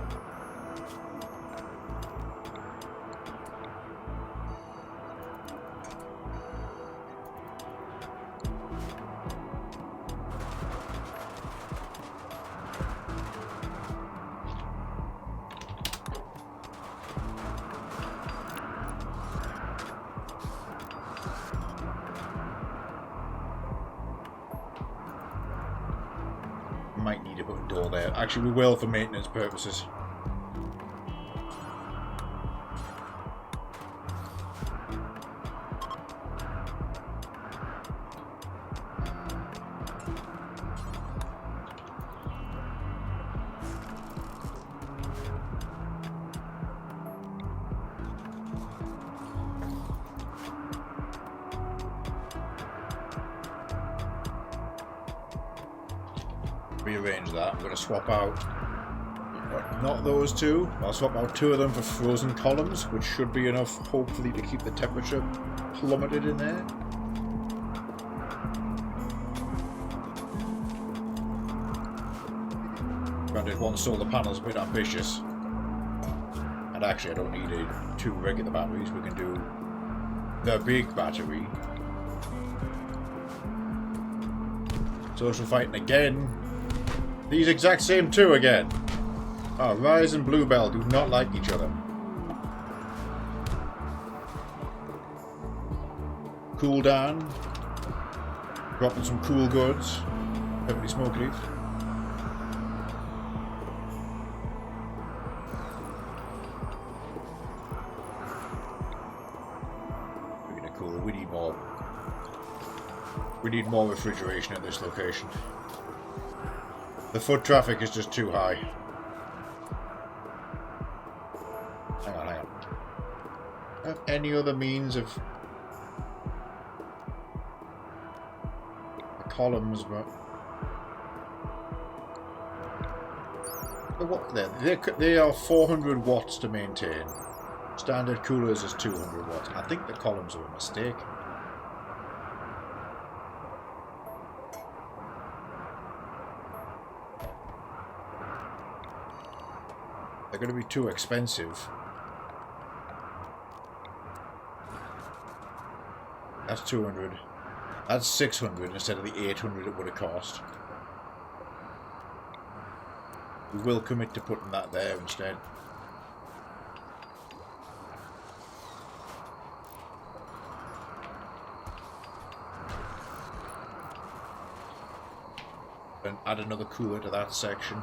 Might need to put a door there. Actually, we will for maintenance purposes. Rearrange that. I'm going to swap out not those two. I'll swap out two of them for frozen columns, which should be enough, hopefully, to keep the temperature plummeted in there. Granted, one solar panel is a bit ambitious. And actually, I don't need two regular batteries. We can do the big battery. Social fighting again. These exact same two again. Oh, Rise and Bluebell do not like each other. Cool down. Dropping some cool goods. Heavily smoke leaf. We're gonna cool. We need more. We need more refrigeration at this location. The foot traffic is just too high. Hang on, hang on. Have any other means of the columns, but what? They are 400 watts to maintain. Standard coolers is 200 watts. I think the columns are a mistake. They're going to be too expensive. That's 200. That's 600 instead of the 800 it would have cost. We will commit to putting that there instead. And add another cooler to that section.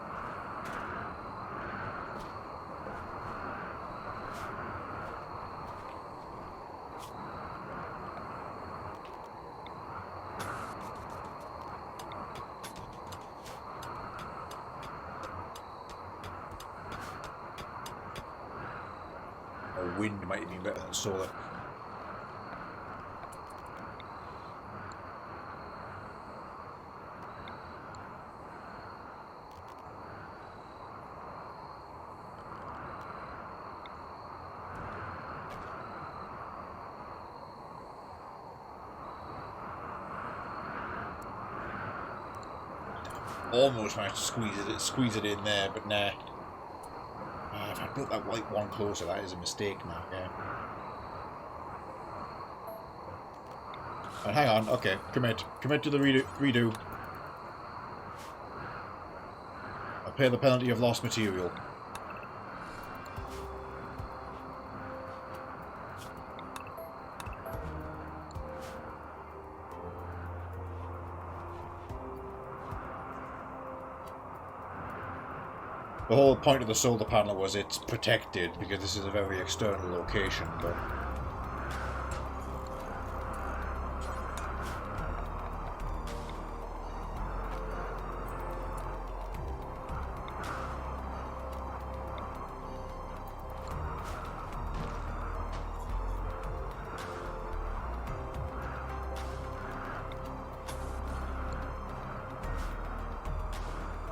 Wind might have been better than solar. Almost managed to squeeze it in there, but nah. If I built that white one closer, that is a mistake now. Yeah. And hang on, okay, commit to the redo. I'll pay the penalty of lost material. The whole point of the solar panel was it's protected because this is a very external location, but...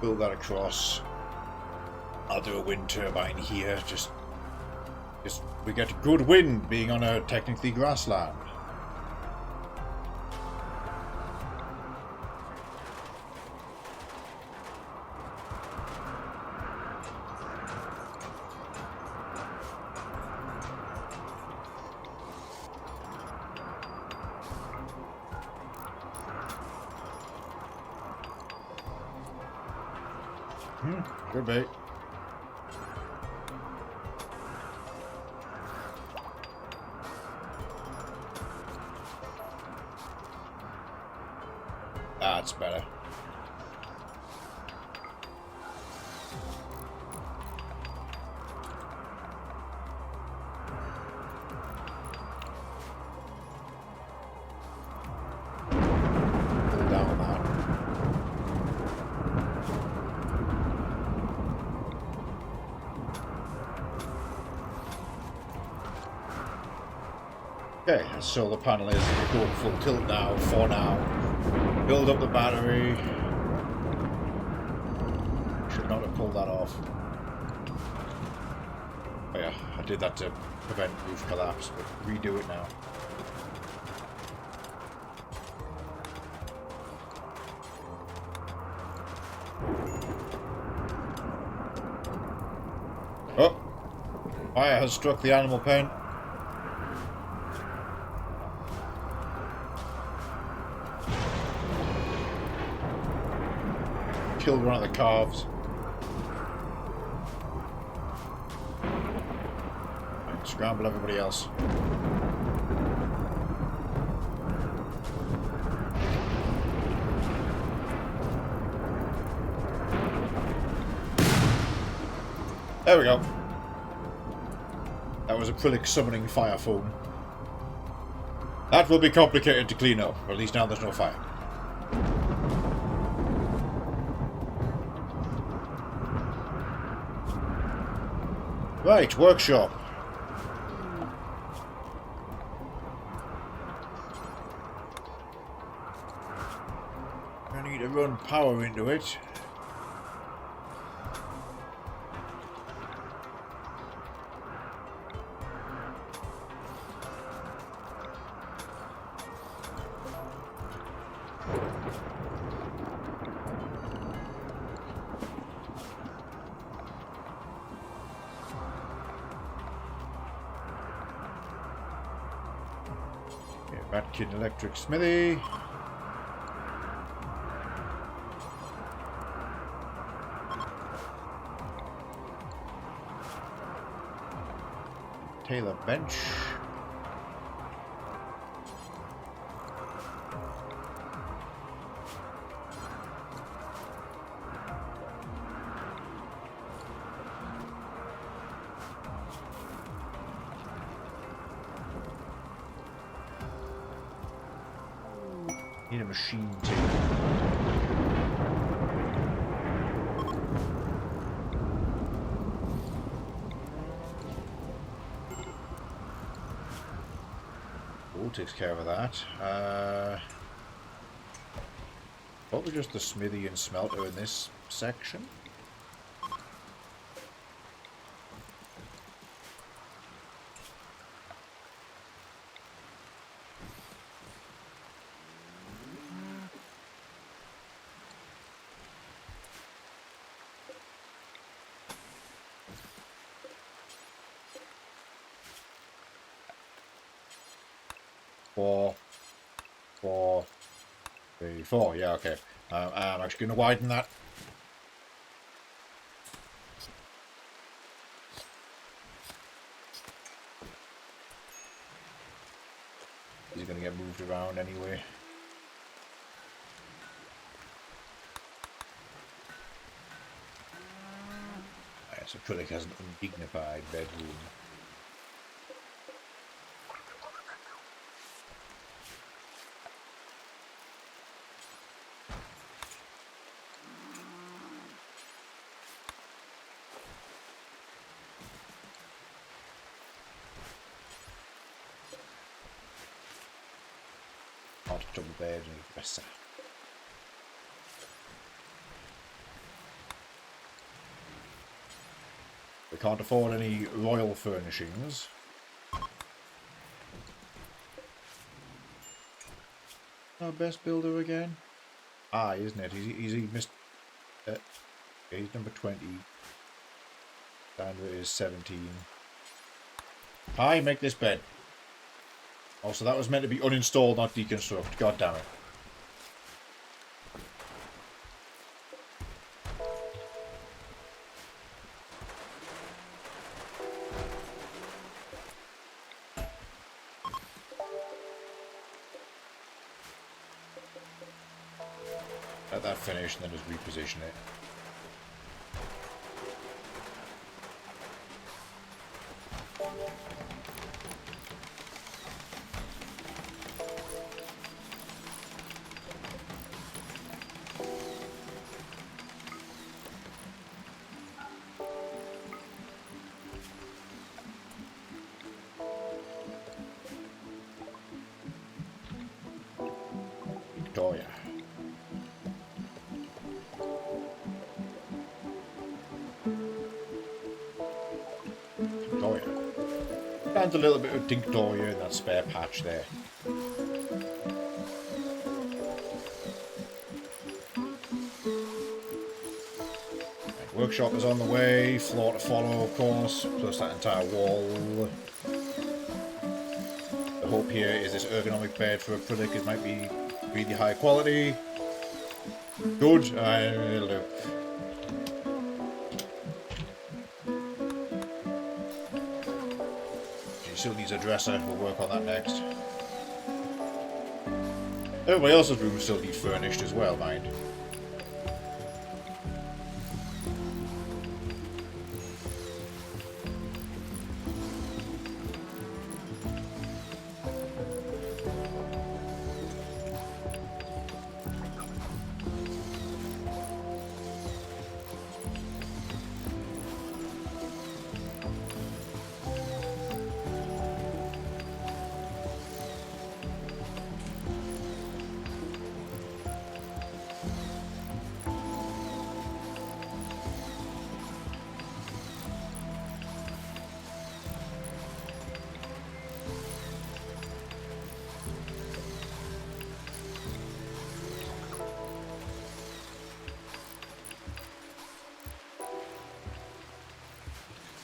build that across. I'll do a wind turbine here, just we get good wind being on a technically grassland. Good bait. That's better. Pull down that. Okay, the solar panel is going full tilt now, for now. Build up the battery. Should not have pulled that off. Oh yeah, I did that to prevent roof collapse, but redo it now. Oh! Fire has struck the animal pen. Killed one of the calves. And scramble everybody else. There we go. That was acrylic summoning fire foam. That will be complicated to clean up, but at least now there's no fire. Right, workshop. I need to run power into it. Ratkin Electric Smithy. Taylor Bench. Need a machine too. All takes care of that. Probably just the smithy and smelter in this section. 4, 4, 3, 4. Yeah, okay. I'm actually going to widen that. He's going to get moved around anyway. Right, so Trillic has an undignified bedroom. Not a double bed, and a dresser. We can't afford any royal furnishings. Our best builder again? Ah, isn't it? He's missed. He's number 20. Sandra is 17. Hi, make this bed. Also, that was meant to be uninstalled, not deconstruct. God damn it. Let that finish and then just reposition it. Victoria. Victoria. Found a little bit of Tinctoria in that spare patch there. Right, workshop is on the way, floor to follow of course, plus that entire wall. The hope here is this ergonomic bed for a product. It might be really high quality. Good, it'll do. She still needs a dresser, we'll work on that next. Everybody else's room still needs furnished as well, mind.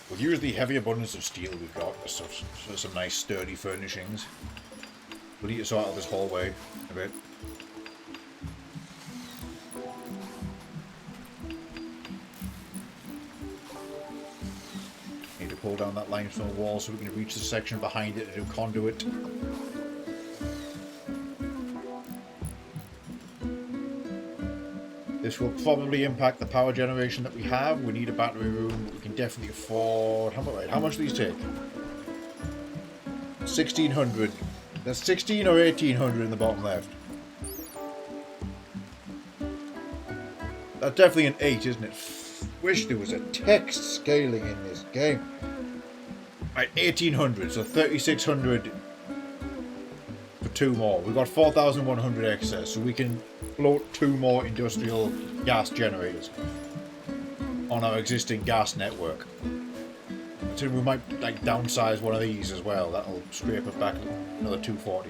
We'll use the heavy abundance of steel we've got for some nice sturdy furnishings. We'll need to sort out this hallway a bit. Need to pull down that limestone wall so we can reach the section behind it to do conduit. This will probably impact the power generation that we have. We need a battery room, but we can definitely afford... How much do these take? 1,600. That's 16 or 1,800 in the bottom left. That's definitely an 8, isn't it? Wish there was a text scaling in this game. Right, 1,800, so 3,600 for 2 more. We've got 4,100 excess, so we can float 2 more industrial gas generators on our existing gas network. So we might like downsize one of these as well. That'll scrape it back another 240.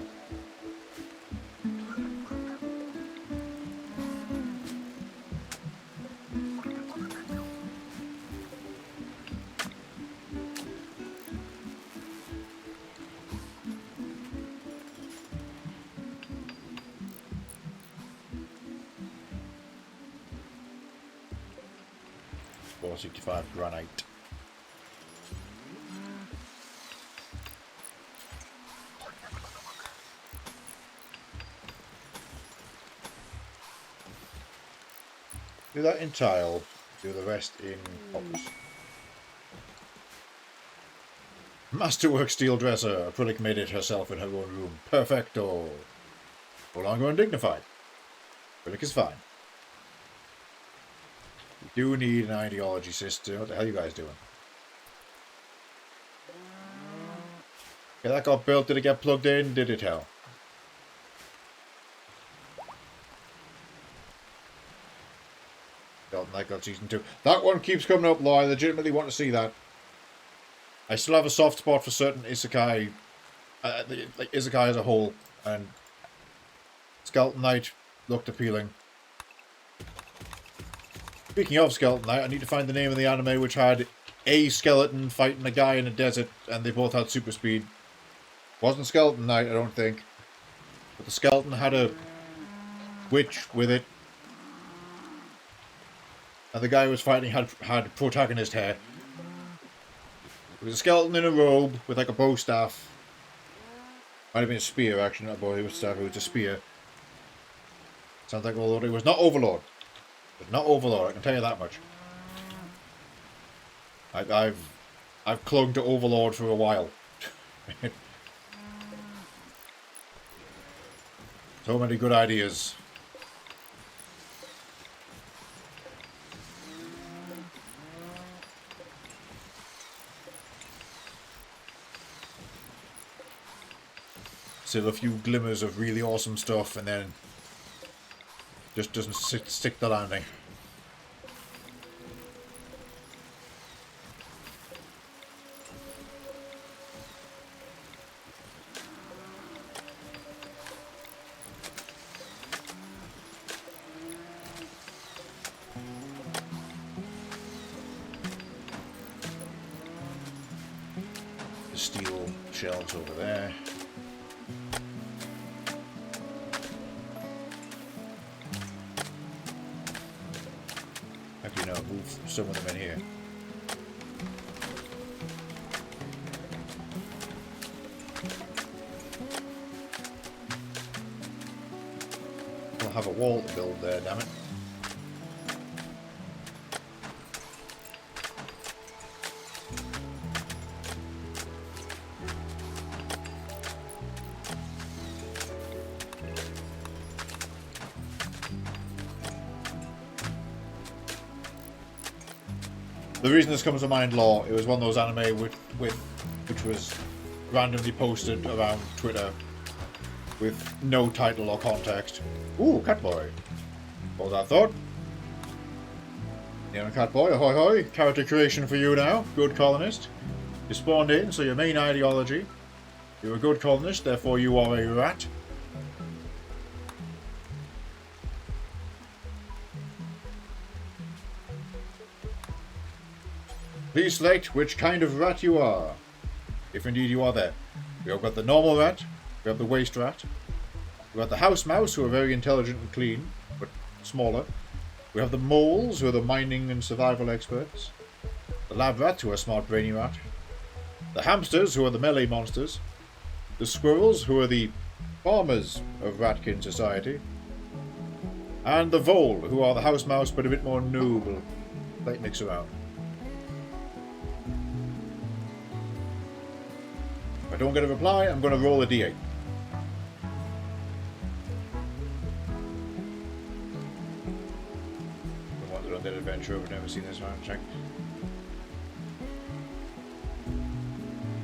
465 granite. Do that in tile, do the rest in pops. Masterwork steel dresser. Acrylic made it herself in her own room. Perfecto. No longer undignified. Acrylic is fine. We do need an ideology sister. What the hell are you guys doing? Okay, that got built. Did it get plugged in? Did it, hell? Like that season 2. That one keeps coming up, Law. I legitimately want to see that. I still have a soft spot for certain isekai, like isekai as a whole, and Skeleton Knight looked appealing. Speaking of Skeleton Knight, I need to find the name of the anime which had a skeleton fighting a guy in a desert, and they both had super speed. Wasn't Skeleton Knight, I don't think. But the skeleton had a witch with it. And the guy who was fighting had protagonist hair. It was a skeleton in a robe with like a bow staff. Might have been a spear, actually, not a bow staff, it was a spear. Sounds like Overlord. It was not Overlord. It was not Overlord, I can tell you that much. I've clung to Overlord for a while. So many good ideas. Still a few glimmers of really awesome stuff, and then just doesn't stick the landing. The steel shelves over there. Actually, no, move some of them in here. We'll have a wall to build there, damn it. The reason this comes to mind, Law, it was one of those anime which was randomly posted around Twitter with no title or context. Ooh, Catboy. What was that thought? Yeah, Catboy, ahoy hoy. Character creation for you now, good colonist. You spawned in, so your main ideology. You're a good colonist, therefore you are a rat. Please select which kind of rat you are, if indeed you are there. We have got the normal rat, we have the waste rat, we have the house mouse, who are very intelligent and clean, but smaller. We have the moles, who are the mining and survival experts, the lab rats, who are smart brainy rat, the hamsters, who are the melee monsters, the squirrels, who are the farmers of Ratkin society, and the vole, who are the house mouse but a bit more noble. Like mix around. If I don't get a reply, I'm going to roll a d8. I wanted on that adventure, I've never seen this one. Check.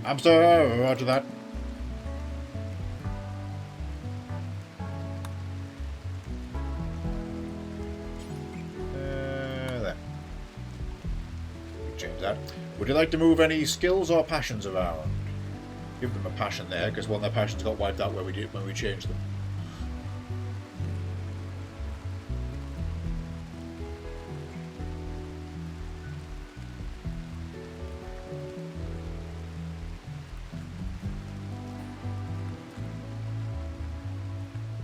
Hamster, roger that. There. Change that. Would you like to move any skills or passions around? Give them a passion there, because one of their passions got wiped out when we changed them.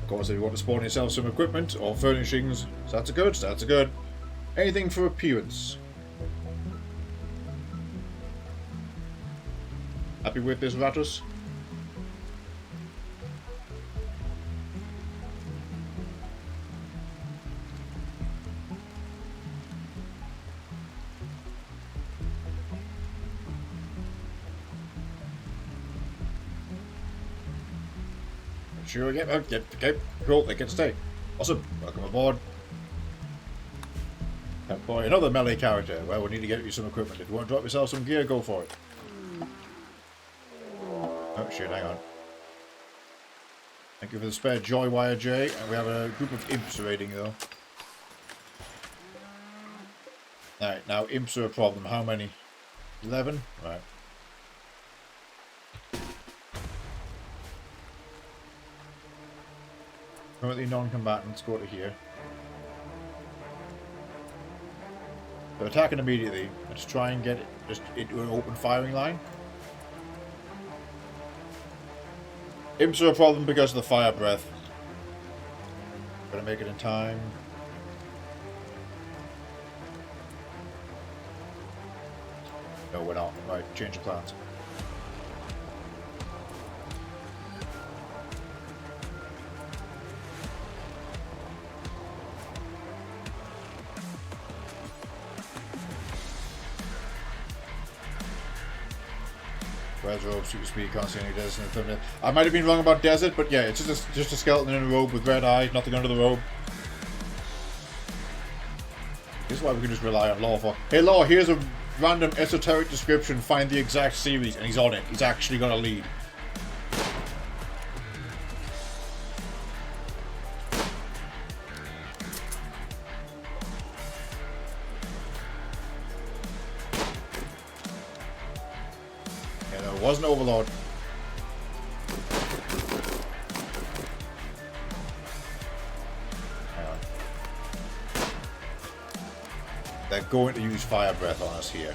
Of course, if you want to spawn yourself some equipment or furnishings, so that's a good. Anything for appearance. Happy with this, Ratus? Sure, okay, cool, they can stay. Awesome, welcome aboard. Boy, another melee character. Well, we need to get you some equipment. If you want to drop yourself some gear, go for it. Oh shit, hang on. Thank you for the spare joy wire, Jay. And we have a group of imps raiding, though. Alright, now imps are a problem. How many? 11? Right. Currently non-combatants, go to here. They're attacking immediately. Let's try and get it just into an open firing line. Imps are a problem because of the fire breath. Gotta make it in time. No, we're not. Right, change of plans. Res robe, super speed, can't see any desert in the thumbnail. I might have been wrong about desert, but yeah, it's just a skeleton in a robe with red eyes, nothing under the robe. This is why we can just rely on Law for. Hey Law, here's a random esoteric description, find the exact series, and he's on it. He's actually gonna lead. Wasn't Overlord. Hang on. They're going to use fire breath on us here.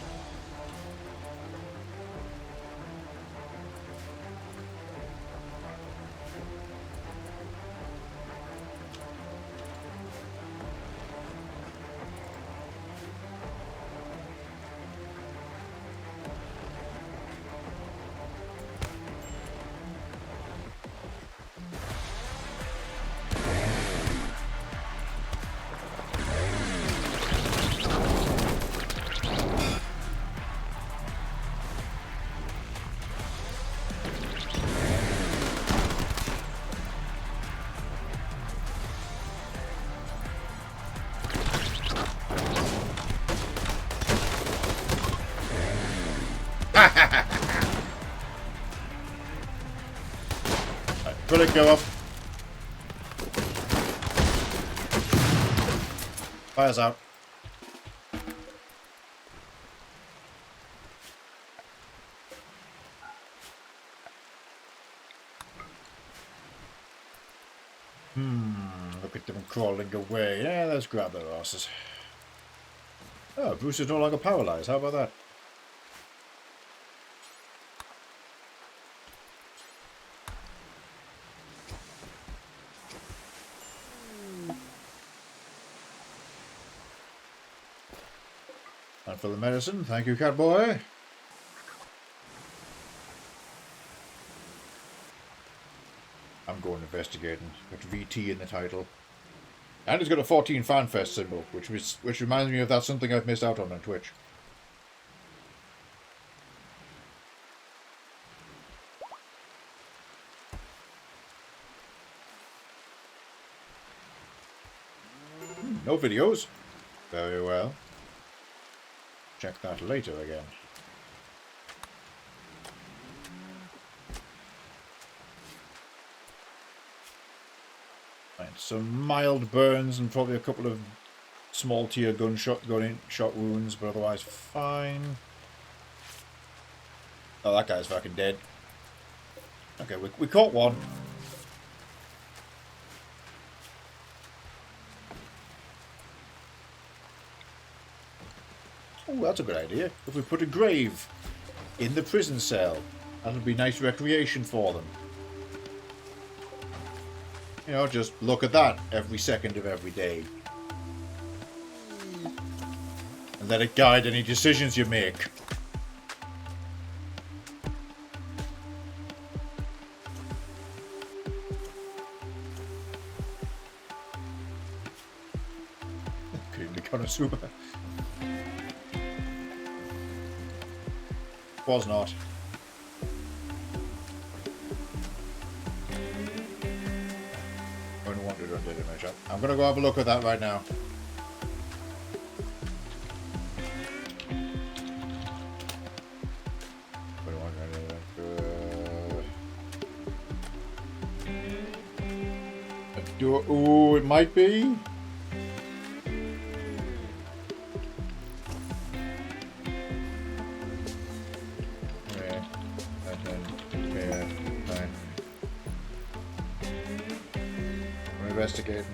Right, bullet go up. Fire's out. Look at them crawling away. Yeah, let's grab their asses. Oh, Bruce is no longer paralyzed. How about that? And for the medicine, thank you, Catboy. I'm going investigating. Got VT in the title. And it's got a 14 FanFest symbol, which reminds me of that's something I've missed out on Twitch. No videos. Very well. Check that later again. Right, some mild burns and probably a couple of small tier gunshot wounds, but otherwise fine. Oh, that guy's fucking dead. Okay, we caught one. Oh, that's a good idea. If we put a grave in the prison cell, that'll be nice recreation for them. You know, just look at that every second of every day. And let it guide any decisions you make. kidding me, Konosuba? Was not. I'm gonna go have a look at that right now. Oh, it might be. I'm investigating.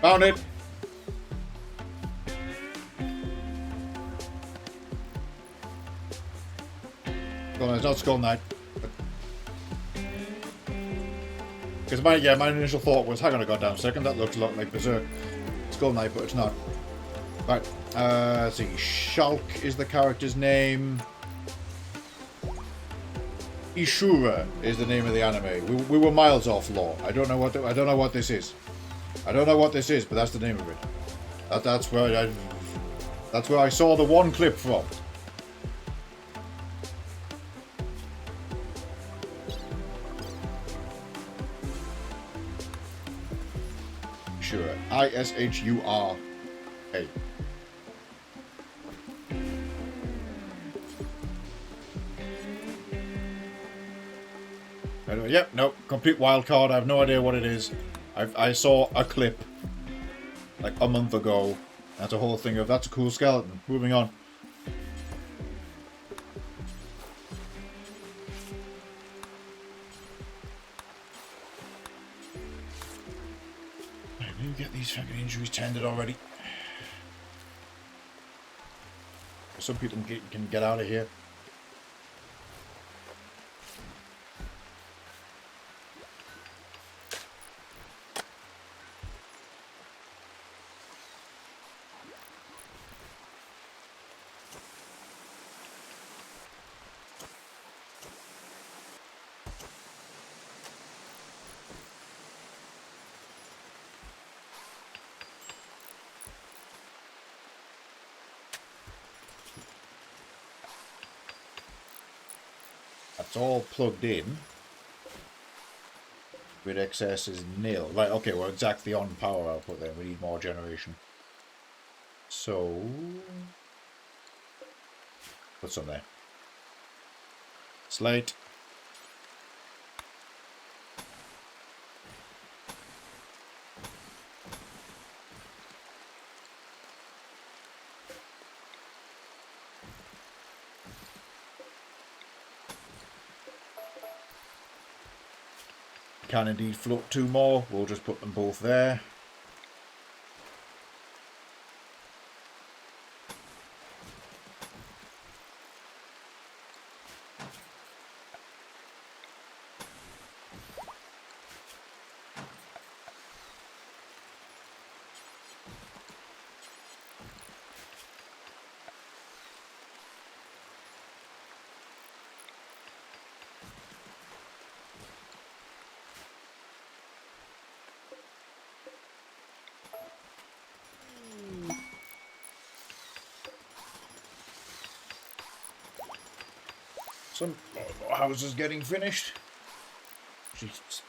Found it. Well, it's not Skull Knight. Because my initial thought was, hang on a goddamn second, that looks a lot like Berserk Skull Knight, but it's not. Right, let's see. Shulk is the character's name. Ishura is the name of the anime. We were miles off lore. I don't know what this is. I don't know what this is, but that's the name of it. That's where I saw the one clip from. Ishura. Ishura. Anyway, yep, nope, complete wild card. I have no idea what it is. I saw a clip like a month ago. That's a whole thing of that's a cool skeleton. Moving on. I need to get these fucking injuries tended already. Some people can get out of here. It's all plugged in. Grid excess is nil. Right, okay, we're exactly on power output then. We need more generation. So... put some there. Slate. Can indeed float two more. We'll just put them both there. Some houses getting finished. Jesus.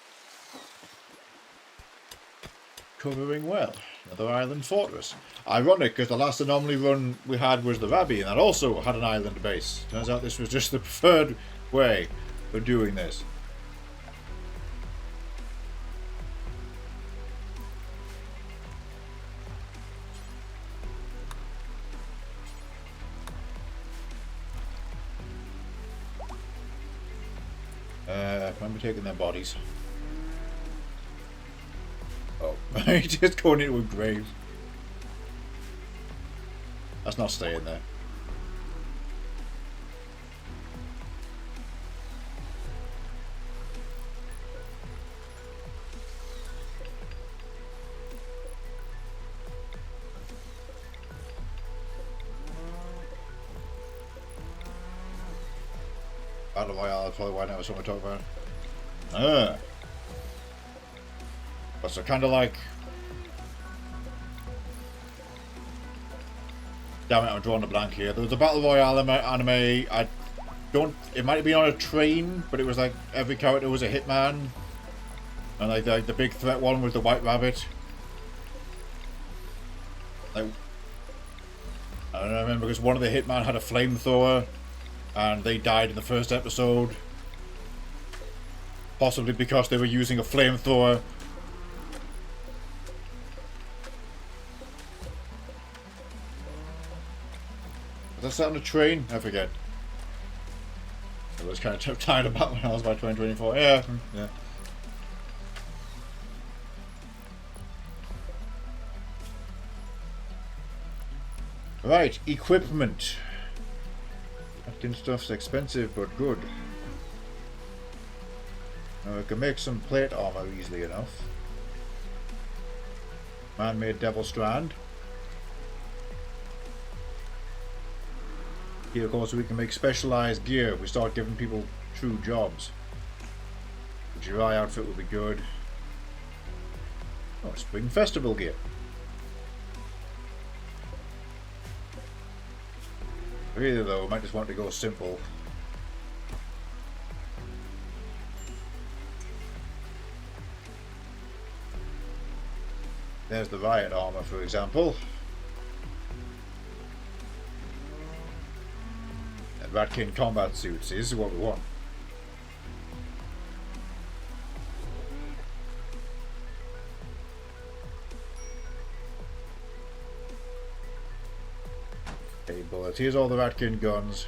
Covering well. Another island fortress. Ironic, because the last anomaly run we had was the Rabbi, and that also had an island base. Turns out this was just the preferred way of doing this. When we're taking their bodies. Oh, just going into a grave. That's not staying there. Battle Royale, that's probably why now something to talk about. But so kind of like Damn it, I'm drawing a blank here. There was a Battle Royale anime. I don't... It might have been on a train, but it was like every character was a hitman. And like the big threat one was the White Rabbit. Like, I don't remember because one of the hitman had a flamethrower. And they died in the first episode. Possibly because they were using a flamethrower. Was that set on a train? I forget. I was kind of tired about when I was by 2024. Yeah. Yeah. Right, equipment. Acting stuff's expensive but good. Now we can make some plate armor easily enough. Man-made devil strand. Here, of course, we can make specialized gear. We start giving people true jobs. The Jirai outfit will be good. Oh, spring festival gear. Really though, we might just want to go simple. There's the riot armor, for example. And Ratkin combat suits. This is what we want. Okay, bullets. Here's all the Ratkin guns.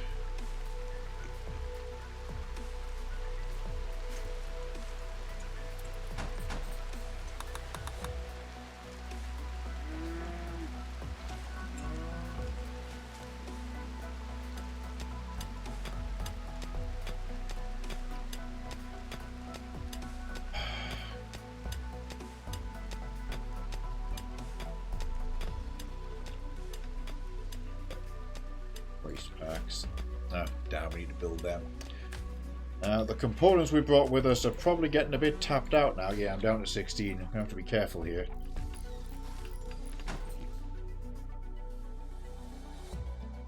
Packs. Oh, damn, we need to build them. The components we brought with us are probably getting a bit tapped out now. Yeah, I'm down to 16. I'm going to have to be careful here.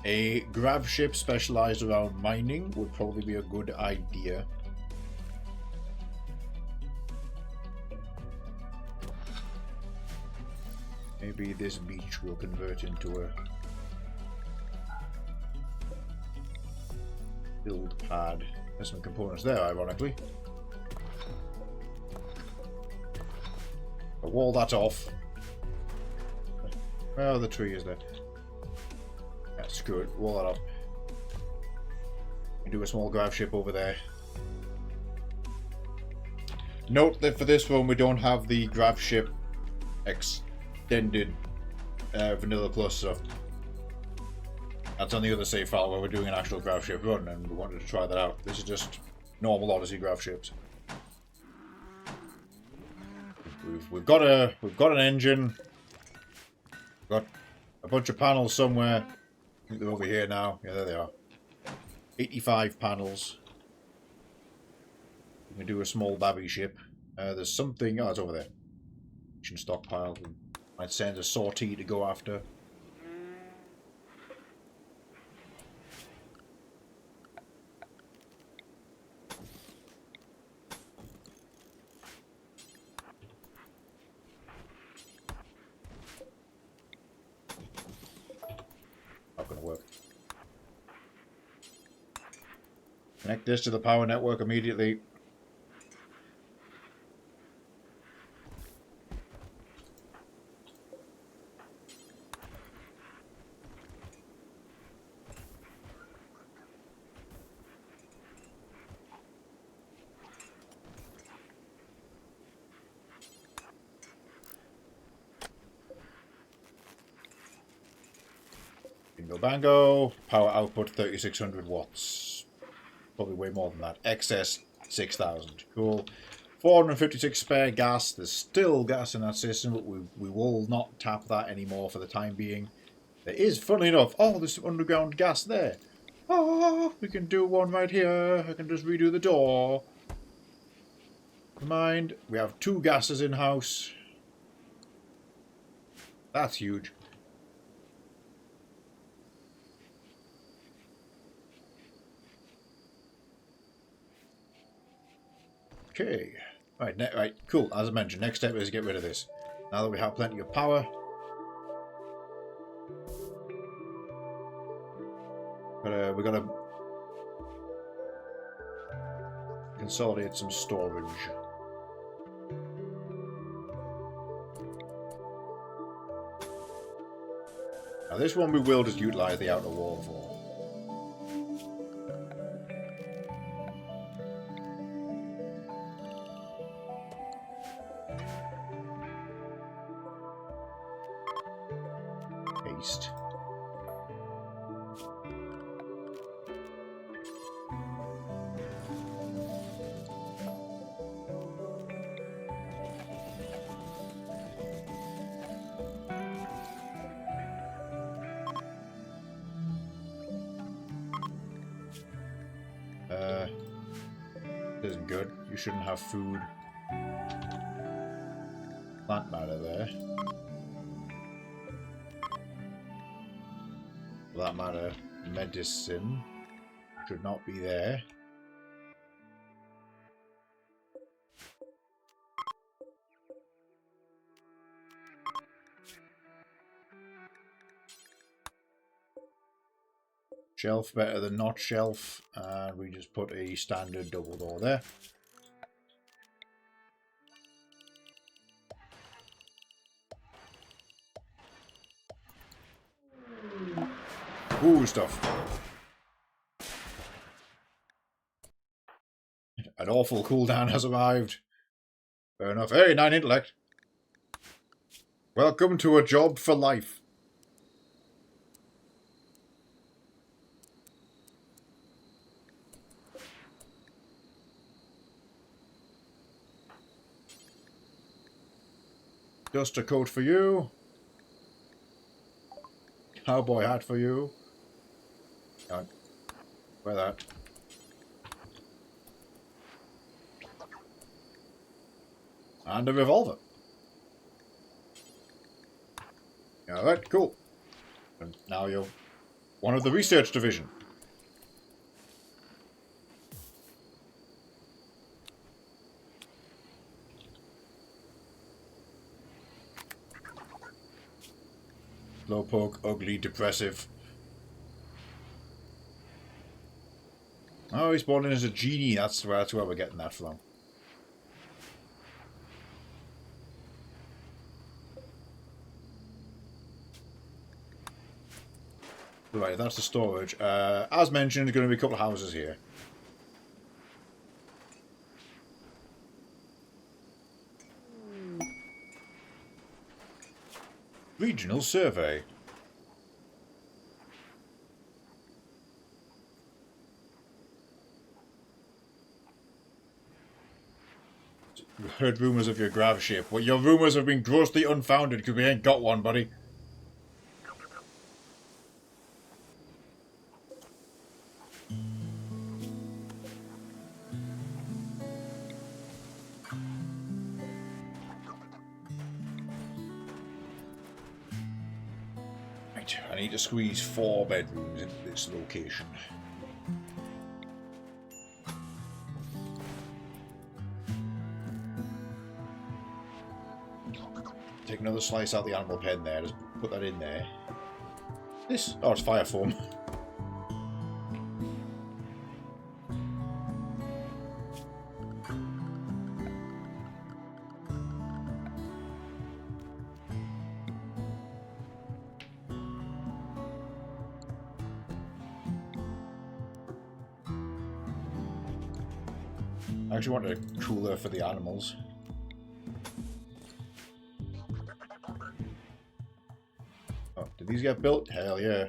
A grav ship specialized around mining would probably be a good idea. Maybe this beach will convert into a build pad. There's some components there, ironically. But wall that off. Well, the tree is there. Yeah, screw it. Wall that up. And do a small grav ship over there. Note that for this one we don't have the grav ship extended vanilla plus stuff. That's on the other save file where we're doing an actual grav ship run, and we wanted to try that out. This is just normal Odyssey grav ships. We've got an engine. We've got a bunch of panels somewhere. I think they're over here now. Yeah, there they are. 85 panels. We can do a small babby ship. There's something. Oh, it's over there. Mission stockpile. We might send a sortie to go after. Connect this to the power network immediately. Bingo bango. Power output 3600 watts. Probably way more than that. Excess 6000. Cool. 456 spare gas. There's still gas in that system, but we will not tap that anymore for the time being. There is, funnily enough, oh, there's some underground gas there. Oh, we can do one right here. I can just redo the door. Never mind. We have 2 gases in-house. That's huge. Okay. Right, right, cool. As I mentioned, next step is get rid of this. Now that we have plenty of power, we gotta consolidate some storage. Now this one we will just utilise the outer wall for. Paste. This isn't good. You shouldn't have food. Plant matter there. For that matter, medicine should not be there. Shelf better than not shelf, and we just put a standard double door there. Ooh, stuff. An awful cooldown has arrived. Fair enough. Hey, 9 intellect. Welcome to a job for life. Just a coat for you. Cowboy hat for you. Wear that. And a revolver. Alright, cool. And now you're one of the research division. Slowpoke, ugly, depressive. Oh, he's born in as a genie. That's where we're getting that from. Right, that's the storage. As mentioned, there's going to be a couple of houses here. Regional survey. We heard rumours of your grav ship. Well, your rumours have been grossly unfounded because we ain't got one, buddy. Right, I need to squeeze 4 bedrooms into this location. Take another slice out the animal pen there, just put that in there. This? Oh, it's fire foam. I actually want a cooler for the animals. Oh, did these get built? Hell yeah.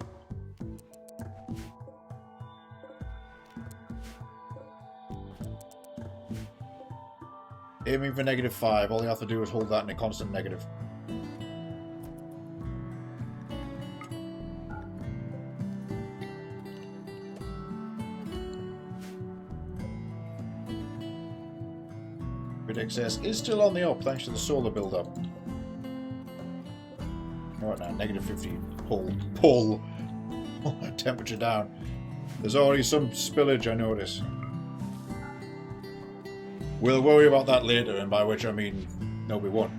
Aiming for -5. All you have to do is hold that in a constant negative. Grid excess is still on the up thanks to the solar build-up. Right now, -15. Pull. Pull that temperature down. There's already some spillage, I notice. We'll worry about that later, and by which I mean, no, we won't.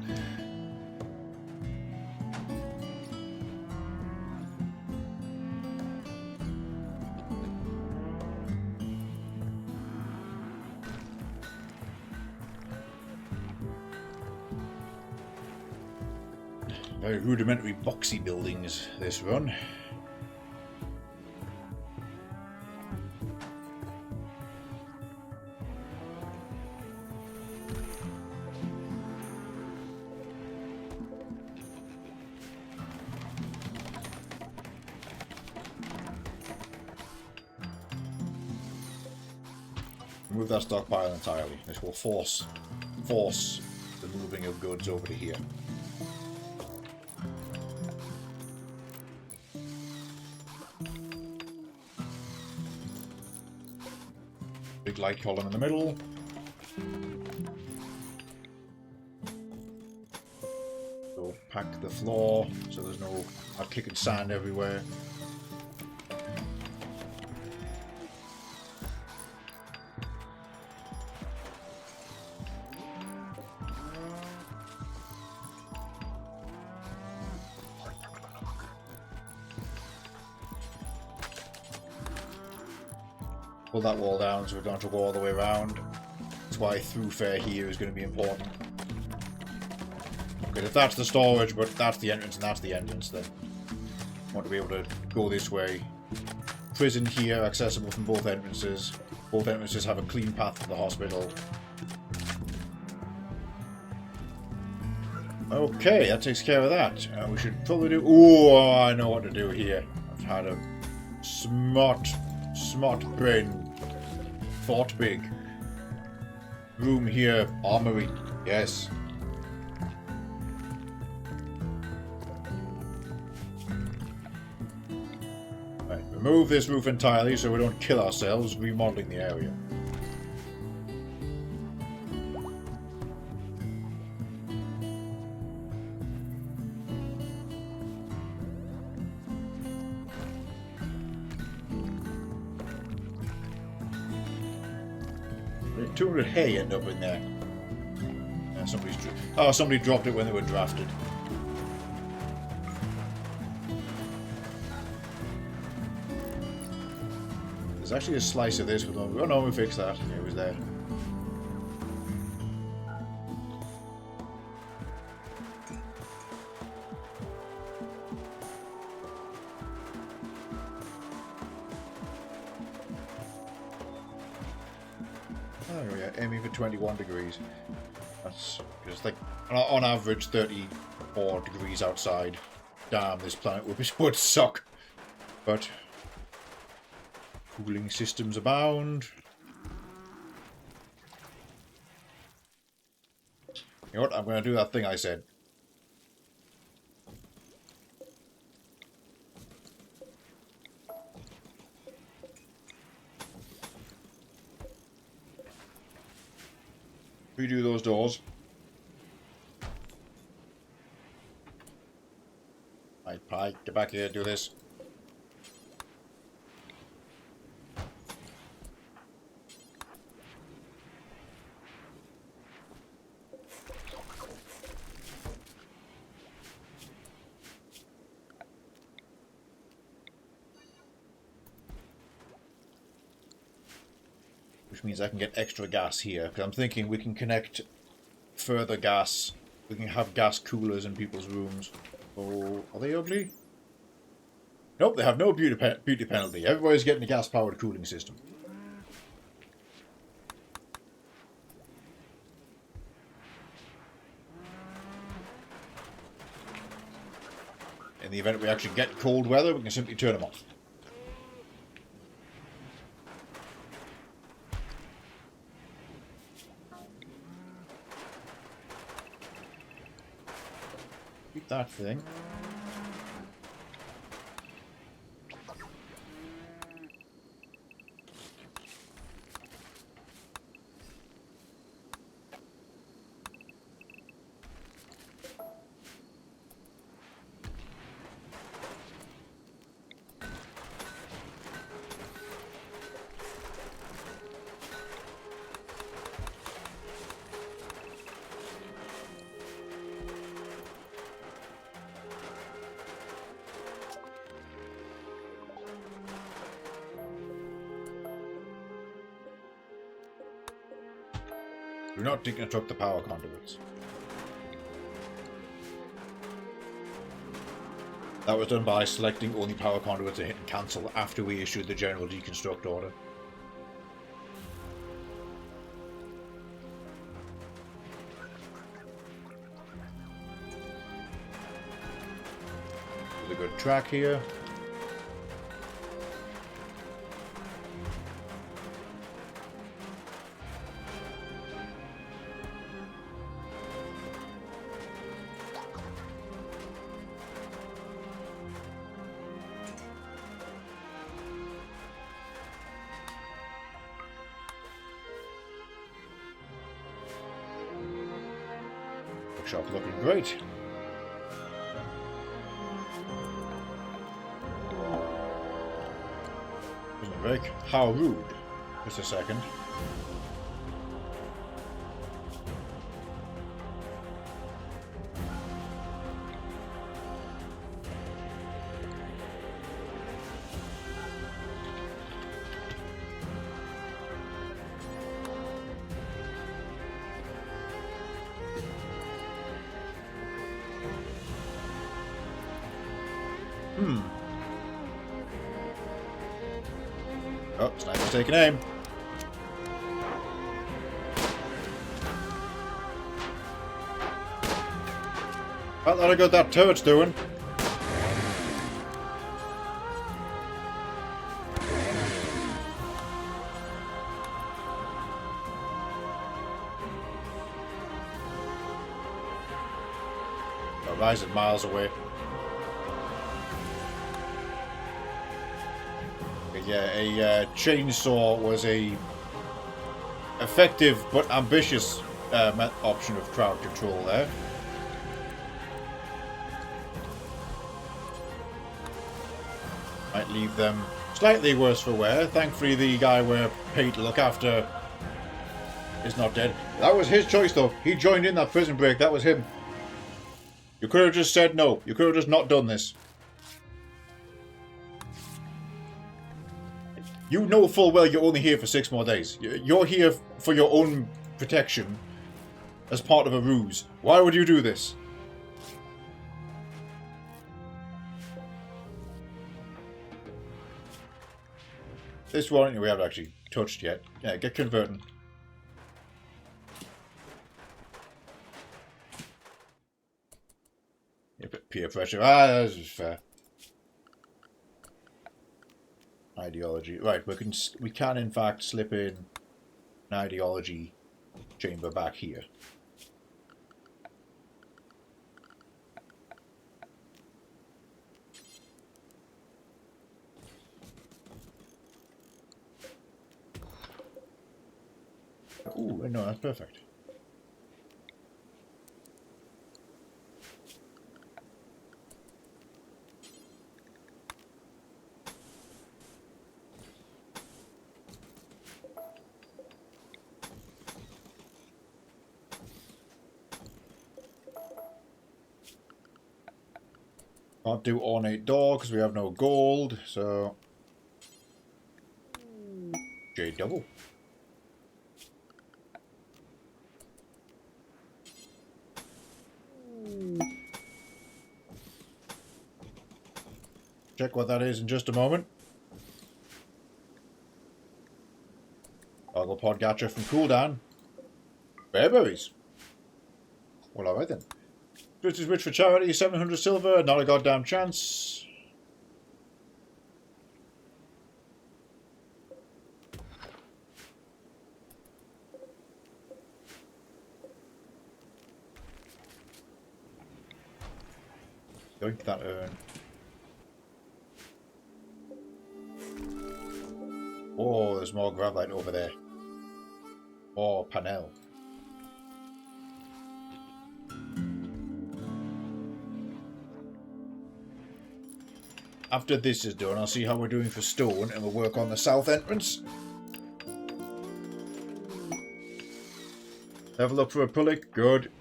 Very rudimentary boxy buildings, this run. Remove that stockpile entirely. This will force the moving of goods over to here. Big light column in the middle. So pack the floor so there's no kicking sand everywhere. Pull that wall down so we don't have to go all the way around. That's why throughfare here is going to be important. Because if that's the storage, but that's the entrance and that's the entrance, then I want to be able to go this way. Prison here, accessible from both entrances. Both entrances have a clean path to the hospital. Okay, that takes care of that. We should probably do... Oh, I know what to do here. I've had a smart brain thought big. Room here, armory, yes. Right, remove this roof entirely so we don't kill ourselves remodeling the area. Did 200 hay end up in there? Yeah, somebody dropped it when they were drafted. There's actually a slice of this with... Oh no, we fixed that. It was there. Oh yeah, aiming for 21 degrees. That's just like on average 34 degrees outside. Damn, this planet would suck. But cooling systems abound. You know what? I'm going to do that thing I said. Redo those doors. Right, Pie, get back here, do this. Which means I can get extra gas here, because I'm thinking we can connect further gas. We can have gas coolers in people's rooms. Oh, are they ugly? Nope, they have no beauty penalty. Everybody's getting a gas-powered cooling system. In the event we actually get cold weather, we can simply turn them off. Keep that thing. Do not deconstruct the power conduits. That was done by selecting only power conduits and hitting cancel after we issued the general deconstruct order. There's a good track here. Workshop looking great. Break. How rude. Just a second. Oh, sniper's taking aim. Well, that I got that turret's doing. Horizon miles away. Yeah, a chainsaw was a effective but ambitious option of crowd control there. Might leave them slightly worse for wear. Thankfully, the guy we're paid to look after is not dead. That was his choice, though. He joined in that prison break. That was him. You could have just said no. You could have just not done this. You know full well you're only here for 6 more days. You're here for your own protection as part of a ruse. Why would you do this? This one we haven't actually touched yet. Yeah, get converting. A bit peer pressure. Ah, that's fair. Ideology. Right, we can in fact slip in an ideology chamber back here. Ooh, no, that's perfect. Can't do ornate door because we have no gold, so J double. Check what that is in just a moment. Toggle pod gacha from cooldown. Bearberries. Well, alright then. This is rich for charity, 700 silver, not a goddamn chance. Yoink that urn. Oh, there's more gravite over there. Or panel. After this is done, I'll see how we're doing for stone, and we'll work on the south entrance. Level up for a pullic, good.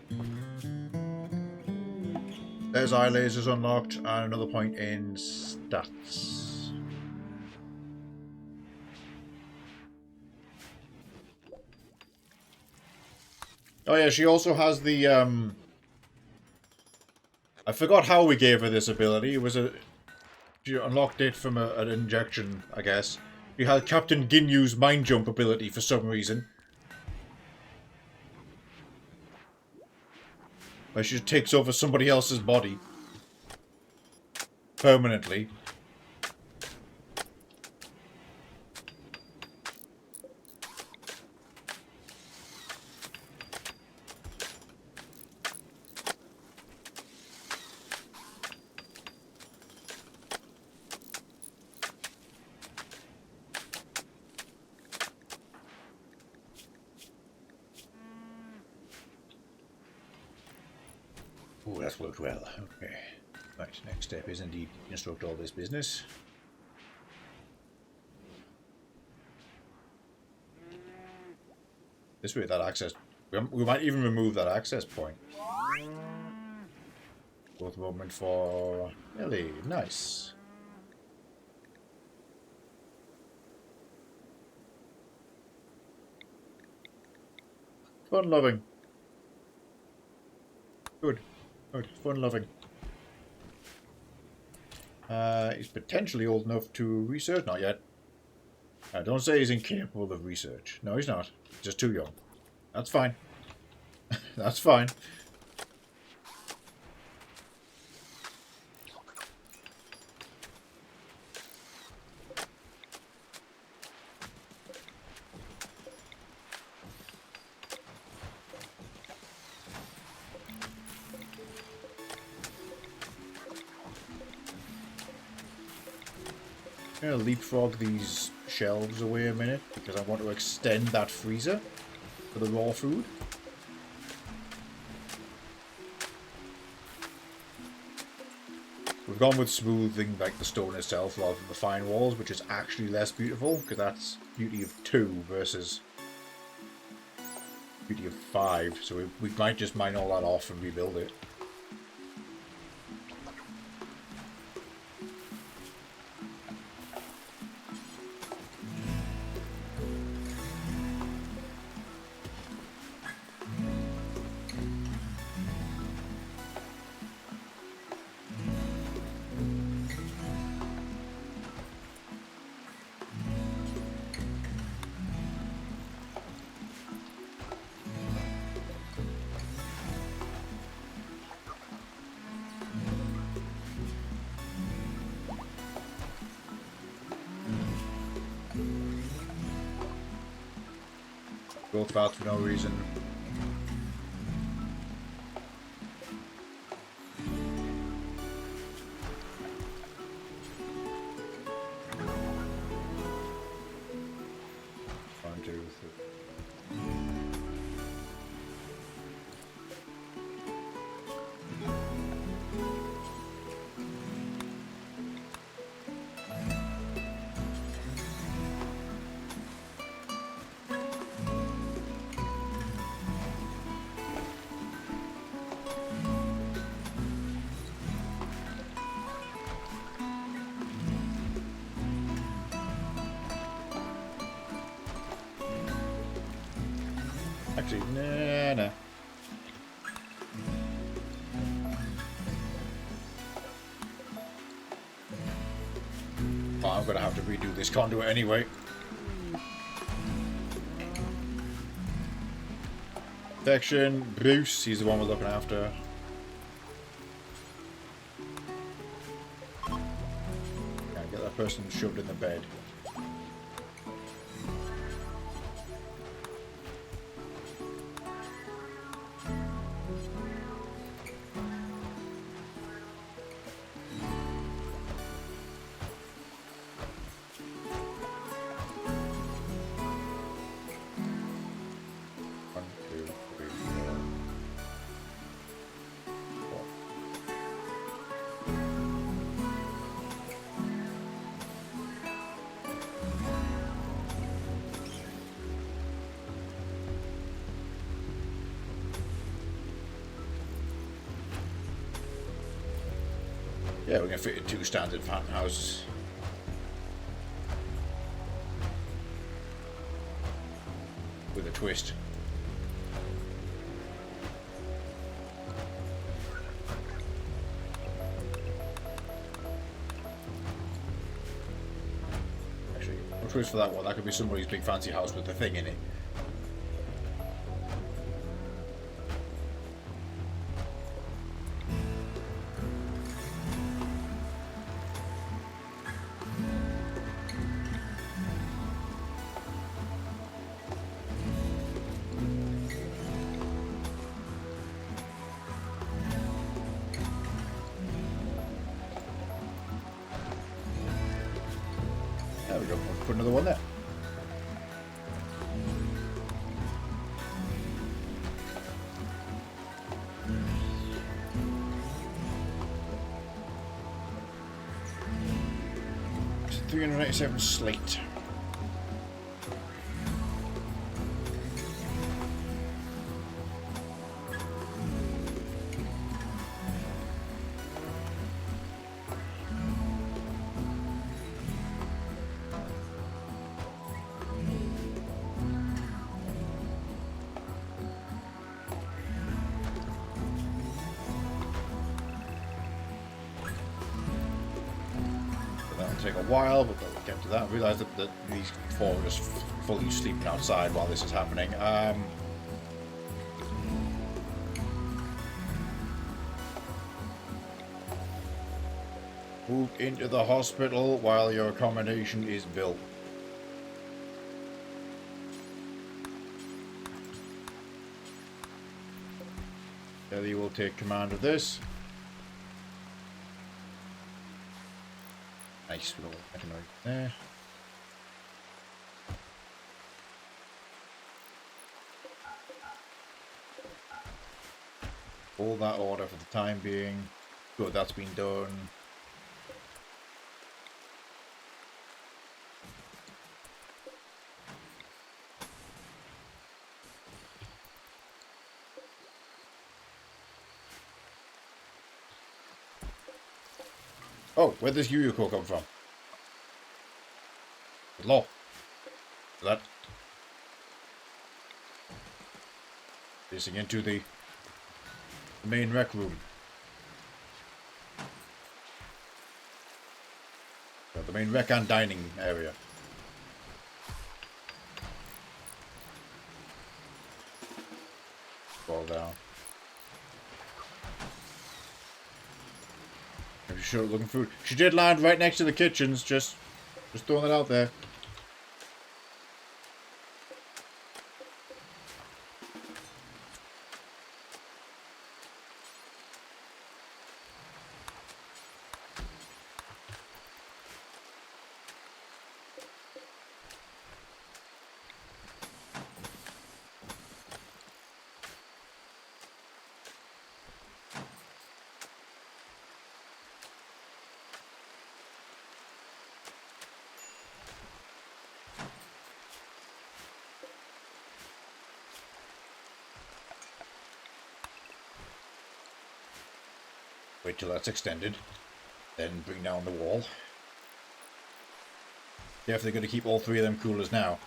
There's eye lasers unlocked, and another point in stats. Oh yeah, she also has the I forgot how we gave her this ability. It was she unlocked it from an injection, I guess. She had Captain Ginyu's mind jump ability for some reason. Where she just takes over somebody else's body. Permanently. Oh, that's worked well. Okay. Right, next step is indeed instruct all this business. This way, that access... We might even remove that access point. Growth moment for Ellie. Nice. Fun-loving. Good. Good. Fun-loving. He's potentially old enough to research. Not yet. Don't say he's incapable of research. No, he's not. He's just too young. That's fine. That's fine. I'm going to leapfrog these shelves away a minute because I want to extend that freezer for the raw food. We've gone with smoothing like the stone itself rather than the fine walls, which is actually less beautiful because that's beauty of 2 versus beauty of 5. So we might just mine all that off and rebuild it. Growth fast for no reason. One, two, three. Actually, nah. Oh, I'm gonna have to redo this conduit anyway. Protection, Bruce, he's the one we're looking after. Can't get that person shoved in the bed. Yeah, we're going to fit in 2 standard fan houses. With a twist. No twist for that one. That could be somebody's big fancy house with the thing in it. There we go. Let's put another one there. It's 387 slate. Take a while, but we'll get to that. I realise that these four are just fully sleeping outside while this is happening. Move into the hospital while your accommodation is built. Kelly will take command of this. Nice little item right there. Hold that order for the time being. Good, that's been done. Oh, where does Yuyuko come from? Law. That. Facing into the main rec room. The main rec and dining area. Fall down. Sure, looking food. She did land right next to the kitchens. Just throwing it out there. Wait till that's extended, then bring down the wall. Definitely going to keep all three of them coolers now.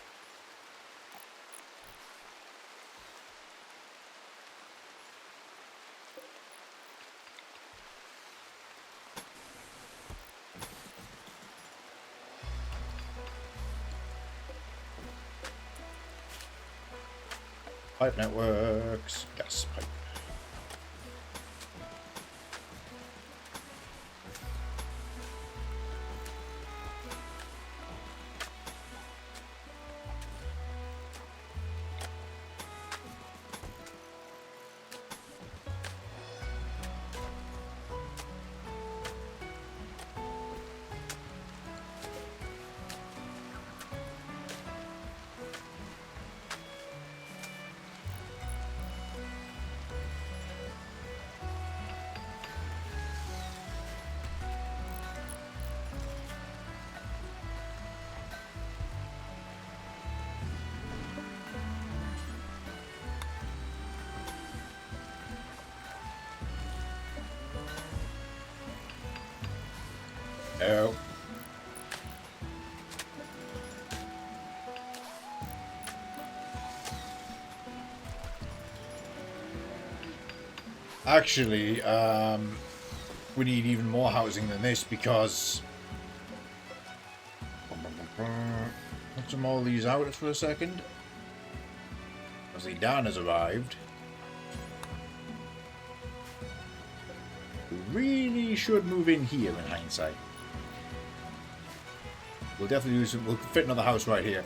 Pipe networks, gas pipe. No. Actually, we need even more housing than this because Put some more of these out for a second. As the Dan has arrived. We really should move in here in hindsight. We'll definitely use it. We'll fit another house right here.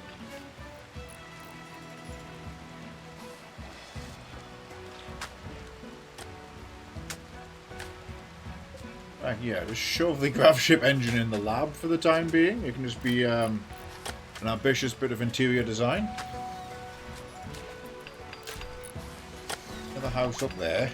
Yeah, just shove the grav ship engine in the lab for the time being. It can just be an ambitious bit of interior design. Another house up there.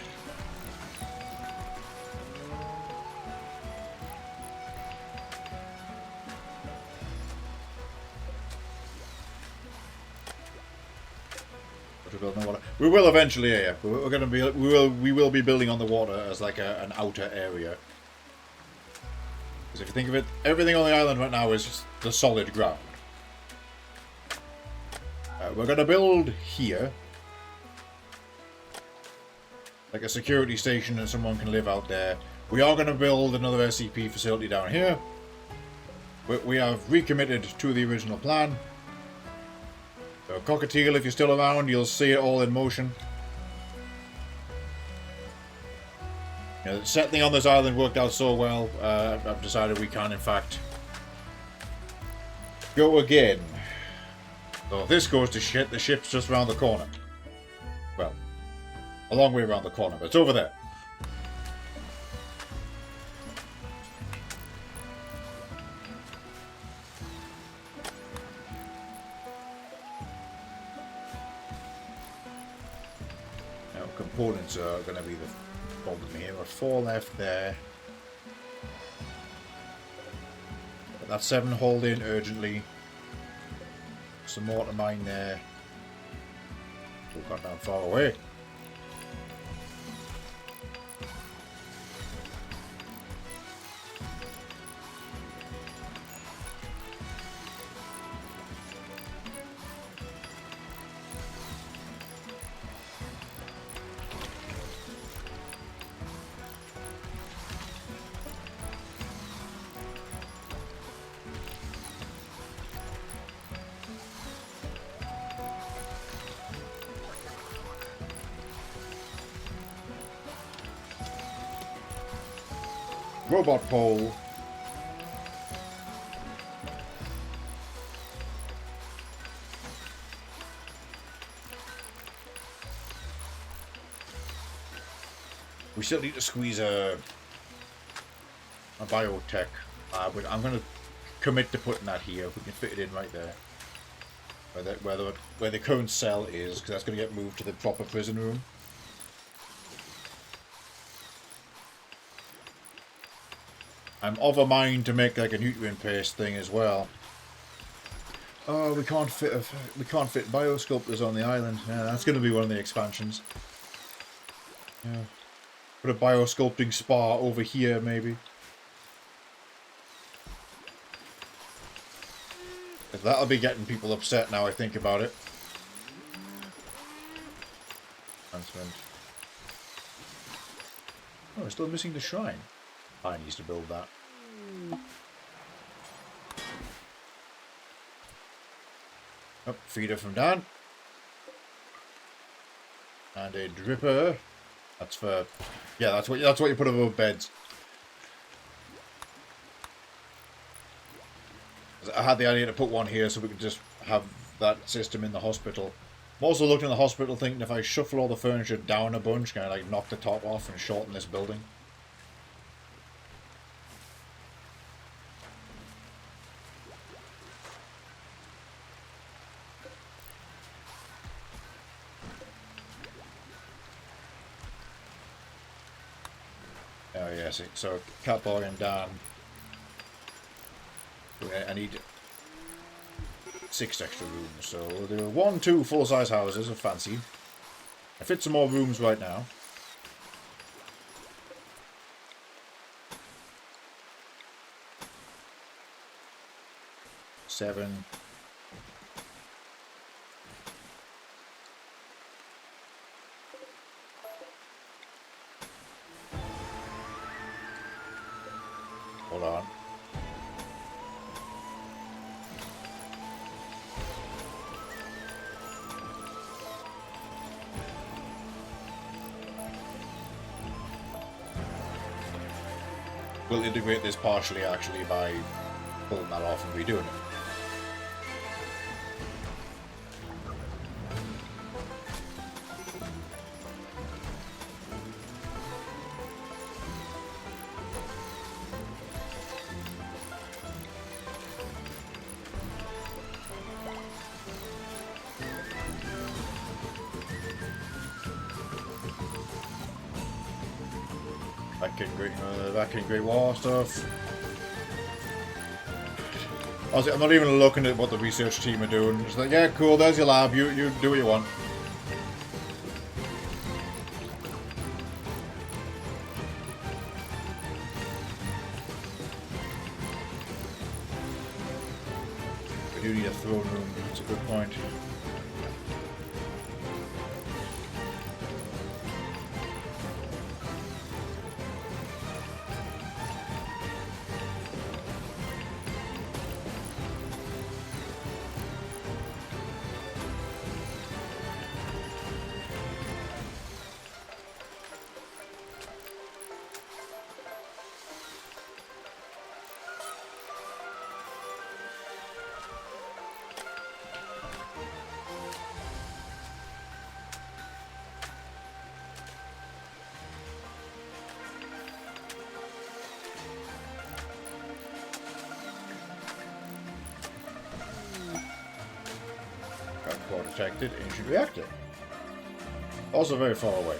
We will eventually, yeah. We're going to be. We will be building on the water as like an outer area. Because if you think of it, everything on the island right now is just the solid ground. We're going to build here, like a security station, and someone can live out there. We are going to build another SCP facility down here. We have recommitted to the original plan. So, Cockatiel, if you're still around, you'll see it all in motion. You know, settling on this island worked out so well, I've decided we can, in fact, go again. So if this goes to shit, the ship's just around the corner. Well, a long way around the corner, but it's over there. Now, components are going to be the problem here. We're 4 left there. But that 7 hold in urgently. Some more to mine there. Still got down far away. Robot pole. We still need to squeeze a biotech lab. I'm going to commit to putting that here. If we can fit it in right there, where the current cell is, because that's going to get moved to the proper prison room. I'm of a mind to make like a nutrient paste thing as well. Oh, we can't fit biosculptors on the island. Yeah, that's going to be one of the expansions. Yeah, put a biosculpting spa over here, maybe. That'll be getting people upset now I think about it. Announcement. Oh, we're still missing the shrine. I need to build that. Oh, feeder from Dan. And a dripper. That's for, yeah, that's what you put above beds. I had the idea to put one here so we could just have that system in the hospital. I'm also looking at the hospital thinking if I shuffle all the furniture down a bunch, can I like knock the top off and shorten this building? Oh yes, so Catboy and Dan. I need 6 extra rooms, so we'll do 1, 2 full-size houses of fancy. I fit some more rooms right now. Seven. Hold on. we'll integrate this partially actually by pulling that off and redoing it. Back in Great War stuff. Honestly, I'm not even looking at what the research team are doing. Just like, yeah, cool, there's your lab, you do what you want. We do need a throne room, that's a good point. Detected ancient reactor. Also very far away.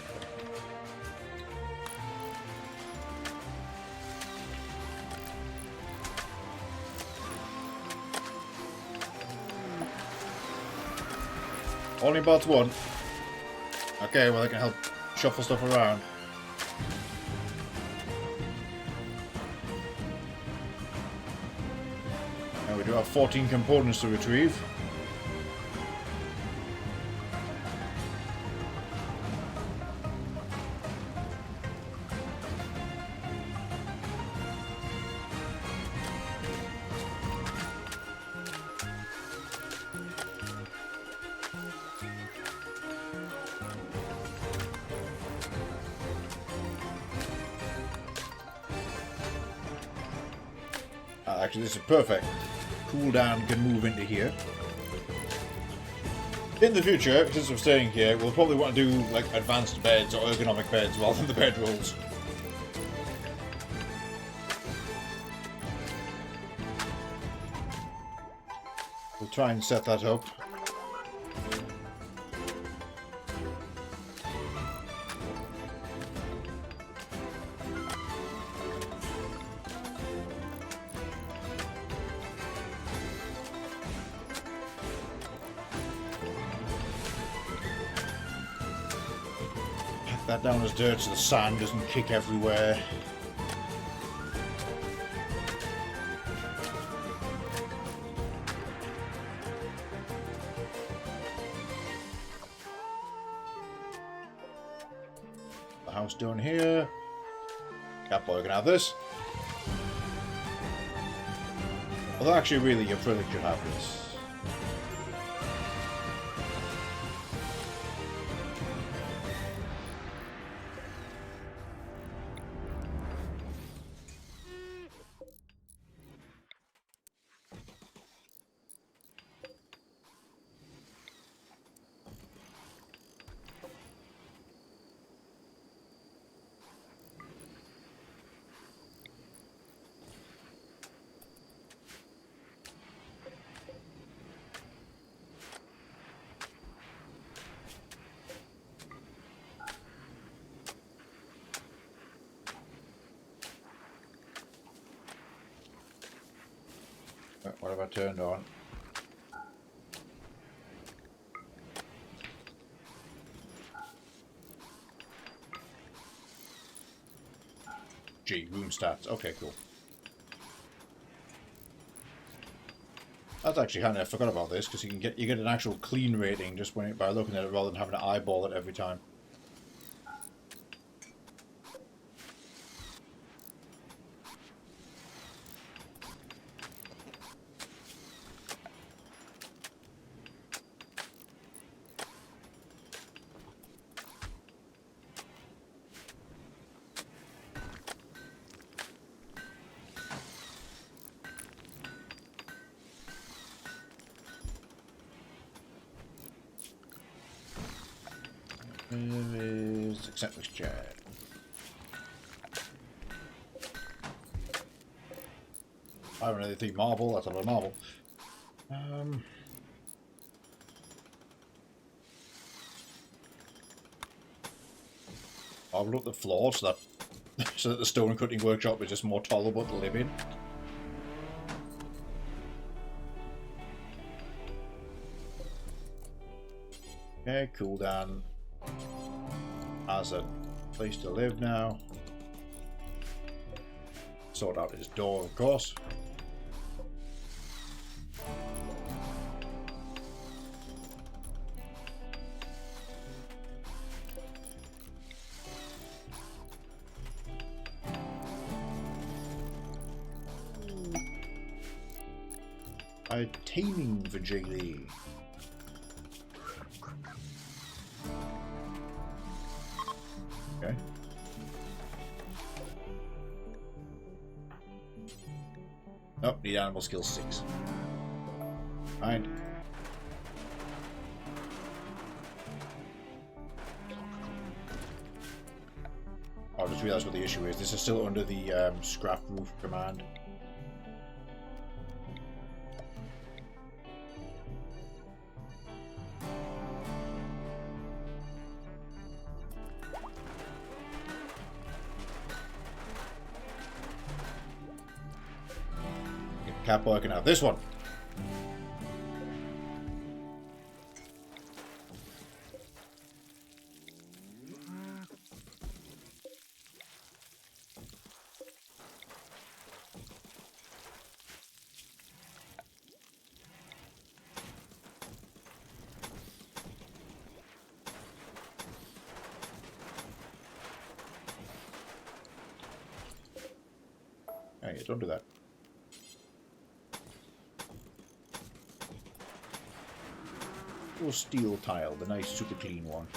Only bots one. Okay, well I can help shuffle stuff around. And we do have 14 components to retrieve. Actually, this is perfect. Cooldown can move into here. In the future, since we're staying here, we'll probably want to do like advanced beds or ergonomic beds rather than the bed rolls. We'll try and set that up. That down as dirt so the sand doesn't kick everywhere. The house down here. Cat boy can have this. Although actually really your privilege should have this. What have I turned on? G, room stats. Okay, cool. That's actually handy. I forgot about this because you get an actual clean rating just by looking at it rather than having to eyeball it every time. There is acceptance chair. I don't really think marble, that's a lot of marble. I'll look at the floor so that the stone cutting workshop is just more tolerable to live in. Okay, cool down as a place to live now. Sort out his door, of course. A taming vagili. Okay. Nope, need animal skills 6. Fine. I just realised what the issue is. This is still under the scrap roof command. Catboy can have this one. Hey, don't do that. Little steel tile, the nice, super clean one.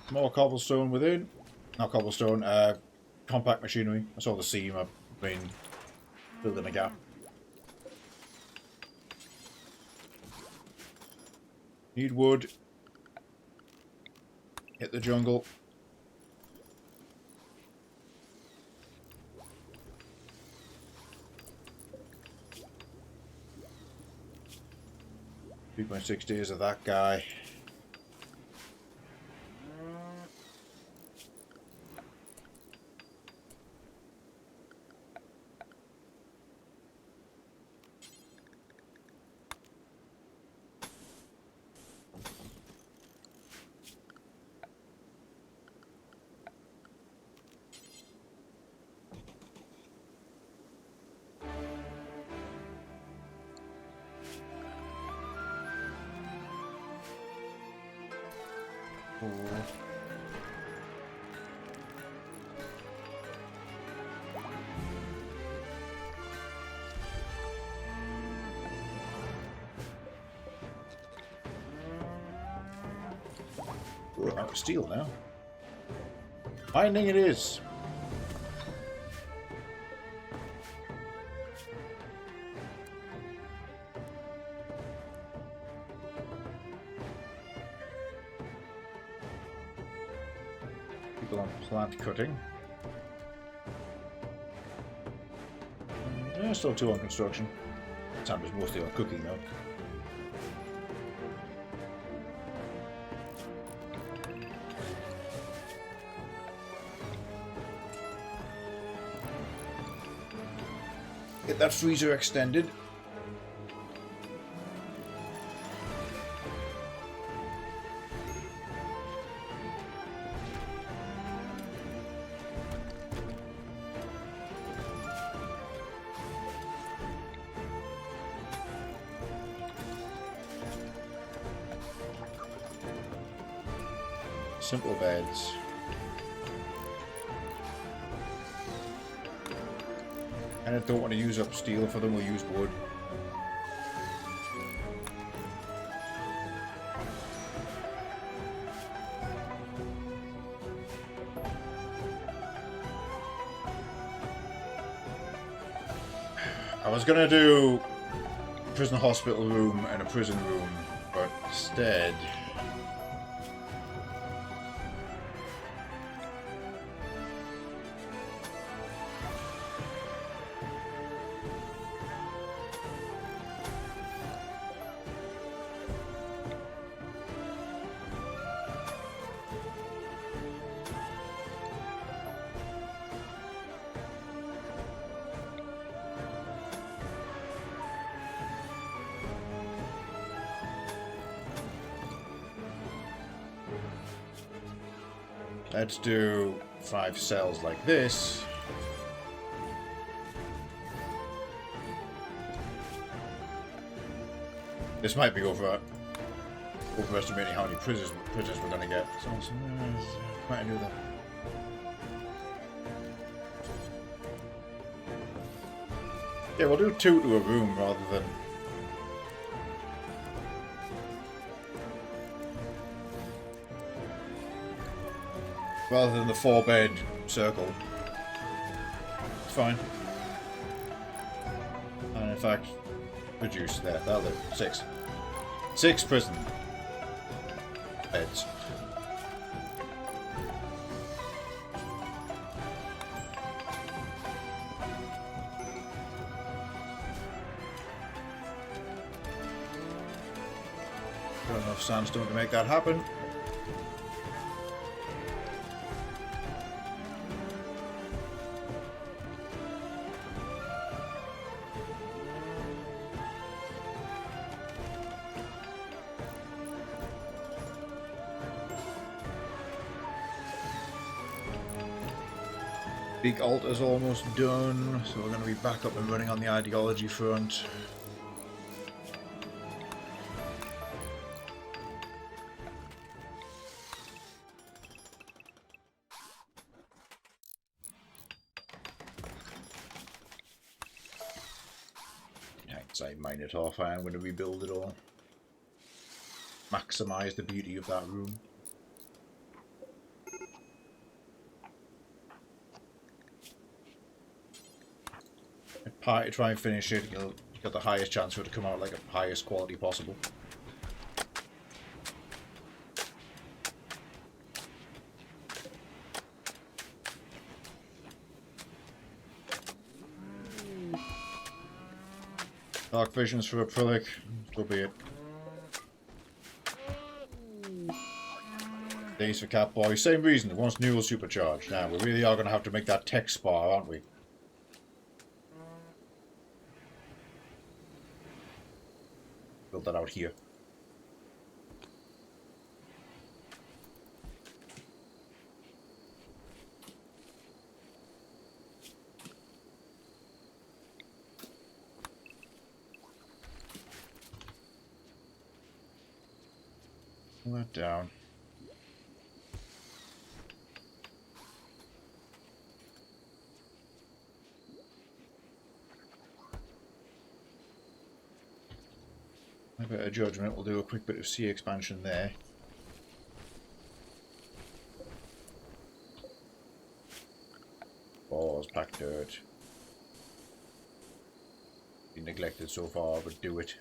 More cobblestone within. Not cobblestone, compact machinery. I saw the seam, I've been building a gap. Need wood. Hit the jungle. .6 days of that guy. Ooh, out of steel now. Finding it is. People on plant cutting. Yeah, still 2 on construction. Time is mostly on cooking though. Get that freezer extended. Simple beds. And I don't want to use up steel for them, we'll use wood. I was gonna do prison hospital room and a prison room, but instead... Let's do 5 cells like this. This might be overestimating how many prisoners we're going to get. So, quite do that. Yeah, we'll do 2 to a room rather than... the 4-bed circle. It's fine. And in fact, reduce there. That'll do. 6. 6 prison beds. Got enough sandstone to make that happen. Big altar's almost done, so we're going to be back up and running on the ideology front. Hindsight mine it off, I am going to rebuild it all. Maximise the beauty of that room. To try and finish it, you've got the highest chance for it to come out like the highest quality possible. Dark visions for acrylic, so be it. Days for Catboy, same reason, it wants neural supercharged. Now, we really are going to have to make that tech spa, aren't we? Build that out here. Pull that down. A bit of judgment, we'll do a quick bit of sea expansion there. Balls, pack dirt. Been neglected so far, but do it.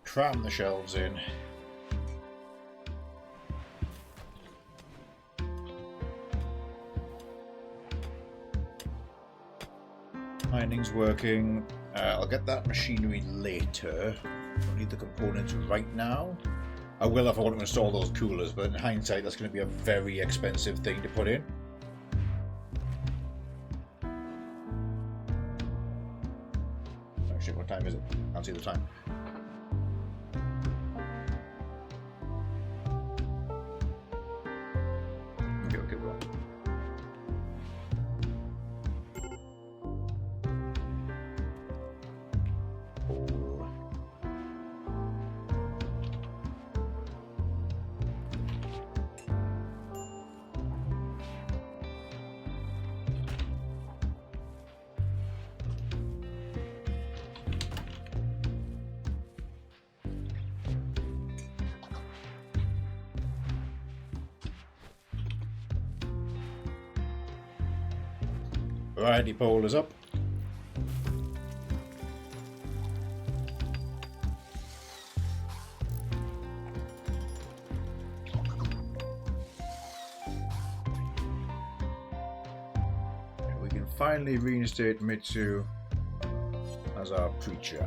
Cram the shelves in. Mining's working. I'll get that machinery later. Don't need the components right now. I will if I want to install those coolers, but in hindsight that's going to be a very expensive thing to put in. Actually, what time is it? Can't see the time. Variety pole is up. And we can finally reinstate Mitsu as our preacher.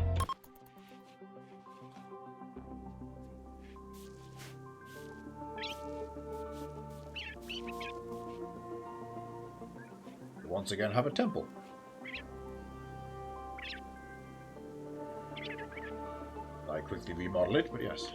Once again have a temple. I quickly remodel it, but yes.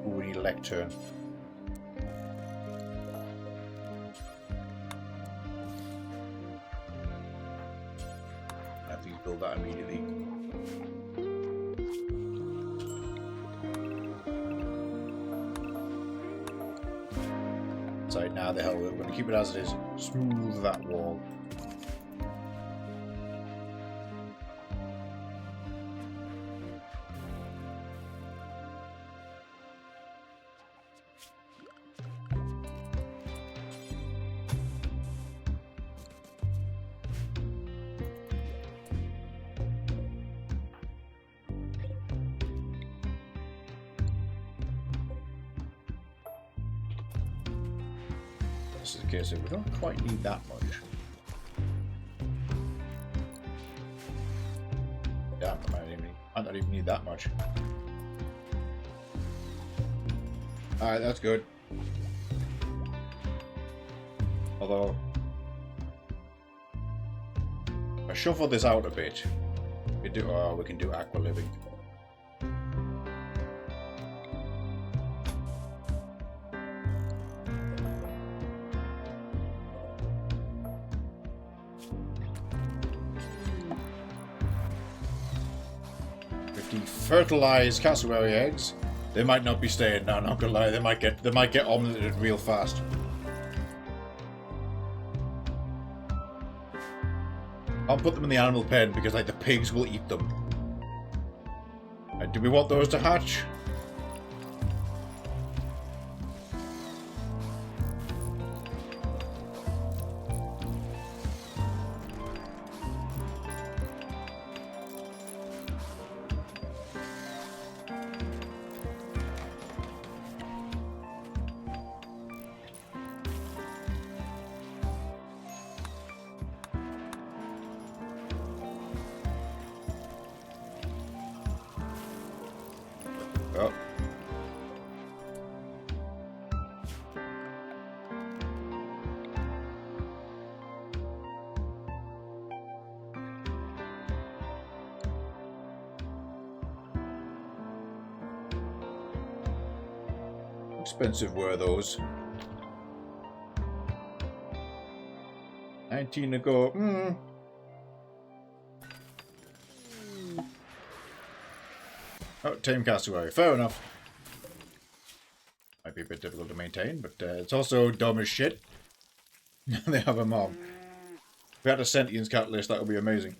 We need a lectern. I have to build that immediately. So now the hell, we're going to keep it as it is. Smooth that wall. This is the case, so we don't quite need that much. Yeah, I don't even need that much. Alright, that's good. Although, if I shuffle this out a bit, we can do aqua living. Fertilized cassowary eggs. They might not be staying now, not gonna lie, they might get omelette real fast. I'll put them in the animal pen because like the pigs will eat them. Do we want those to hatch? Oh. Expensive were those. 19 to go. Oh, tame cassowary. Fair enough. Might be a bit difficult to maintain, but it's also dumb as shit. They have a mom. If we had a sentience catalyst, that would be amazing.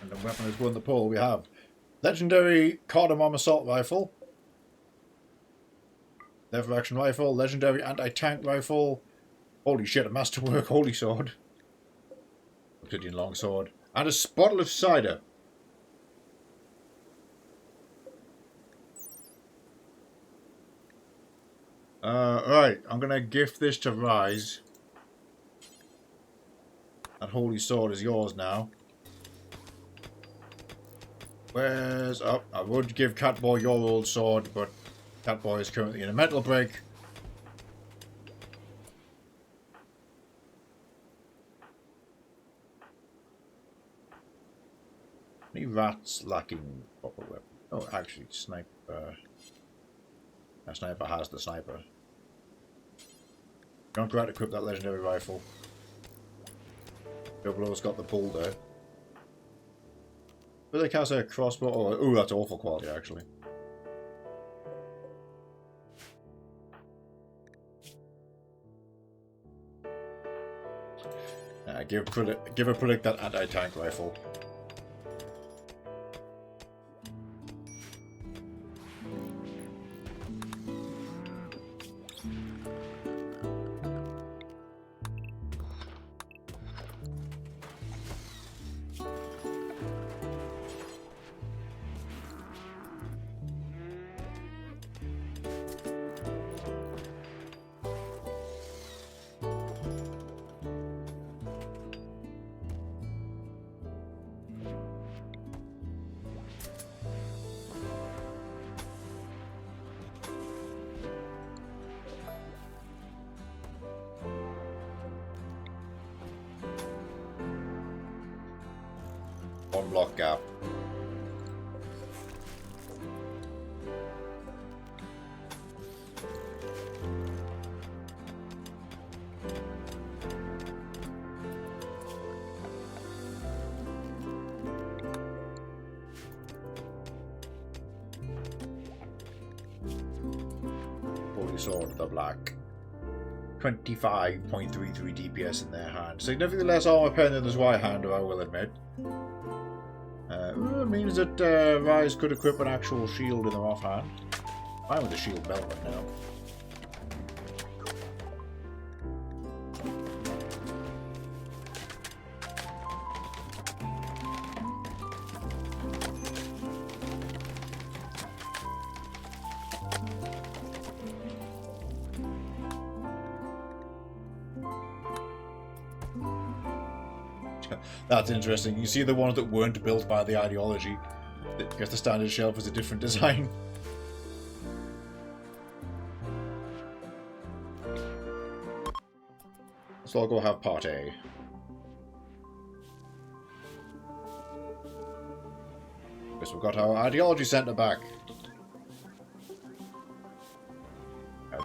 And the weapon is going the pole. We have legendary cardamom assault rifle, lever action rifle, legendary anti-tank rifle. Holy shit, a masterwork holy sword, obsidian longsword, and a bottle of cider. Right, I'm gonna gift this to Rise. That holy sword is yours now. Where's up? I would give Catboy your old sword, but Catboy is currently in a mental break. Any rats lacking proper weapon? Oh, actually, sniper. A sniper has the sniper. Don't try to equip that legendary rifle. Double-O's got the boulder. But they can't say a crossbow. Oh, ooh, that's awful quality, actually. Give a Predict that anti-tank rifle. One block gap. Holy Sword, the black. 25.33 DPS in their hand. Significantly less armor pen than his right hand, I will admit. It means that Rise could equip an actual shield in their offhand. I'm with a shield belt right now. That's interesting. You see the ones that weren't built by the ideology. I guess the standard shelf is a different design. So I'll go have part A. Guess we've got our ideology centre back.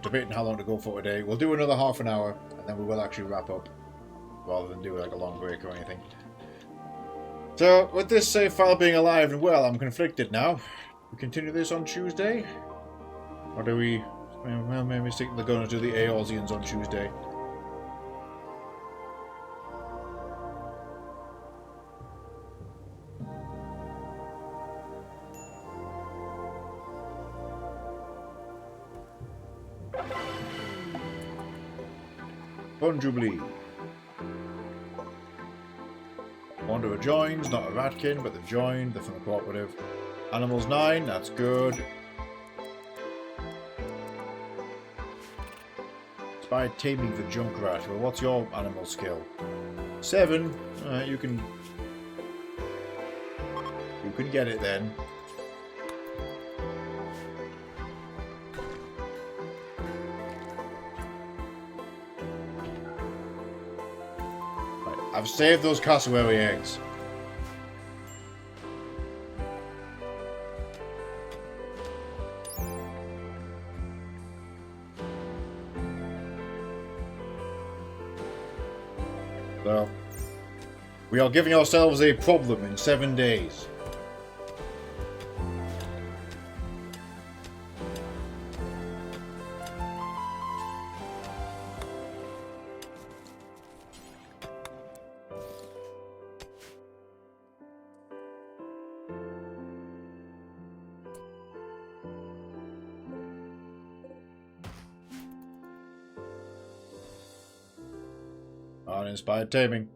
Debating how long to go for today. We'll do another half an hour, and then we will actually wrap up, rather than do like a long break or anything. So, with this save file being alive and well, I'm conflicted now. We continue this on Tuesday? Or do we... Well, maybe they're going to do the Aorzeans on Tuesday. Fun Jubilee. Wanderer joins, not a Ratkin, but they've joined. They're from the cooperative. Animals 9, that's good. Spy taming the Junkrat. Well, what's your animal skill? 7. You can get it then. I've saved those cassowary eggs. So, we are giving ourselves a problem in 7 days. Uninspired taming.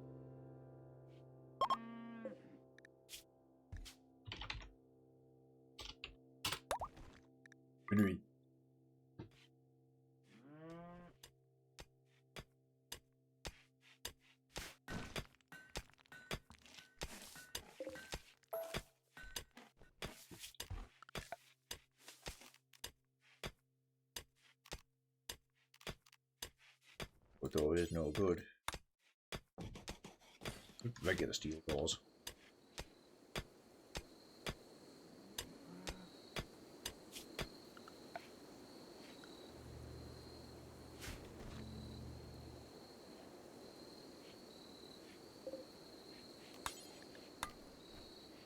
Nuit. though is no good. Regular steel doors.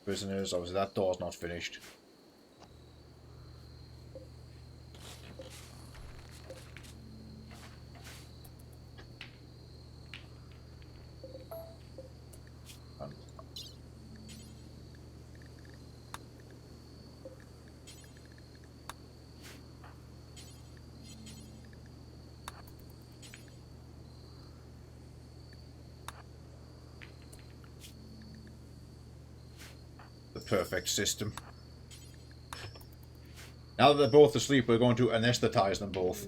Prisoners, obviously that door's not finished. The perfect system. Now that they're both asleep, we're going to anesthetize them both.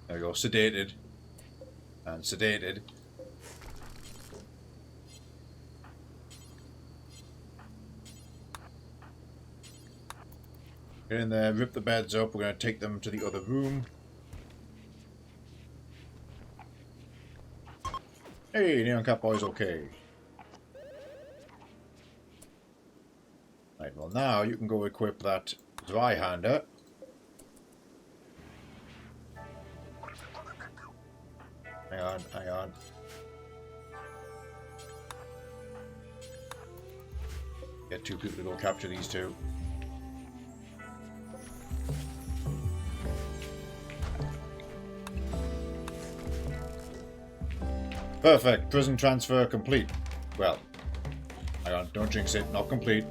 There we go, sedated. And sedated. Get in there, rip the beds up, we're going to take them to the other room. Hey, Neon Cat Boy's okay. Right, well now you can go equip that Zweihander. Hang on, hang on. Get 2 people to go capture these 2. Perfect. Prison transfer complete. Well, hang on, don't jinx it. Not complete.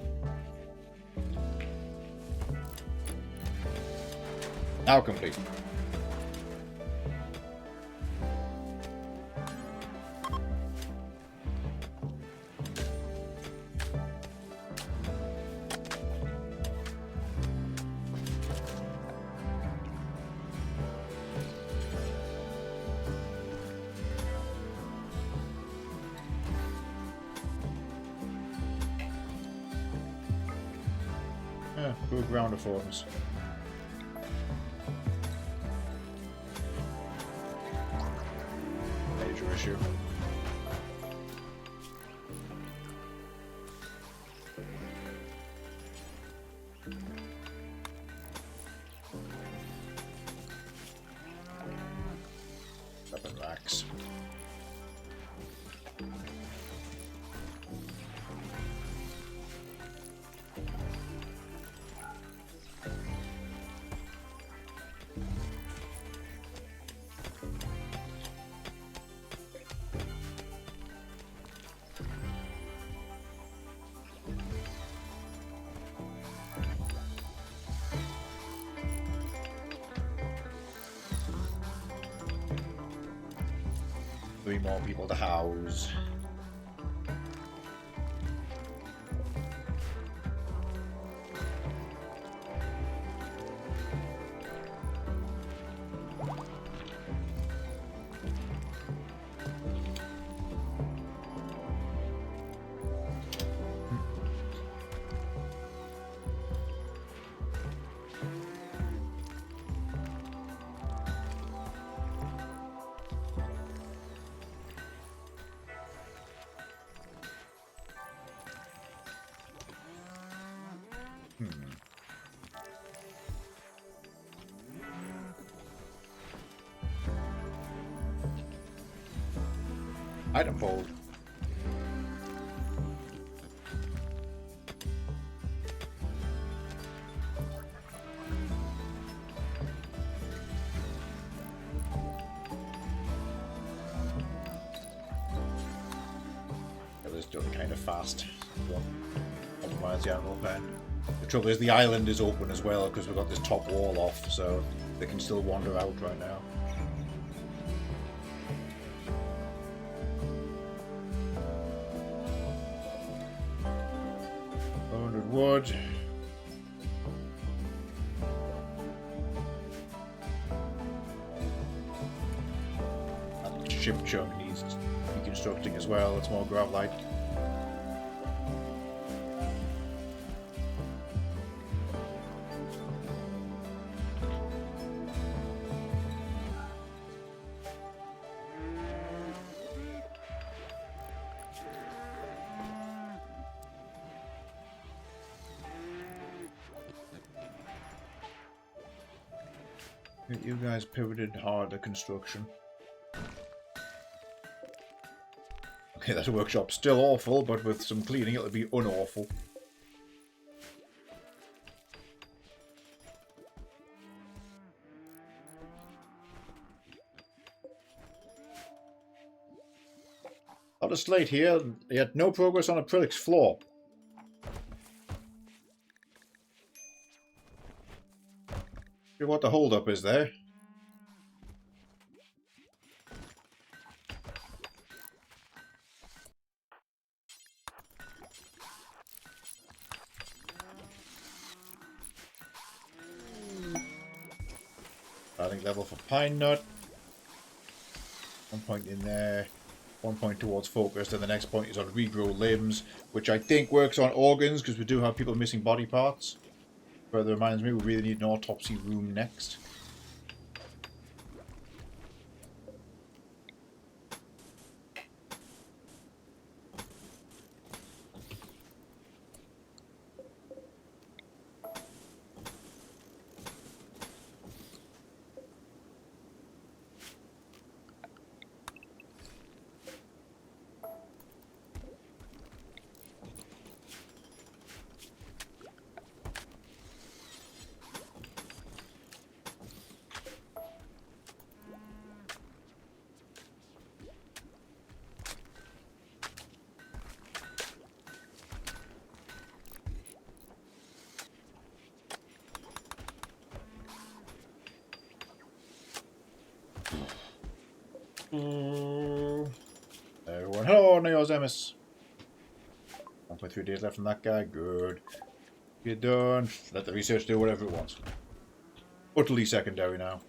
Now complete. Good ground affordance. Major issue. Weapon racks. Three more people to house. Item fold. It was done kind of fast. Optimize the animal pen. The trouble is the island is open as well because we've got this top wall off, so they can still wander out right now. Wood. And ship chunk needs reconstructing as well. It's more gravelite. You guys pivoted hard to construction. Okay, that workshop's still awful, but with some cleaning it'll be unawful. Lot of slate here, yet no progress on acrylic's floor. See what the hold-up is there. Starting level for pine nut. 1 point in there. 1 point towards focus, and the next point is on regrow limbs, which I think works on organs, because we do have people missing body parts. Further reminds me, we really need an autopsy room next. Everyone, hello, Neos Emis. 1.3 days left from that guy. Good. Get done. Let the research do whatever it wants. Utterly secondary now.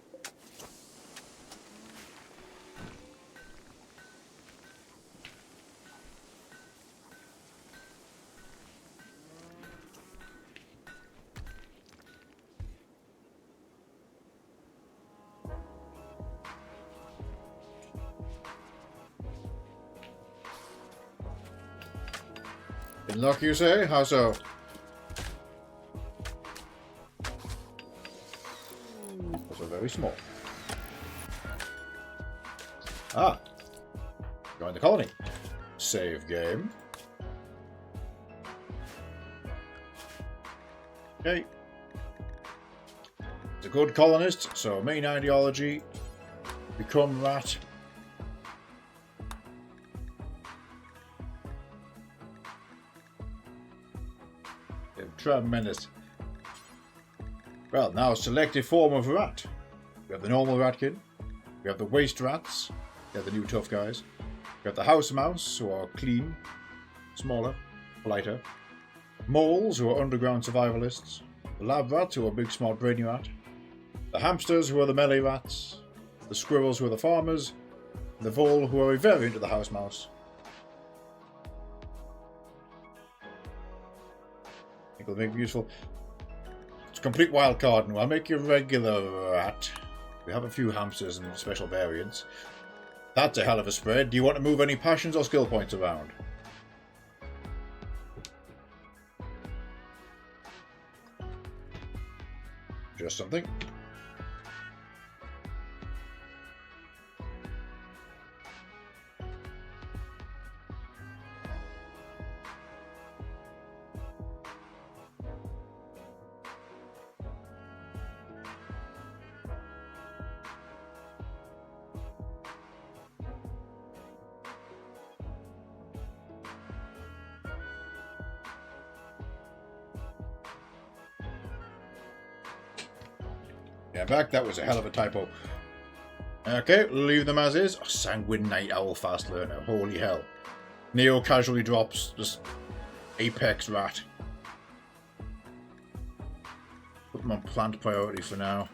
In luck, you say? How so? Also very small. Ah. Join the colony. Save game. Okay. He's a good colonist, so main ideology. Become rat. Tremendous. Well, now selected form of rat. We have the normal ratkin. We have the waste rats. They're the new tough guys. We have the house mouse, who are clean, smaller, politer. Moles, who are underground survivalists. The lab rats, who are big, smart, brainy rat. The hamsters, who are the melee rats. The squirrels, who are the farmers. And the vole, who are a variant of the house mouse. It'll make it useful. It's a complete wild card, and I'll make you a regular rat. We have a few hamsters and special variants. That's a hell of a spread. Do you want to move any passions or skill points around? Just something. Yeah, back. That was a hell of a typo. Okay, leave them as is. Oh, Sanguine Night Owl Fast Learner. Holy hell. Neo casually drops. Just Apex Rat. Put them on plant priority for now.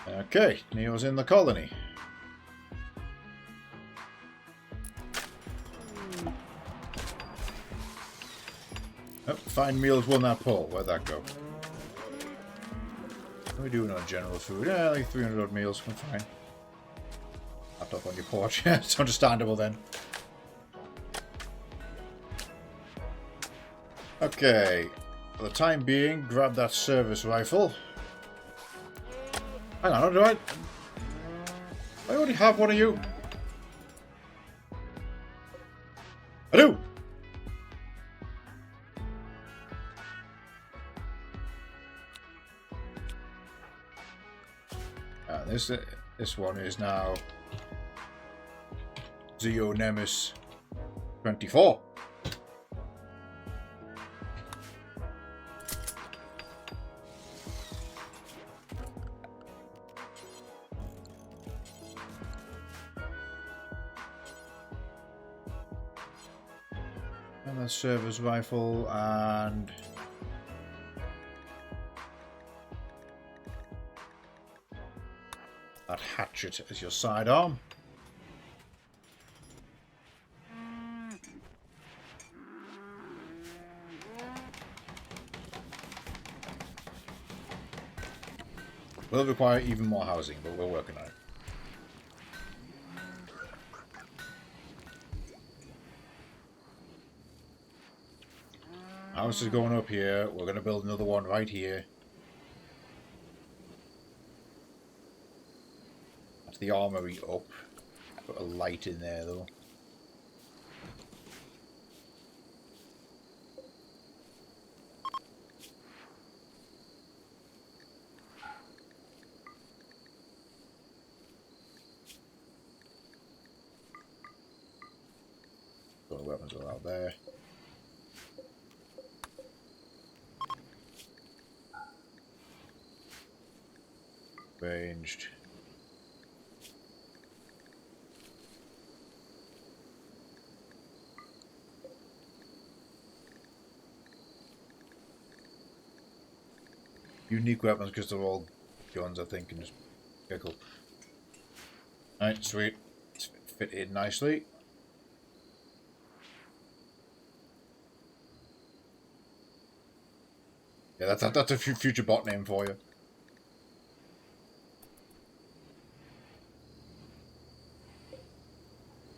Okay, Neo's in the colony. Oh, fine meals won that poll. Where'd that go? What are we doing on general food? Yeah, like 300 odd meals. I'm fine. Up on your porch. It's understandable then. Okay. For the time being, grab that service rifle. Hang on, do I already have one of you? I do! This one is now Zeo Nemesis 24. And the service rifle and that hatchet as your sidearm. Will require even more housing, but we're working on it. House is going up here. We're going to build another one right here. That's the armory up. Put a light in there though. So the weapons are out there. Ranged. Unique weapons because they're all guns, I think, and just pickle. Alright, sweet. It's fit in nicely. Yeah, that's a future bot name for you.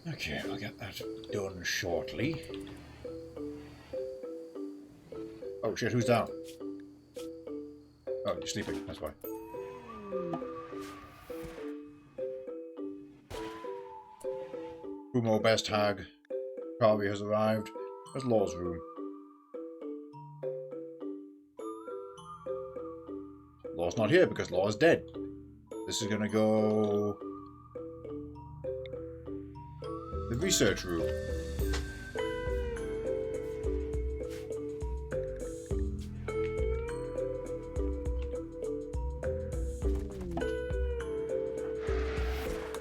Okay, I'll get that done shortly. Oh shit, who's down? Oh, you're sleeping, that's why. Kumo Best Hag. Carvey has arrived. Where's Law's room? Law's not here because Law's dead. This is gonna go... the research room.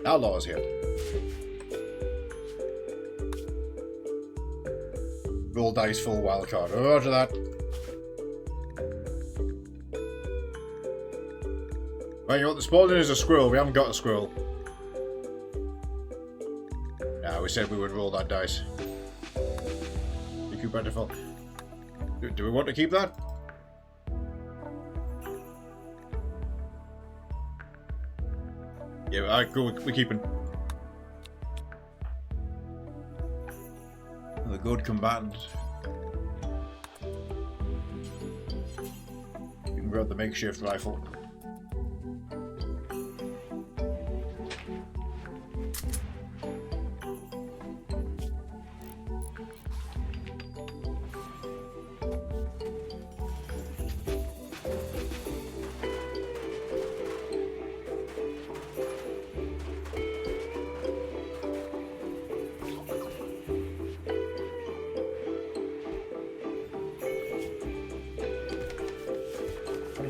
Now Law's here. Roll dice full wildcard. Oh, roger that. Right, you know what the spawn is? A squirrel. We haven't got a squirrel. Nah, we said we would roll that dice. Too plentiful. Do we want to keep that? Yeah, alright, cool. We're keeping. The good combatant. You can grab the makeshift rifle.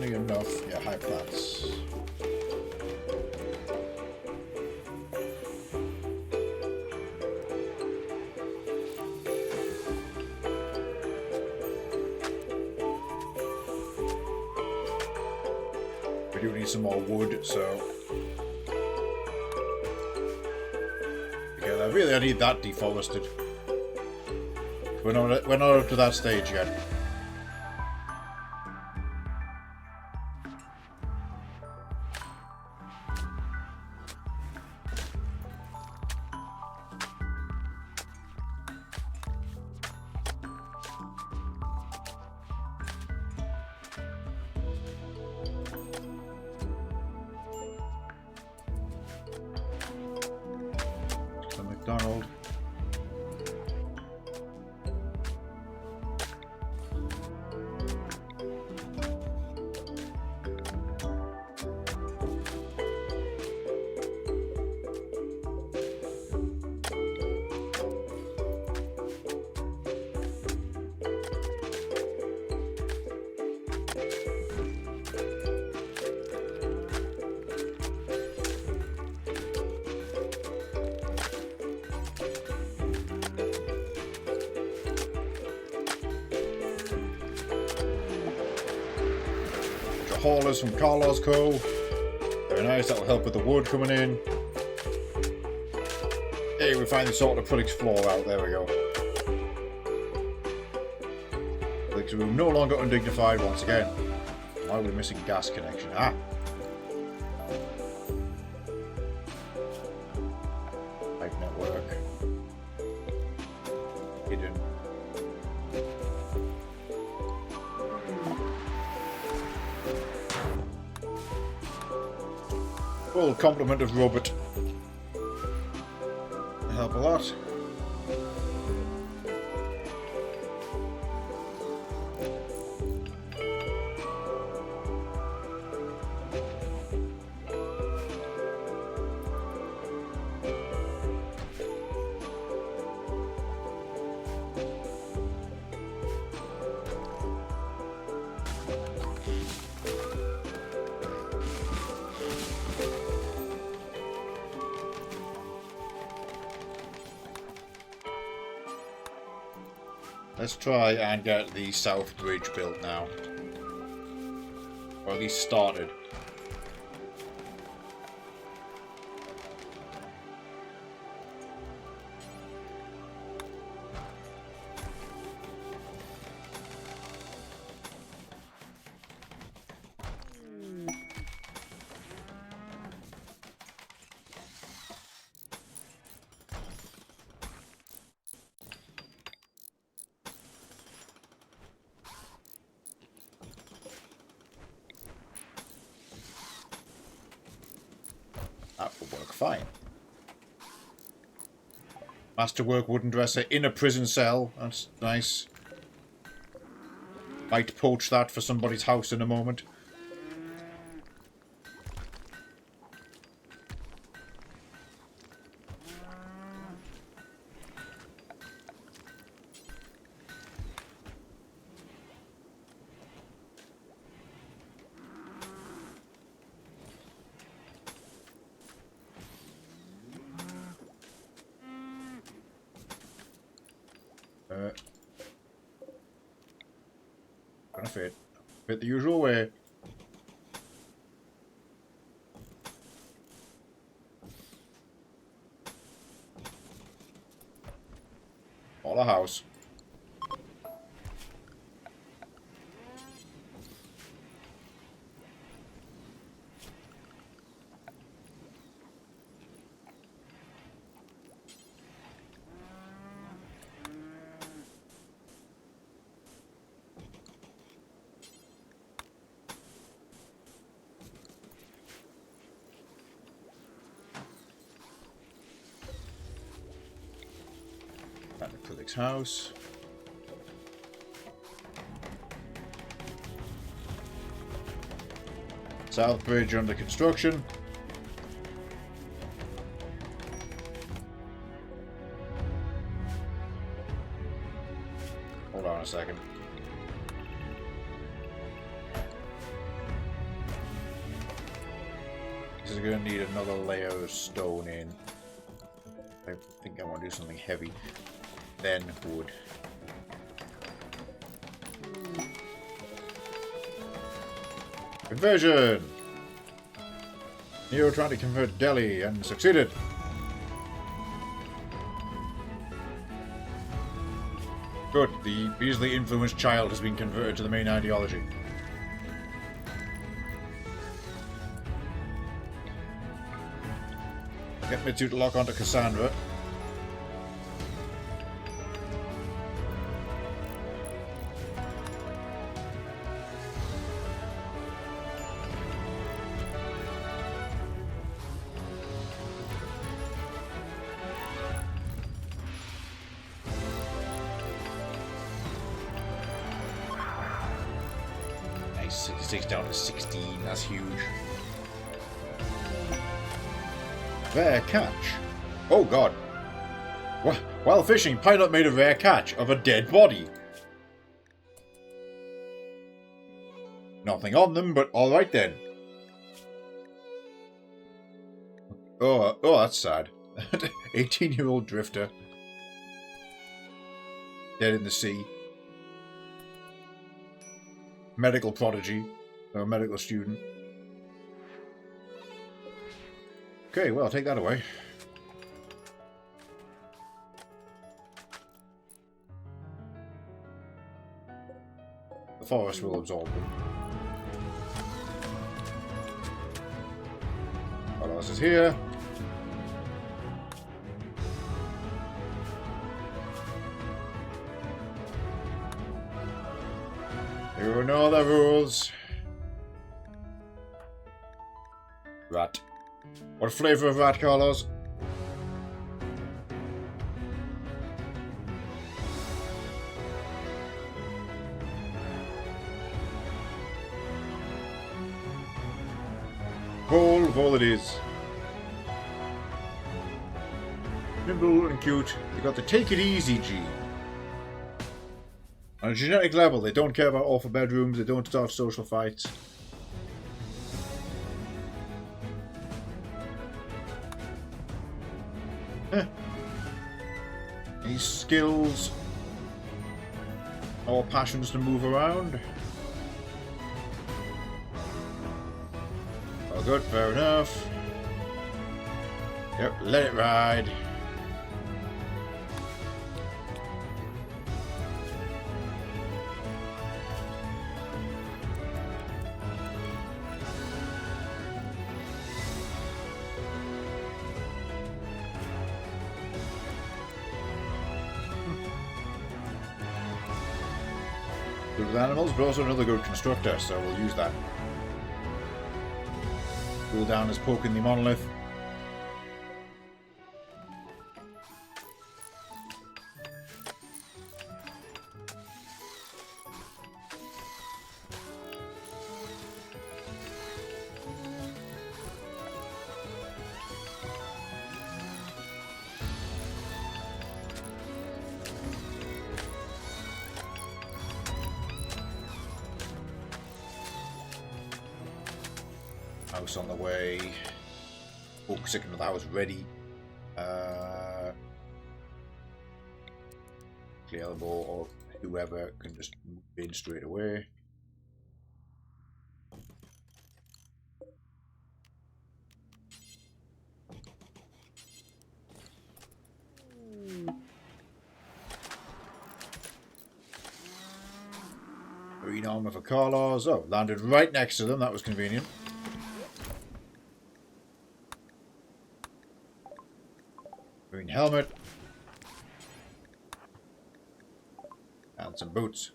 Enough, yeah, high plants. We do need some more wood, so yeah, I need that deforested. We're not up to that stage yet. Donald. Haulers from Carlos Co. Very nice, that'll help with the wood coming in. Hey, we finally sorted the Prilix floor out, there we go. Prilix room no longer undignified once again. Why are we missing gas connection? Ah! Pipe network. Hidden. Full complement of Robert. Help a lot. Let's try and get the south bridge built now. Or at least started. That will work fine. Masterwork wooden dresser in a prison cell. That's nice. Might poach that for somebody's house in a moment. Gonna fit the usual way. All a house. At the Prilix house. South bridge under construction. Hold on a second. This is going to need another layer of stone in. I think I want to do something heavy. Then wood. Conversion! Neo trying to convert Delhi and succeeded. Good, the easily influenced child has been converted to the main ideology. Get Mitsu to lock onto Cassandra. 66 down to 16. That's huge. Rare catch. Oh god. While fishing, pilot made a rare catch of a dead body. Nothing on them, but alright then. Oh, that's sad. 18-year-old drifter. Dead in the sea. Medical prodigy. Or a medical student. Okay, well, take that away. The forest will absorb them. What else is here? You know the rules. Rat. What flavor of rat, Carlos? Vol it is. Nimble and cute. They got the take it easy gene. On a genetic level, they don't care about awful bedrooms, they don't start social fights. Any skills or passions to move around? Oh good, fair enough. Yep, let it ride. Good with animals, but also another good constructor, so we'll use that. Cool down is poking the monolith. House on the way. Oh, second of the house ready. Clearable or whoever can just move in straight away. Green armor for Carlos. Oh, landed right next to them. That was convenient. Green helmet. And some boots.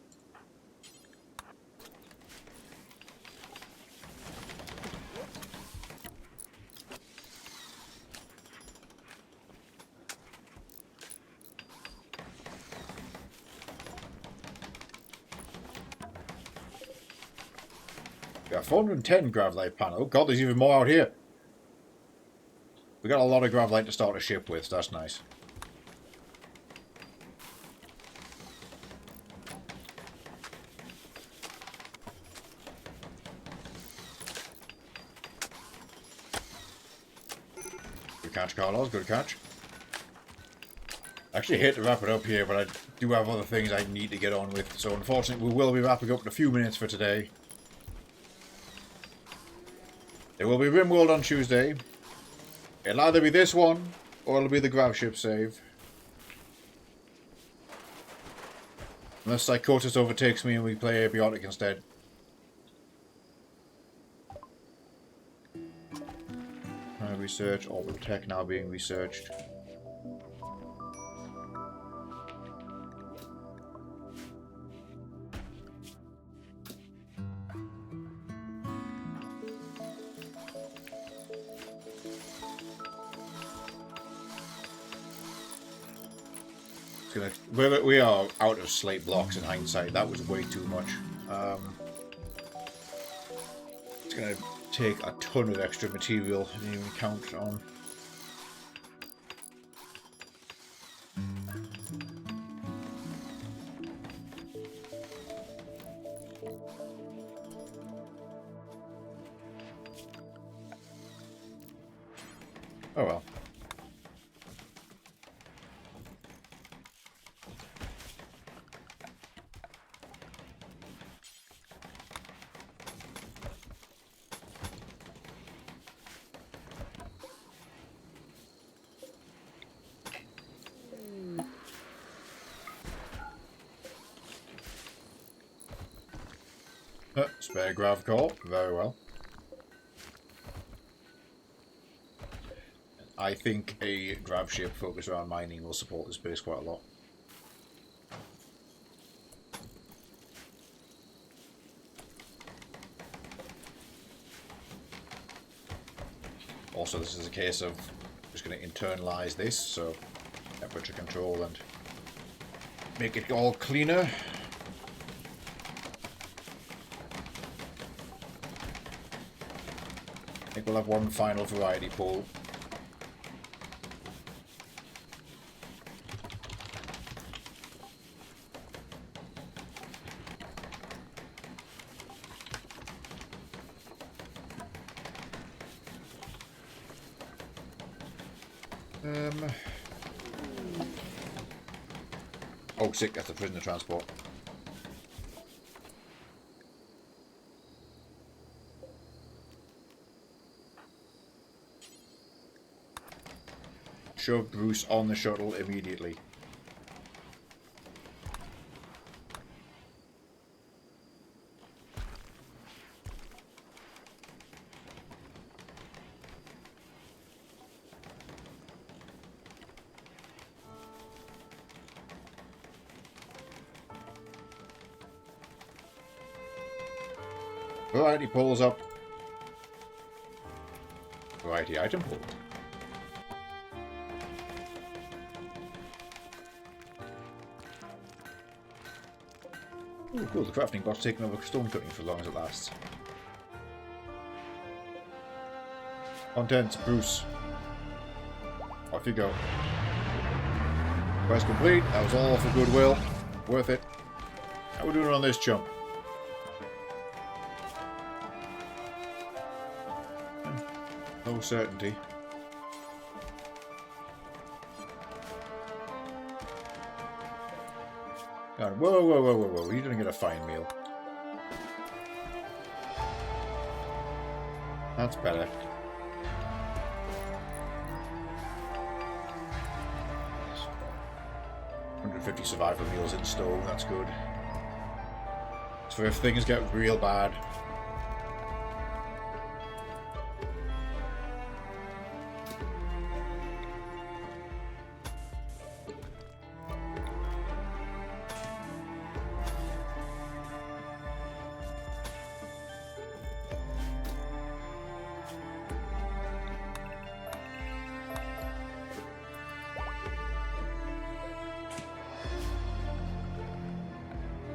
Got 410 gravlight panel. God, there's even more out here. We got a lot of gravlight to start a ship with, so that's nice. Good catch, Carlos, good catch. I actually hate to wrap it up here, but I do have other things I need to get on with, so unfortunately we will be wrapping up in a few minutes for today. There will be Rimworld on Tuesday. It'll either be this one, or it'll be the grav ship save. Unless Psychosis overtakes me and we play Abiotic instead. Research, orbital tech now being researched. We are out of slate blocks in hindsight. That was way too much. It's going to take a ton of extra material. I didn't even count on. Oh well. Spare grav core, very well. I think a grav ship focused around mining will support this base quite a lot. Also, this is a case of just going to internalize this, so temperature control and make it all cleaner. I think we'll have one final variety pool. Oh, sick, that's a prisoner transport. Shove Bruce on the shuttle immediately. Variety pulls up. Variety item pull. Oh, cool. The crafting bot's taking over stone cutting for as long as it lasts. Contents, Bruce. Off you go. Quest complete. That was all for goodwill. Worth it. How are we doing on this chump? No certainty. God, whoa, whoa, whoa, whoa, whoa. You didn't get a fine meal. That's better. $150 survival meals in stone, that's good. So if things get real bad.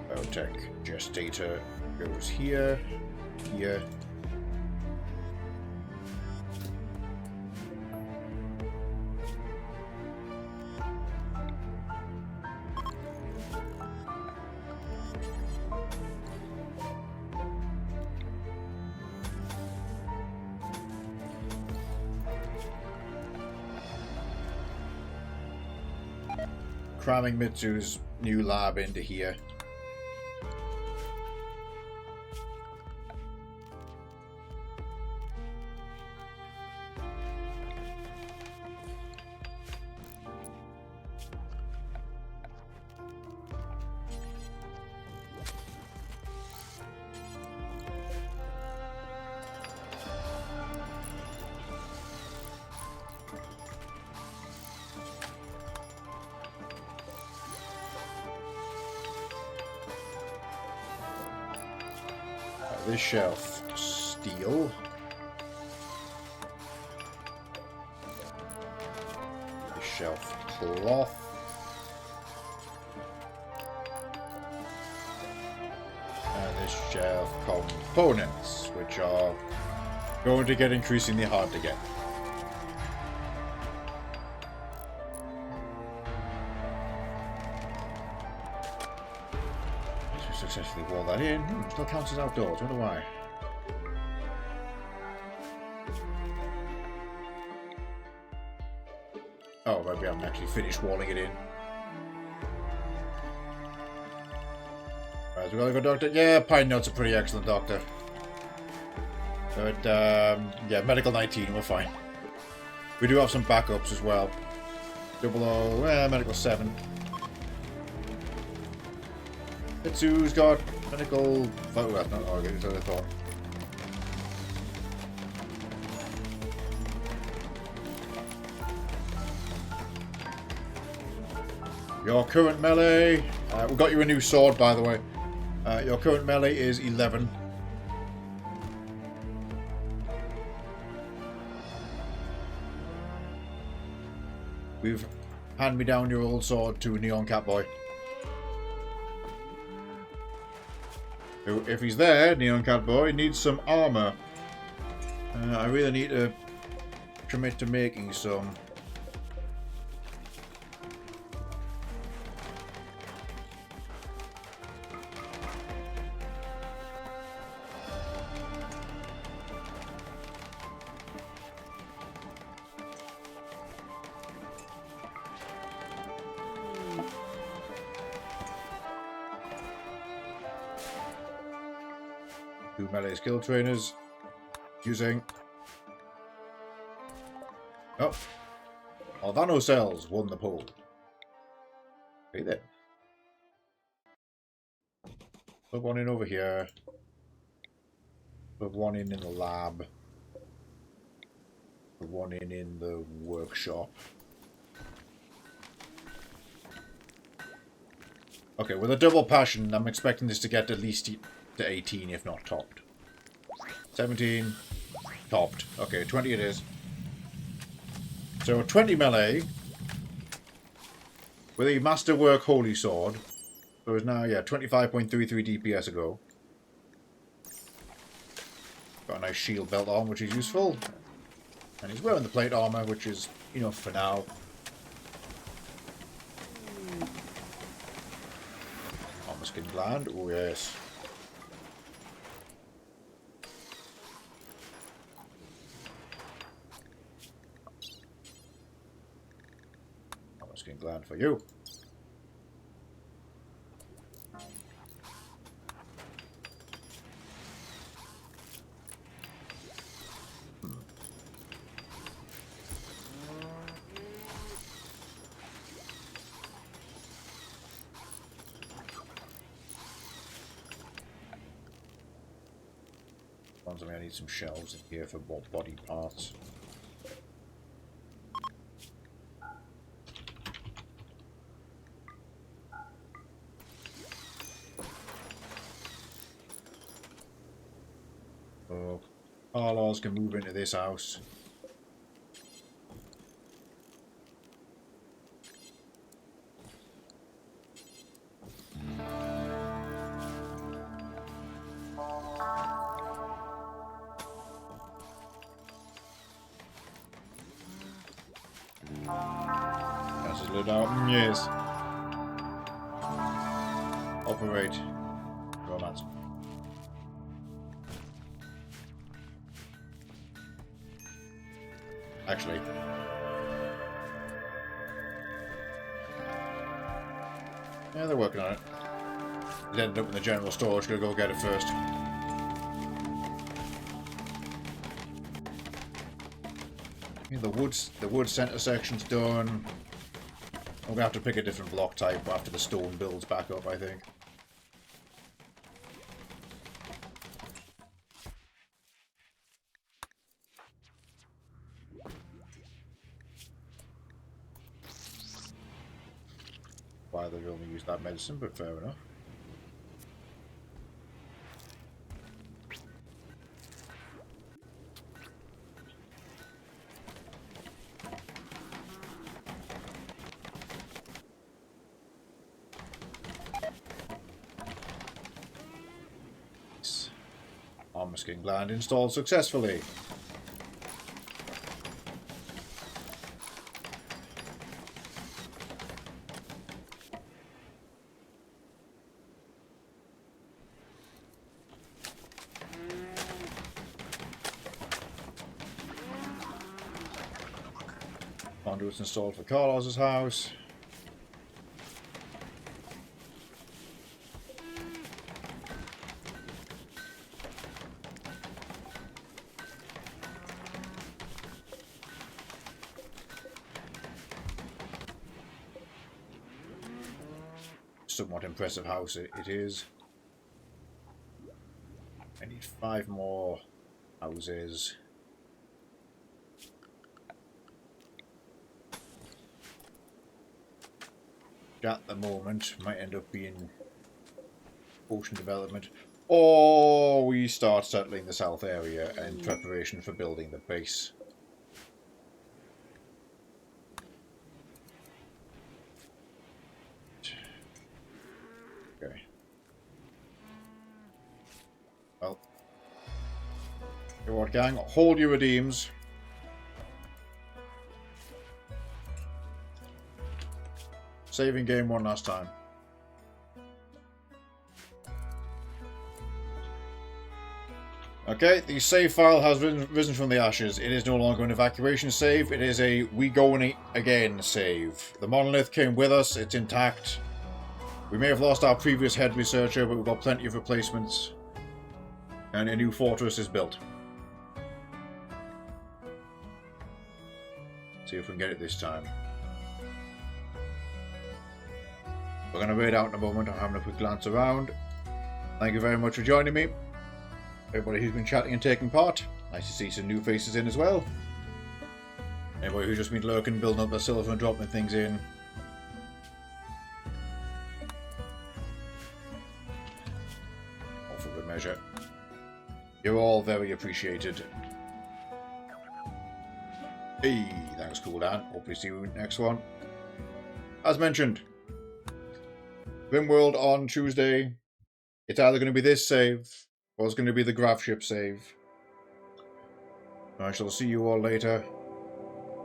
Biotech gestator goes here, here. Cramming Mitsu's new lab into here. This shelf, steel. This shelf, cloth. And this shelf, components. which are going to get increasingly hard to get. Successfully wall that in. Still counts as outdoors. Wonder why. Oh, maybe I haven't actually finished walling it in. Right, we got a good doctor. Yeah, Pine Knot's a pretty excellent doctor. But yeah, medical 19, we're fine. We do have some backups as well. 00, medical 7. Hitsu's got medical... Oh, that's not all good, as I thought. Your current melee... we got you a new sword, by the way. Your current melee is 11. We've hand me down your old sword to Neon Catboy. Who, if he's there, Neon Catboy, needs some armor. I really need to commit to making some. Two melee skill trainers using. Oh, Alvano Cells won the poll. Okay then. Put one in over here. Put one in the lab. Put one in the workshop. Okay, with a double passion, I'm expecting this to get at least to 18, if not topped. 17, topped. Okay, 20 it is. So 20 melee with a Masterwork Holy Sword. So it's now, yeah, 25.33 DPS ago. Got a nice shield belt on, which is useful. And he's wearing the plate armor, which is enough for now. Armor skin gland, oh yes. Armor skin gland for you. I need some shelves in here for more body parts. So, Carlos can move into this house. Yes. Operate. Romance. Actually. Yeah, they're working on it. It ended up in the general storage. Gotta go get it first. Yeah, the wood center section's done. We're going to have to pick a different block type after the stone builds back up, I think. Why they've only used that medicine, but fair enough. Llama skin gland installed successfully. Conduits installed for Carlos's house. Somewhat impressive house it is. I need 5 more houses. At the moment, might end up being ocean development. Or we start settling the south area in preparation for building the base. Okay. Well. You know what, gang? Hold your redeems. Saving game one last time. Okay, the save file has risen from the ashes. It is no longer an evacuation save. It is a we going again save. The monolith came with us. It's intact. We may have lost our previous head researcher, but we've got plenty of replacements. And a new fortress is built. See if we can get it this time. We're going to raid out in a moment. I'm having a quick glance around. Thank you very much for joining me. Everybody who's been chatting and taking part. Nice to see some new faces in as well. Anybody who's just been lurking, building up their silver and dropping things in. All for good measure. You're all very appreciated. Hey, thanks, Cool Dan. Hopefully see you next one. As mentioned, Rimworld on Tuesday. It's either going to be this save, or it's going to be the graph ship save. I shall see you all later.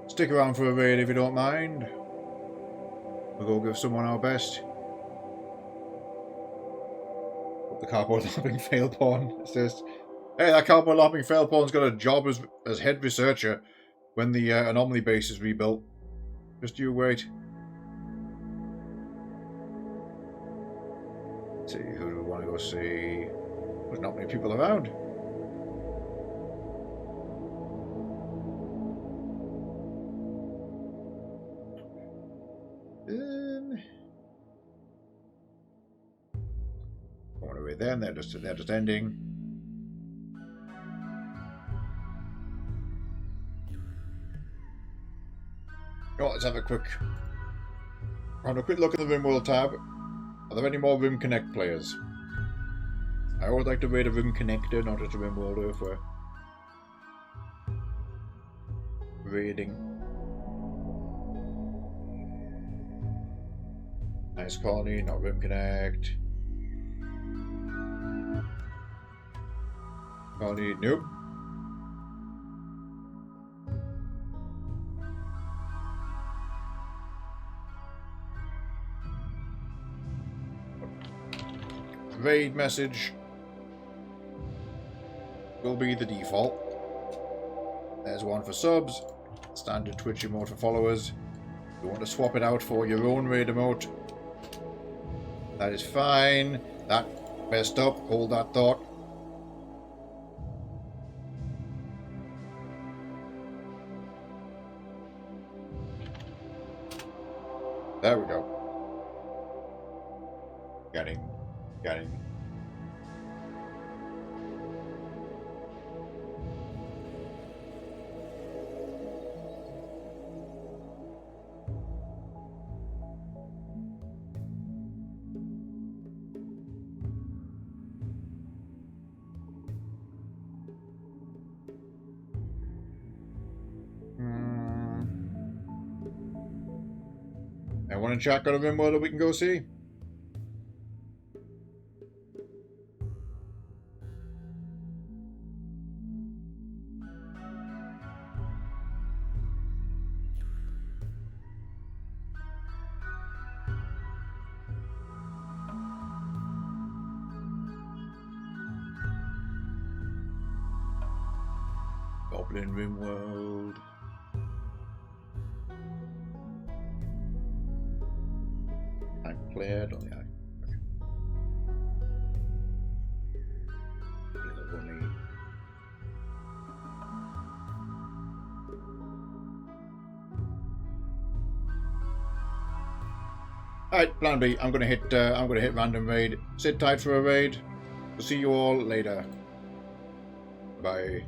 Stick around for a raid if you don't mind. We'll go give someone our best. Hope the cardboard lopping fail pawn says, hey, that cardboard lopping fail pawn's got a job as head researcher when the anomaly base is rebuilt. Just you wait. Let's see, who do we want to go see? There's not many people around. I want to read them. They're just ending. Oh, let's have a quick look at the Rimworld tab. Are there any more Rimconnect players? I always like to raid a Rimconnector, not just a Rimworlder if we're raiding. Nice colony, not Rimconnect. Colony, nope. Raid message will be the default. There's one for subs, standard Twitch emote for followers. If you want to swap it out for your own raid emote, that is fine. That messed up, hold that thought. There we go. Getting. I want to check out a Rimworld that we can go see. people in RimWorld. I'm cleared on the eye. Alright, plan B. I'm gonna hit random raid. Sit tight for a raid. See you all later. Bye.